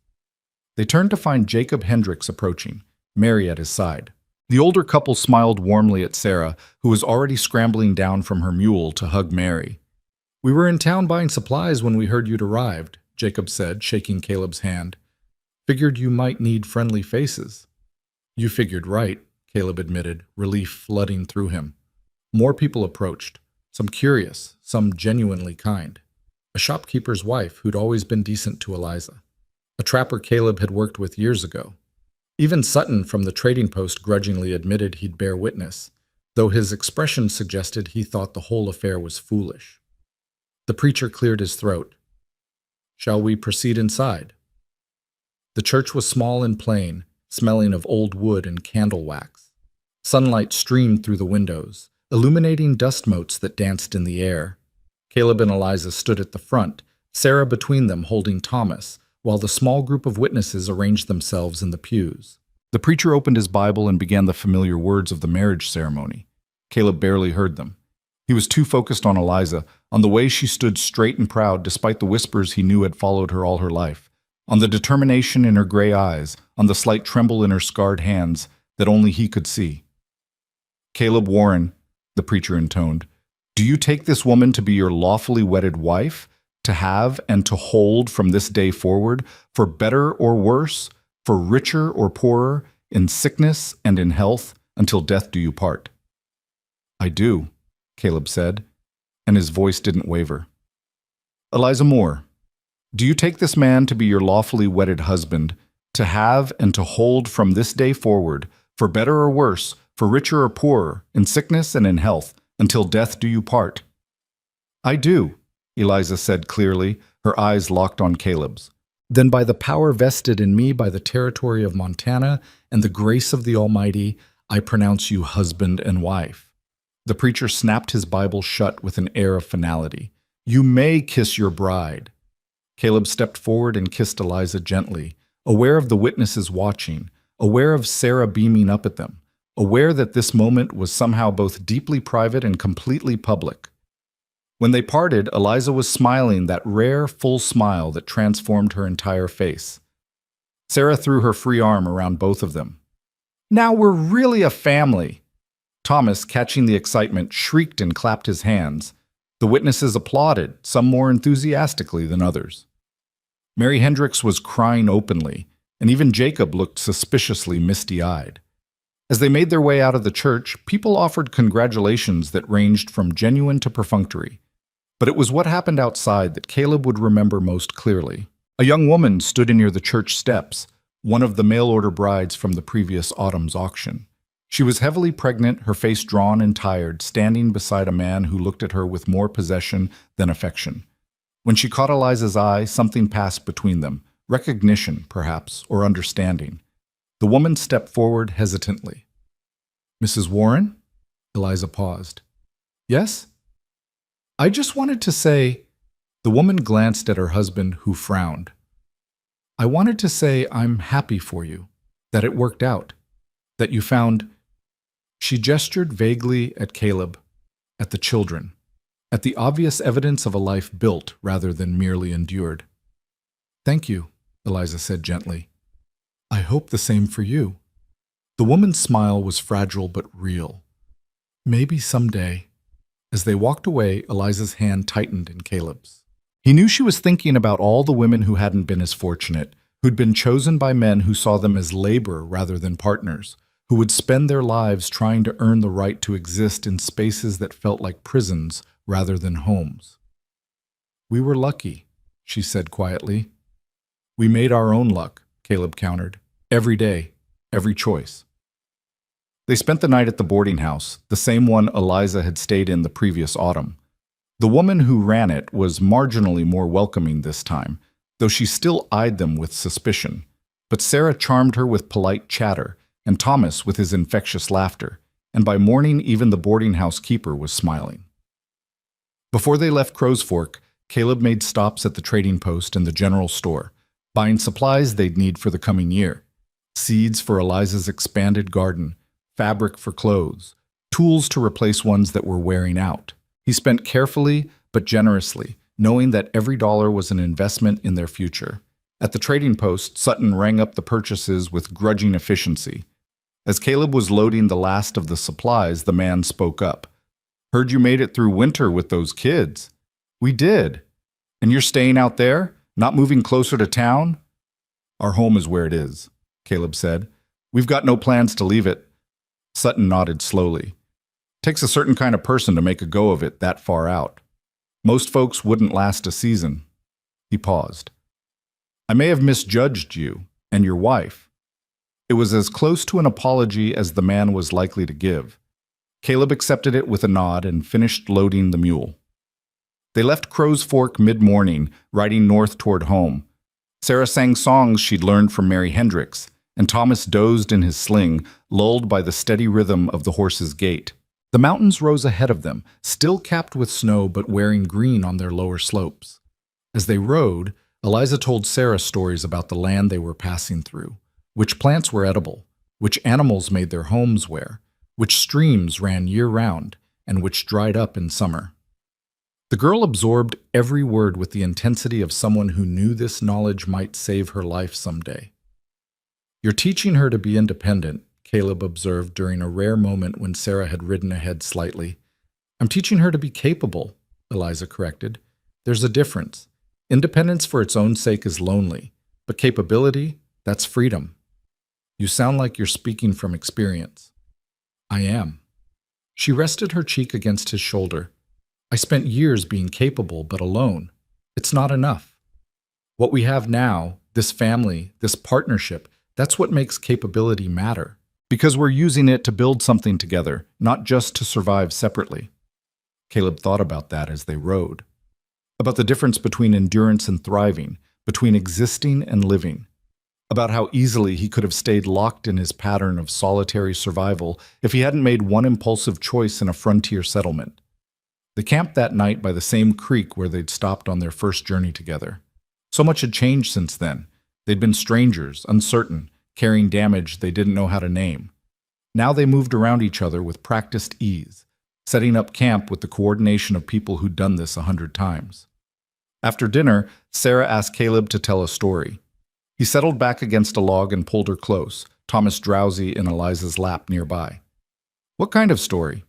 They turned to find Jacob Hendricks approaching, Mary at his side. The older couple smiled warmly at Sarah, who was already scrambling down from her mule to hug Mary. We were in town buying supplies when we heard you'd arrived, Jacob said, shaking Caleb's hand. Figured you might need friendly faces. You figured right, Caleb admitted, relief flooding through him. More people approached, some curious, some genuinely kind. A shopkeeper's wife who'd always been decent to Eliza. A trapper Caleb had worked with years ago. Even Sutton from the trading post grudgingly admitted he'd bear witness. though his expression suggested he thought the whole affair was foolish. The preacher cleared his throat. "Shall we proceed inside?" The church was small and plain, smelling of old wood and candle wax. Sunlight streamed through the windows, illuminating dust motes that danced in the air. Caleb and Eliza stood at the front, Sarah between them holding Thomas, while the small group of witnesses arranged themselves in the pews. The preacher opened his Bible and began the familiar words of the marriage ceremony. Caleb barely heard them. He was too focused on Eliza, on the way she stood straight and proud despite the whispers he knew had followed her all her life, on the determination in her gray eyes, on the slight tremble in her scarred hands that only he could see. "Caleb Warren," the preacher intoned, "do you take this woman to be your lawfully wedded wife, to have and to hold from this day forward, for better or worse, for richer or poorer, in sickness and in health, until death do you part?" "I do," Caleb said, and his voice didn't waver. "Eliza Moore, do you take this man to be your lawfully wedded husband, to have and to hold from this day forward, for better or worse, for richer or poorer, in sickness and in health, until death do you part?" "I do," Eliza said clearly, her eyes locked on Caleb's. "Then by the power vested in me by the territory of Montana and the grace of the Almighty, I pronounce you husband and wife." The preacher snapped his Bible shut with an air of finality. "You may kiss your bride." Caleb stepped forward and kissed Eliza gently, aware of the witnesses watching, aware of Sarah beaming up at them, aware that this moment was somehow both deeply private and completely public. When they parted, Eliza was smiling that rare, full smile that transformed her entire face. Sarah threw her free arm around both of them. "Now we're really a family." Thomas, catching the excitement, shrieked and clapped his hands. The witnesses applauded, some more enthusiastically than others. Mary Hendricks was crying openly, and even Jacob looked suspiciously misty-eyed. As they made their way out of the church, people offered congratulations that ranged from genuine to perfunctory. But it was what happened outside that Caleb would remember most clearly. A young woman stood near the church steps, one of the mail-order brides from the previous autumn's auction. She was heavily pregnant, her face drawn and tired, standing beside a man who looked at her with more possession than affection. When she caught Eliza's eye, something passed between them, recognition, perhaps, or understanding. The woman stepped forward hesitantly. "Mrs. Warren?" Eliza paused. "Yes?" "I just wanted to say—" The woman glanced at her husband, who frowned. "I wanted to say I'm happy for you, that it worked out, that you found—" She gestured vaguely at Caleb, at the children, at the obvious evidence of a life built rather than merely endured. "Thank you," Eliza said gently. "I hope the same for you." The woman's smile was fragile but real. "Maybe someday." As they walked away, Eliza's hand tightened in Caleb's. He knew she was thinking about all the women who hadn't been as fortunate, who'd been chosen by men who saw them as labor rather than partners, who would spend their lives trying to earn the right to exist in spaces that felt like prisons rather than homes. "We were lucky," she said quietly. "We made our own luck," Caleb countered. "Every day, every choice." They spent the night at the boarding house, the same one Eliza had stayed in the previous autumn. The woman who ran it was marginally more welcoming this time, though she still eyed them with suspicion. But Sarah charmed her with polite chatter, and Thomas with his infectious laughter, and by morning even the boarding house keeper was smiling. Before they left Crow's Fork, Caleb made stops at the trading post and the general store, buying supplies they'd need for the coming year. Seeds for Eliza's expanded garden, fabric for clothes, tools to replace ones that were wearing out. He spent carefully but generously, knowing that every dollar was an investment in their future. At the trading post, Sutton rang up the purchases with grudging efficiency. As Caleb was loading the last of the supplies, the man spoke up. "Heard you made it through winter with those kids." "We did." "And you're staying out there? Not moving closer to town?" "Our home is where it is," Caleb said. "We've got no plans to leave it." Sutton nodded slowly. "Takes a certain kind of person to make a go of it that far out. Most folks wouldn't last a season." He paused. "I may have misjudged you and your wife." It was as close to an apology as the man was likely to give. Caleb accepted it with a nod and finished loading the mule. They left Crow's Fork mid-morning, riding north toward home. Sarah sang songs she'd learned from Mary Hendricks, and Thomas dozed in his sling, lulled by the steady rhythm of the horse's gait. The mountains rose ahead of them, still capped with snow but wearing green on their lower slopes. As they rode, Eliza told Sarah stories about the land they were passing through, which plants were edible, which animals made their homes where, which streams ran year-round, and which dried up in summer. The girl absorbed every word with the intensity of someone who knew this knowledge might save her life someday. "You're teaching her to be independent," Caleb observed during a rare moment when Sarah had ridden ahead slightly. "I'm teaching her to be capable," Eliza corrected. "There's a difference. Independence for its own sake is lonely, but capability, that's freedom." "You sound like you're speaking from experience." "I am." She rested her cheek against his shoulder. "I spent years being capable but alone. It's not enough. What we have now, this family, this partnership, that's what makes capability matter. Because we're using it to build something together, not just to survive separately." Caleb thought about that as they rode. About the difference between endurance and thriving, between existing and living. About how easily he could have stayed locked in his pattern of solitary survival if he hadn't made one impulsive choice in a frontier settlement. They camped that night by the same creek where they'd stopped on their first journey together. So much had changed since then. They'd been strangers, uncertain, carrying damage they didn't know how to name. Now they moved around each other with practiced ease, setting up camp with the coordination of people who'd done this 100 times. After dinner, Sarah asked Caleb to tell a story. He settled back against a log and pulled her close, Thomas drowsy in Eliza's lap nearby. "What kind of story?"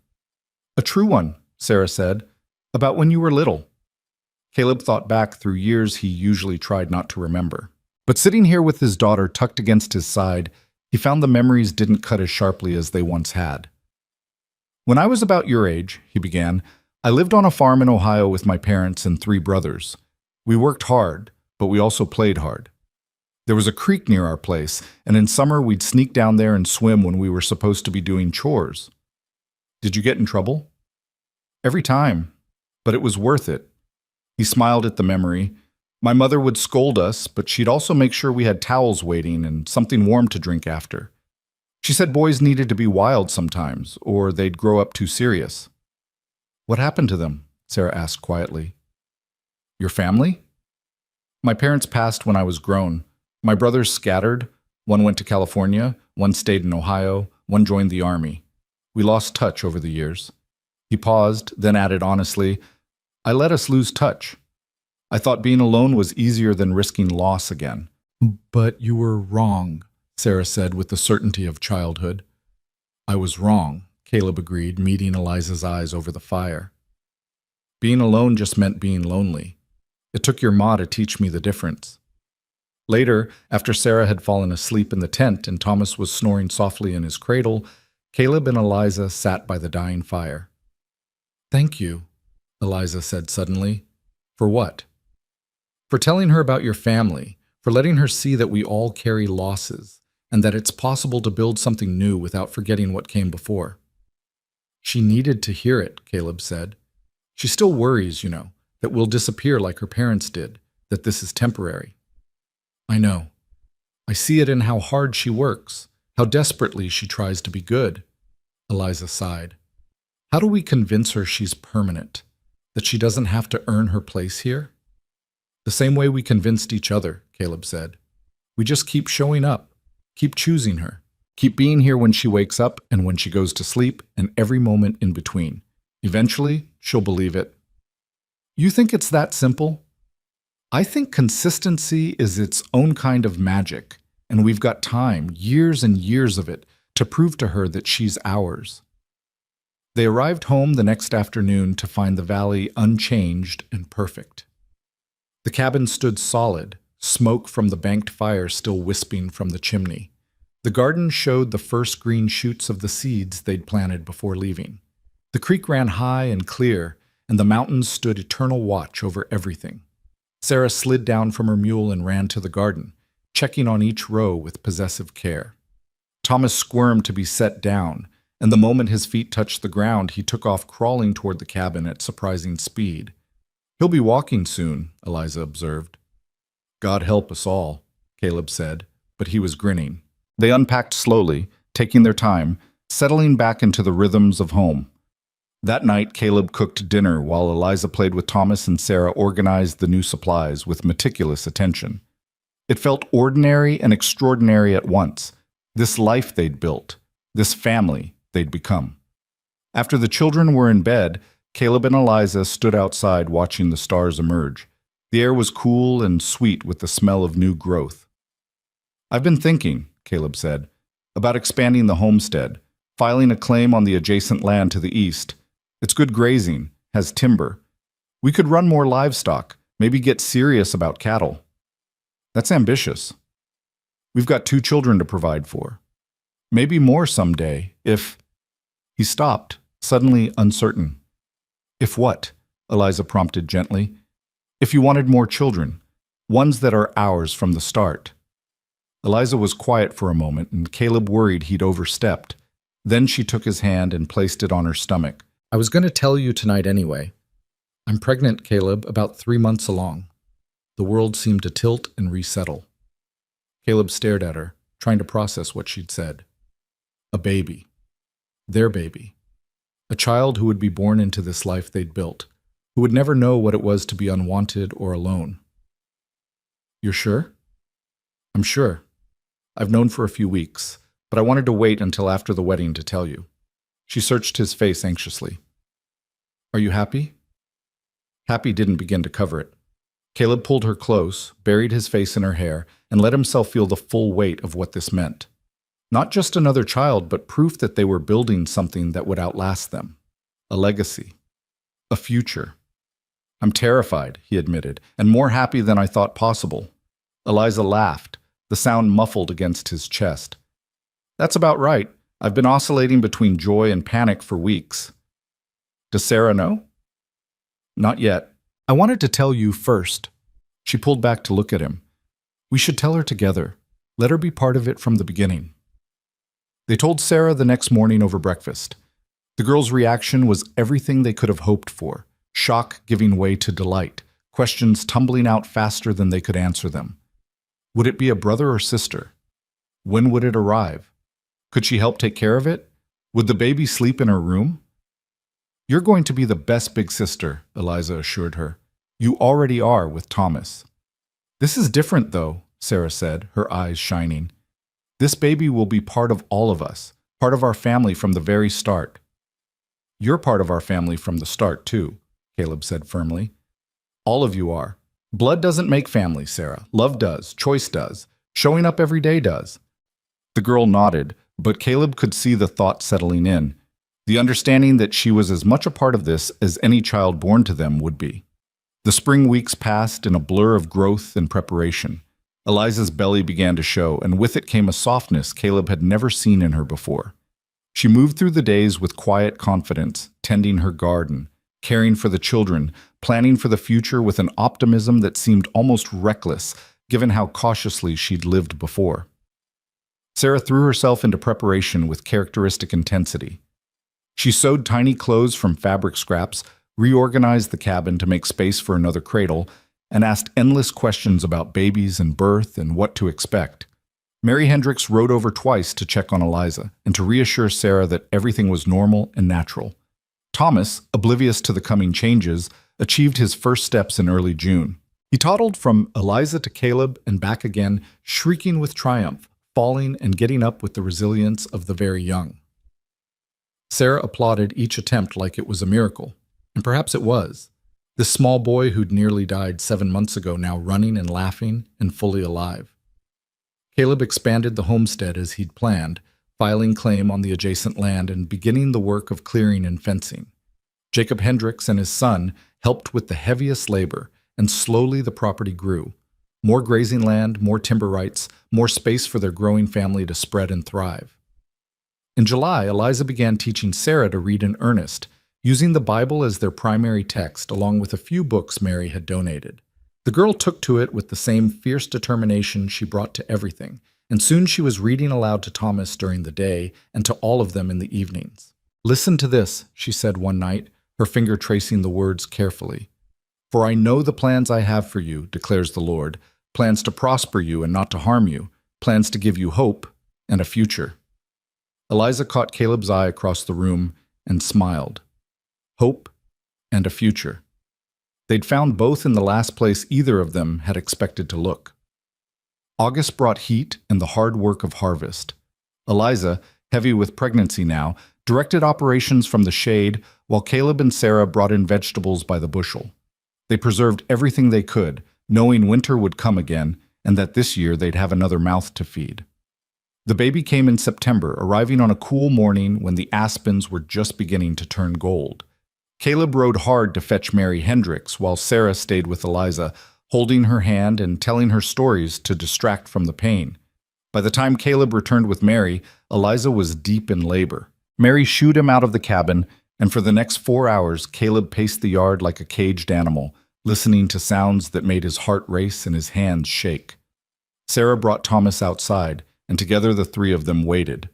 "A true one," Sarah said, "about when you were little." Caleb thought back through years he usually tried not to remember. But sitting here with his daughter tucked against his side, he found the memories didn't cut as sharply as they once had. "When I was about your age," he began, "I lived on a farm in Ohio with my parents and 3 brothers. We worked hard, but we also played hard. There was a creek near our place, and in summer we'd sneak down there and swim when we were supposed to be doing chores." "Did you get in trouble?" "Every time, but it was worth it." He smiled at the memory. "My mother would scold us, but she'd also make sure we had towels waiting and something warm to drink after. She said boys needed to be wild sometimes, or they'd grow up too serious." "What happened to them?" Sarah asked quietly. "Your family?" "My parents passed when I was grown. My brothers scattered. One went to California, one stayed in Ohio, one joined the army. We lost touch over the years." He paused, then added honestly, "I let us lose touch. I thought being alone was easier than risking loss again." "But you were wrong," Sarah said with the certainty of childhood. "I was wrong," Caleb agreed, meeting Eliza's eyes over the fire. "Being alone just meant being lonely. It took your ma to teach me the difference." Later, after Sarah had fallen asleep in the tent and Thomas was snoring softly in his cradle, Caleb and Eliza sat by the dying fire. "Thank you," Eliza said suddenly. "For what?" "For telling her about your family, for letting her see that we all carry losses, and that it's possible to build something new without forgetting what came before." "She needed to hear it," Caleb said. "She still worries, that we'll disappear like her parents did, that this is temporary." "I know. I see it in how hard she works, how desperately she tries to be good." Eliza sighed. "How do we convince her she's permanent, that she doesn't have to earn her place here?" "The same way we convinced each other," Caleb said. "We just keep showing up, keep choosing her, keep being here when she wakes up and when she goes to sleep and every moment in between. Eventually, she'll believe it." "You think it's that simple?" "I think consistency is its own kind of magic, and we've got time, years and years of it, to prove to her that she's ours." They arrived home the next afternoon to find the valley unchanged and perfect. The cabin stood solid, smoke from the banked fire still wisping from the chimney. The garden showed the first green shoots of the seeds they'd planted before leaving. The creek ran high and clear, and the mountains stood eternal watch over everything. Sarah slid down from her mule and ran to the garden, checking on each row with possessive care. Thomas squirmed to be set down, and the moment his feet touched the ground, he took off crawling toward the cabin at surprising speed. "He'll be walking soon," Eliza observed. "God help us all," Caleb said, but he was grinning. They unpacked slowly, taking their time, settling back into the rhythms of home. That night, Caleb cooked dinner while Eliza played with Thomas and Sarah organized the new supplies with meticulous attention. It felt ordinary and extraordinary at once, this life they'd built, this family they'd become. After the children were in bed, Caleb and Eliza stood outside watching the stars emerge. The air was cool and sweet with the smell of new growth. "I've been thinking," Caleb said, "about expanding the homestead, filing a claim on the adjacent land to the east. It's good grazing, has timber. We could run more livestock, maybe get serious about cattle." "That's ambitious. We've got 2 children to provide for. Maybe more someday, if—" He stopped, suddenly uncertain. "If what?" Eliza prompted gently. "If you wanted more children, ones that are ours from the start." Eliza was quiet for a moment, and Caleb worried he'd overstepped. Then she took his hand and placed it on her stomach. "I was going to tell you tonight anyway. I'm pregnant, Caleb, about 3 months along." The world seemed to tilt and resettle. Caleb stared at her, trying to process what she'd said. A baby. Their baby. A child who would be born into this life they'd built, who would never know what it was to be unwanted or alone. "You're sure?" "I'm sure. I've known for a few weeks, but I wanted to wait until after the wedding to tell you." She searched his face anxiously. "Are you happy?" Happy didn't begin to cover it. Caleb pulled her close, buried his face in her hair, and let himself feel the full weight of what this meant. Not just another child, but proof that they were building something that would outlast them. A legacy. A future. "I'm terrified," he admitted, "and more happy than I thought possible." Eliza laughed, the sound muffled against his chest. "That's about right. I've been oscillating between joy and panic for weeks." "Does Sarah know?" "Not yet. I wanted to tell you first." She pulled back to look at him. "We should tell her together. Let her be part of it from the beginning." They told Sarah the next morning over breakfast. The girls' reaction was everything they could have hoped for, shock giving way to delight, questions tumbling out faster than they could answer them. Would it be a brother or sister? When would it arrive? Could she help take care of it? Would the baby sleep in her room? "You're going to be the best big sister," Eliza assured her. "You already are with Thomas." "This is different, though," Sarah said, her eyes shining. "This baby will be part of all of us, part of our family from the very start." "You're part of our family from the start, too," Caleb said firmly. "All of you are. Blood doesn't make family, Sarah. Love does, choice does, showing up every day does." The girl nodded, but Caleb could see the thought settling in, the understanding that she was as much a part of this as any child born to them would be. The spring weeks passed in a blur of growth and preparation. Eliza's belly began to show, and with it came a softness Caleb had never seen in her before. She moved through the days with quiet confidence, tending her garden, caring for the children, planning for the future with an optimism that seemed almost reckless, given how cautiously she'd lived before. Sarah threw herself into preparation with characteristic intensity. She sewed tiny clothes from fabric scraps, reorganized the cabin to make space for another cradle, and asked endless questions about babies and birth and what to expect. Mary Hendricks rode over twice to check on Eliza and to reassure Sarah that everything was normal and natural. Thomas, oblivious to the coming changes, achieved his first steps in early June. He toddled from Eliza to Caleb and back again, shrieking with triumph, falling and getting up with the resilience of the very young. Sarah applauded each attempt like it was a miracle, and perhaps it was. This small boy who'd nearly died 7 months ago now running and laughing and fully alive. Caleb expanded the homestead as he'd planned, filing claim on the adjacent land and beginning the work of clearing and fencing. Jacob Hendricks and his son helped with the heaviest labor, and slowly the property grew. More grazing land, more timber rights, more space for their growing family to spread and thrive. In July, Eliza began teaching Sarah to read in earnest, using the Bible as their primary text along with a few books Mary had donated. The girl took to it with the same fierce determination she brought to everything, and soon she was reading aloud to Thomas during the day and to all of them in the evenings. "Listen to this," she said one night, her finger tracing the words carefully. "For I know the plans I have for you, declares the Lord, plans to prosper you and not to harm you, plans to give you hope and a future." Eliza caught Caleb's eye across the room and smiled. Hope and a future. They'd found both in the last place either of them had expected to look. August brought heat and the hard work of harvest. Eliza, heavy with pregnancy now, directed operations from the shade, while Caleb and Sarah brought in vegetables by the bushel. They preserved everything they could, knowing winter would come again, and that this year they'd have another mouth to feed. The baby came in September, arriving on a cool morning when the aspens were just beginning to turn gold. Caleb rode hard to fetch Mary Hendricks, while Sarah stayed with Eliza, holding her hand and telling her stories to distract from the pain. By the time Caleb returned with Mary, Eliza was deep in labor. Mary shooed him out of the cabin, and for the next 4 hours, Caleb paced the yard like a caged animal, listening to sounds that made his heart race and his hands shake. Sarah brought Thomas outside, and together the three of them waited.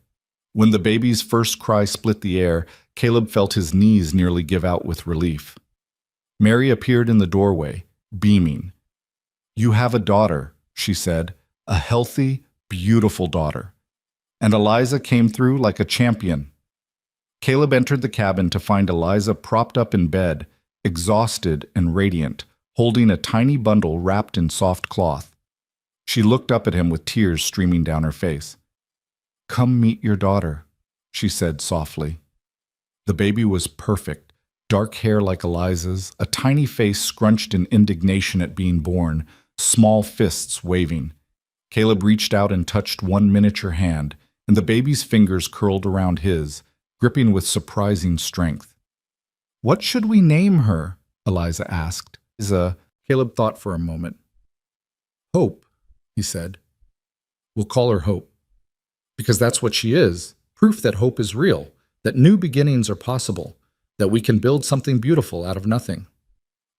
When the baby's first cry split the air, Caleb felt his knees nearly give out with relief. Mary appeared in the doorway, beaming. "You have a daughter," she said, "a healthy, beautiful daughter." And Eliza came through like a champion. Caleb entered the cabin to find Eliza propped up in bed, exhausted and radiant, holding a tiny bundle wrapped in soft cloth. She looked up at him with tears streaming down her face. "Come meet your daughter," she said softly. The baby was perfect, dark hair like Eliza's, a tiny face scrunched in indignation at being born, small fists waving. Caleb reached out and touched one miniature hand, and the baby's fingers curled around his, gripping with surprising strength. "What should we name her?" Eliza asked. Caleb thought for a moment. "Hope," he said. "We'll call her Hope. Because that's what she is, proof that hope is real, that new beginnings are possible, that we can build something beautiful out of nothing."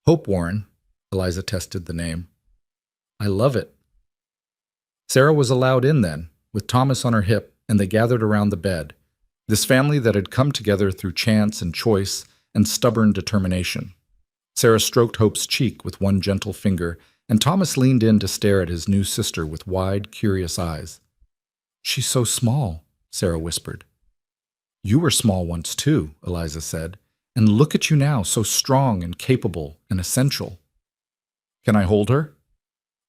"Hope, Warren," Eliza tested the name. "I love it." Sarah was allowed in then, with Thomas on her hip, and they gathered around the bed. This family that had come together through chance and choice and stubborn determination. Sarah stroked Hope's cheek with one gentle finger, and Thomas leaned in to stare at his new sister with wide, curious eyes. "She's so small," Sarah whispered. "You were small once too," Eliza said, "and look at you now, so strong and capable and essential." "Can I hold her?"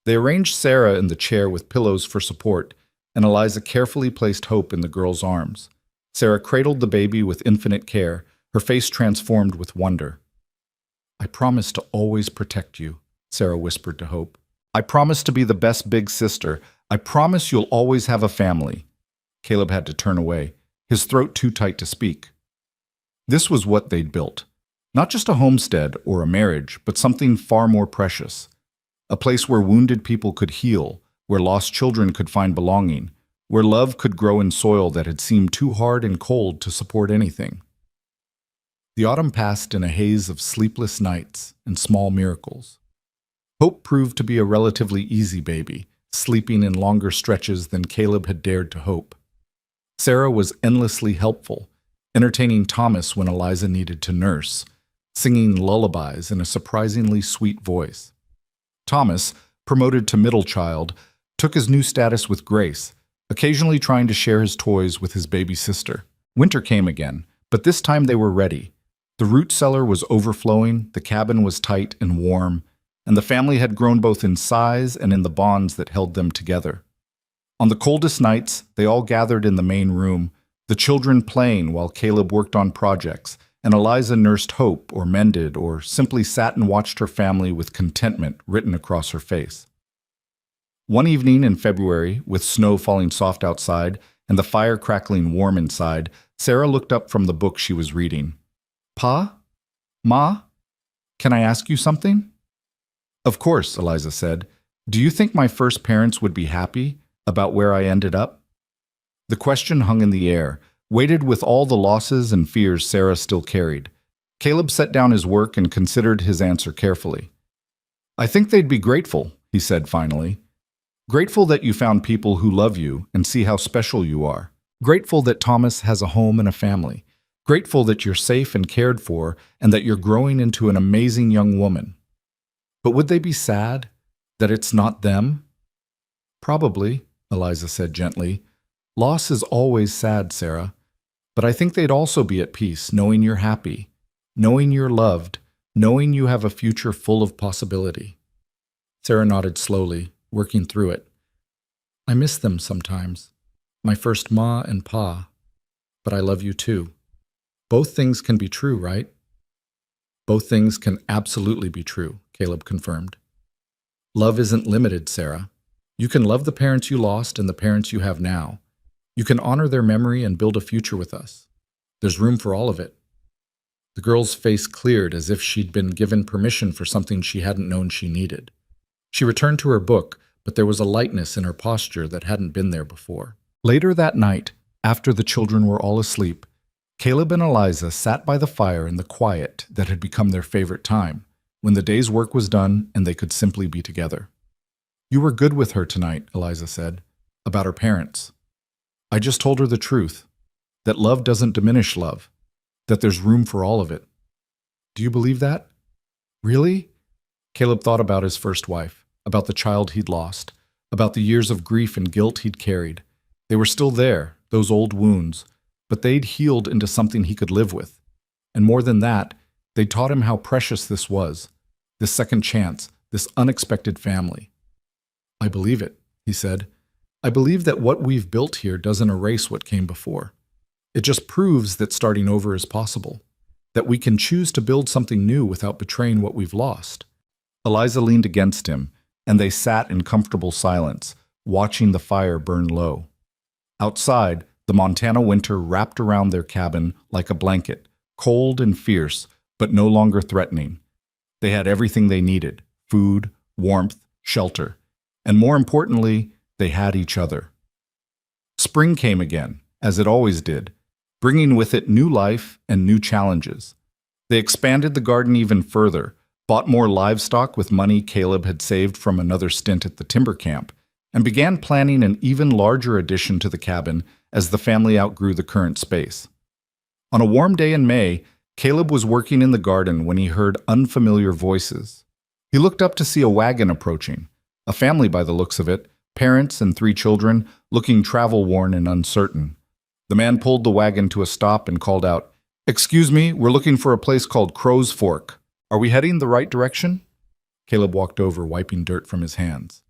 They arranged Sarah in the chair with pillows for support, and Eliza carefully placed Hope in the girl's arms. Sarah cradled the baby with infinite care, her face transformed with wonder. "I promise to always protect you," Sarah whispered to Hope. "I promise to be the best big sister. I promise you'll always have a family." Caleb had to turn away, his throat too tight to speak. This was what they'd built. Not just a homestead or a marriage, but something far more precious. A place where wounded people could heal, where lost children could find belonging, where love could grow in soil that had seemed too hard and cold to support anything. The autumn passed in a haze of sleepless nights and small miracles. Hope proved to be a relatively easy baby, sleeping in longer stretches than Caleb had dared to hope. Sarah was endlessly helpful, entertaining Thomas when Eliza needed to nurse, singing lullabies in a surprisingly sweet voice. Thomas, promoted to middle child, took his new status with grace, occasionally trying to share his toys with his baby sister. Winter came again, but this time they were ready. The root cellar was overflowing, the cabin was tight and warm, and the family had grown both in size and in the bonds that held them together. On the coldest nights, they all gathered in the main room, the children playing while Caleb worked on projects, and Eliza nursed Hope or mended or simply sat and watched her family with contentment written across her face. One evening in February, with snow falling soft outside and the fire crackling warm inside, Sarah looked up from the book she was reading. "Pa? Ma? Can I ask you something?" "Of course," Eliza said. "Do you think my first parents would be happy about where I ended up?" The question hung in the air, weighted with all the losses and fears Sarah still carried. Caleb set down his work and considered his answer carefully. "I think they'd be grateful," he said finally. Grateful that you found people who love you and see how special you are. Grateful that Thomas has a home and a family. Grateful that you're safe and cared for and that you're growing into an amazing young woman. But would they be sad that it's not them? Probably, Eliza said gently. Loss is always sad, Sarah. But I think they'd also be at peace knowing you're happy, knowing you're loved, knowing you have a future full of possibility. Sarah nodded slowly, working through it. I miss them sometimes. My first ma and pa. But I love you too. Both things can be true, right? Both things can absolutely be true, Caleb confirmed. Love isn't limited, Sarah. You can love the parents you lost and the parents you have now. You can honor their memory and build a future with us. There's room for all of it. The girl's face cleared as if she'd been given permission for something she hadn't known she needed. She returned to her book, but there was a lightness in her posture that hadn't been there before. Later that night, after the children were all asleep, Caleb and Eliza sat by the fire in the quiet that had become their favorite time, when the day's work was done and they could simply be together. You were good with her tonight, Eliza said, about her parents. I just told her the truth, that love doesn't diminish love, that there's room for all of it. Do you believe that? Really? Caleb thought about his first wife, about the child he'd lost, about the years of grief and guilt he'd carried. They were still there, those old wounds, but they'd healed into something he could live with. And more than that, they'd taught him how precious this was, this second chance, this unexpected family. I believe it, he said. I believe that what we've built here doesn't erase what came before. It just proves that starting over is possible, that we can choose to build something new without betraying what we've lost. Eliza leaned against him, and they sat in comfortable silence, watching the fire burn low. Outside, the Montana winter wrapped around their cabin like a blanket, cold and fierce, but no longer threatening. They had everything they needed: food, warmth, shelter, and more importantly, they had each other. Spring came again, as it always did, bringing with it new life and new challenges. They expanded the garden even further, bought more livestock with money Caleb had saved from another stint at the timber camp, and began planning an even larger addition to the cabin as the family outgrew the current space. On a warm day in May, Caleb was working in the garden when he heard unfamiliar voices. He looked up to see a wagon approaching, a family by the looks of it, parents and 3 children, looking travel-worn and uncertain. The man pulled the wagon to a stop and called out, "Excuse me, we're looking for a place called Crow's Fork. Are we heading the right direction?" Caleb walked over, wiping dirt from his hands.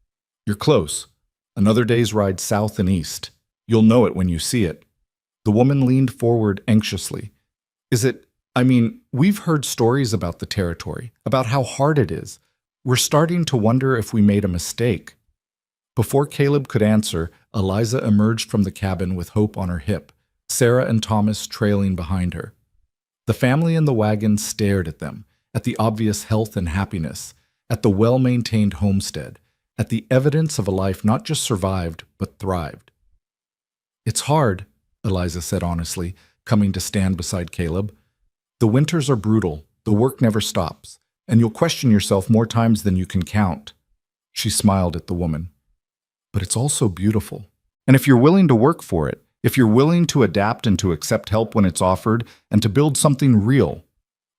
"You're close. Another day's ride south and east. You'll know it when you see it." The woman leaned forward anxiously. We've heard stories about the territory, about how hard it is. We're starting to wonder if we made a mistake." Before Caleb could answer, Eliza emerged from the cabin with Hope on her hip, Sarah and Thomas trailing behind her. The family in the wagon stared at them, at the obvious health and happiness, at the well-maintained homestead, at the evidence of a life not just survived, but thrived. "It's hard," Eliza said honestly, coming to stand beside Caleb. "The winters are brutal, the work never stops, and you'll question yourself more times than you can count." She smiled at the woman. "But it's also beautiful. And if you're willing to work for it, if you're willing to adapt and to accept help when it's offered, and to build something real,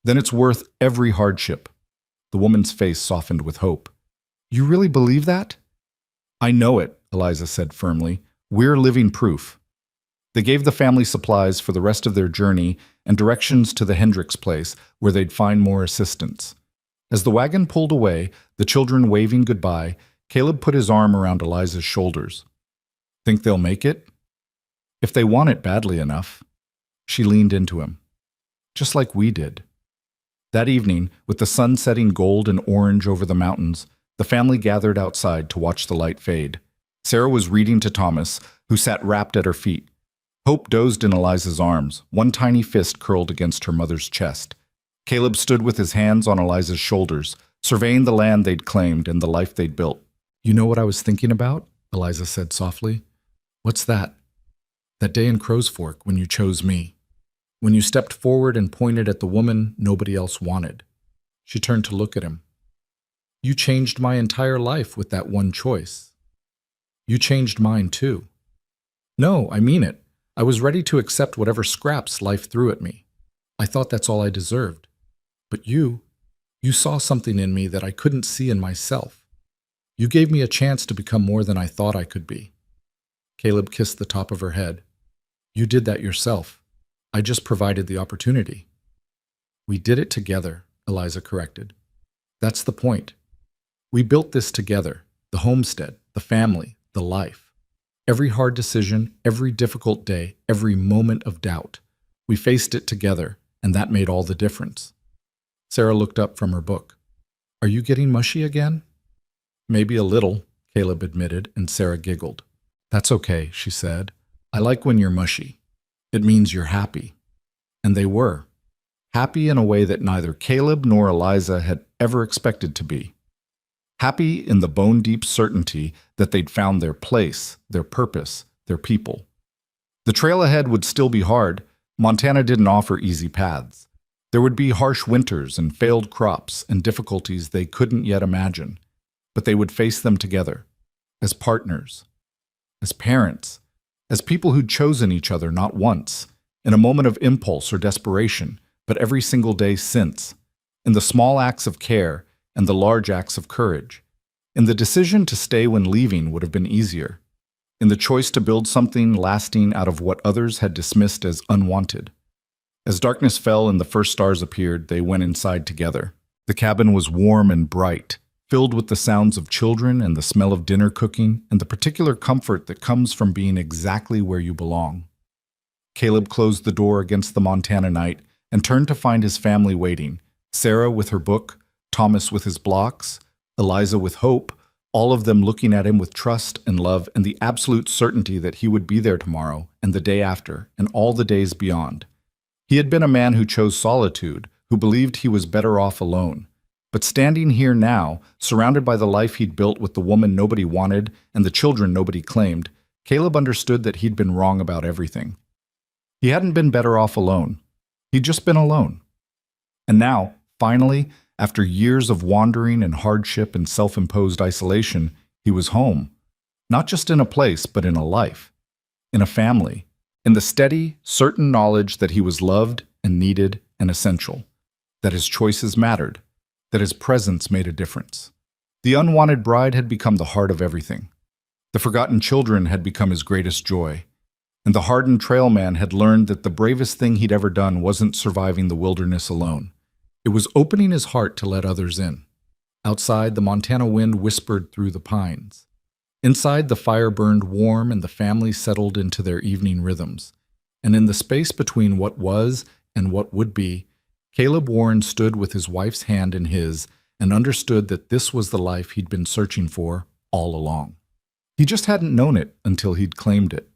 then it's worth every hardship." The woman's face softened with hope. "You really believe that?" "I know it," Eliza said firmly. "We're living proof." They gave the family supplies for the rest of their journey and directions to the Hendricks place, where they'd find more assistance. As the wagon pulled away, the children waving goodbye, Caleb put his arm around Eliza's shoulders. "Think they'll make it?" "If they want it badly enough." She leaned into him. "Just like we did." That evening, with the sun setting gold and orange over the mountains, the family gathered outside to watch the light fade. Sarah was reading to Thomas, who sat wrapped at her feet. Hope dozed in Eliza's arms, one tiny fist curled against her mother's chest. Caleb stood with his hands on Eliza's shoulders, surveying the land they'd claimed and the life they'd built. "You know what I was thinking about?" Eliza said softly. "What's that?" "That day in Crow's Fork when you chose me. When you stepped forward and pointed at the woman nobody else wanted." She turned to look at him. "You changed my entire life with that one choice." You changed mine too. No, I mean it. I was ready to accept whatever scraps life threw at me. I thought that's all I deserved. But you saw something in me that I couldn't see in myself. You gave me a chance to become more than I thought I could be. Caleb kissed the top of her head. You did that yourself. I just provided the opportunity. We did it together, Eliza corrected. That's the point. We built this together, the homestead, the family, the life. Every hard decision, every difficult day, every moment of doubt. We faced it together, and that made all the difference. Sarah looked up from her book. Are you getting mushy again? Maybe a little, Caleb admitted, and Sarah giggled. That's okay, she said. I like when you're mushy. It means you're happy. And they were. Happy in a way that neither Caleb nor Eliza had ever expected to be. Happy in the bone-deep certainty that they'd found their place, their purpose, their people. The trail ahead would still be hard. Montana didn't offer easy paths. There would be harsh winters and failed crops and difficulties they couldn't yet imagine. But they would face them together, as partners, as parents, as people who'd chosen each other not once, in a moment of impulse or desperation, but every single day since, in the small acts of care and the large acts of courage. In the decision to stay when leaving would have been easier, in the choice to build something lasting out of what others had dismissed as unwanted. As darkness fell and the first stars appeared, they went inside together. The cabin was warm and bright, filled with the sounds of children and the smell of dinner cooking and the particular comfort that comes from being exactly where you belong. Caleb closed the door against the Montana night and turned to find his family waiting, Sarah with her book, Thomas with his blocks, Eliza with hope, all of them looking at him with trust and love and the absolute certainty that he would be there tomorrow and the day after and all the days beyond. He had been a man who chose solitude, who believed he was better off alone. But standing here now, surrounded by the life he'd built with the woman nobody wanted and the children nobody claimed, Caleb understood that he'd been wrong about everything. He hadn't been better off alone. He'd just been alone. And now, finally, after years of wandering and hardship and self-imposed isolation, he was home. Not just in a place, but in a life, in a family, in the steady, certain knowledge that he was loved and needed and essential, that his choices mattered, that his presence made a difference. The unwanted bride had become the heart of everything. The forgotten children had become his greatest joy. And the hardened trailman had learned that the bravest thing he'd ever done wasn't surviving the wilderness alone. It was opening his heart to let others in. Outside, the Montana wind whispered through the pines. Inside, the fire burned warm and the family settled into their evening rhythms. And in the space between what was and what would be, Caleb Warren stood with his wife's hand in his and understood that this was the life he'd been searching for all along. He just hadn't known it until he'd claimed it.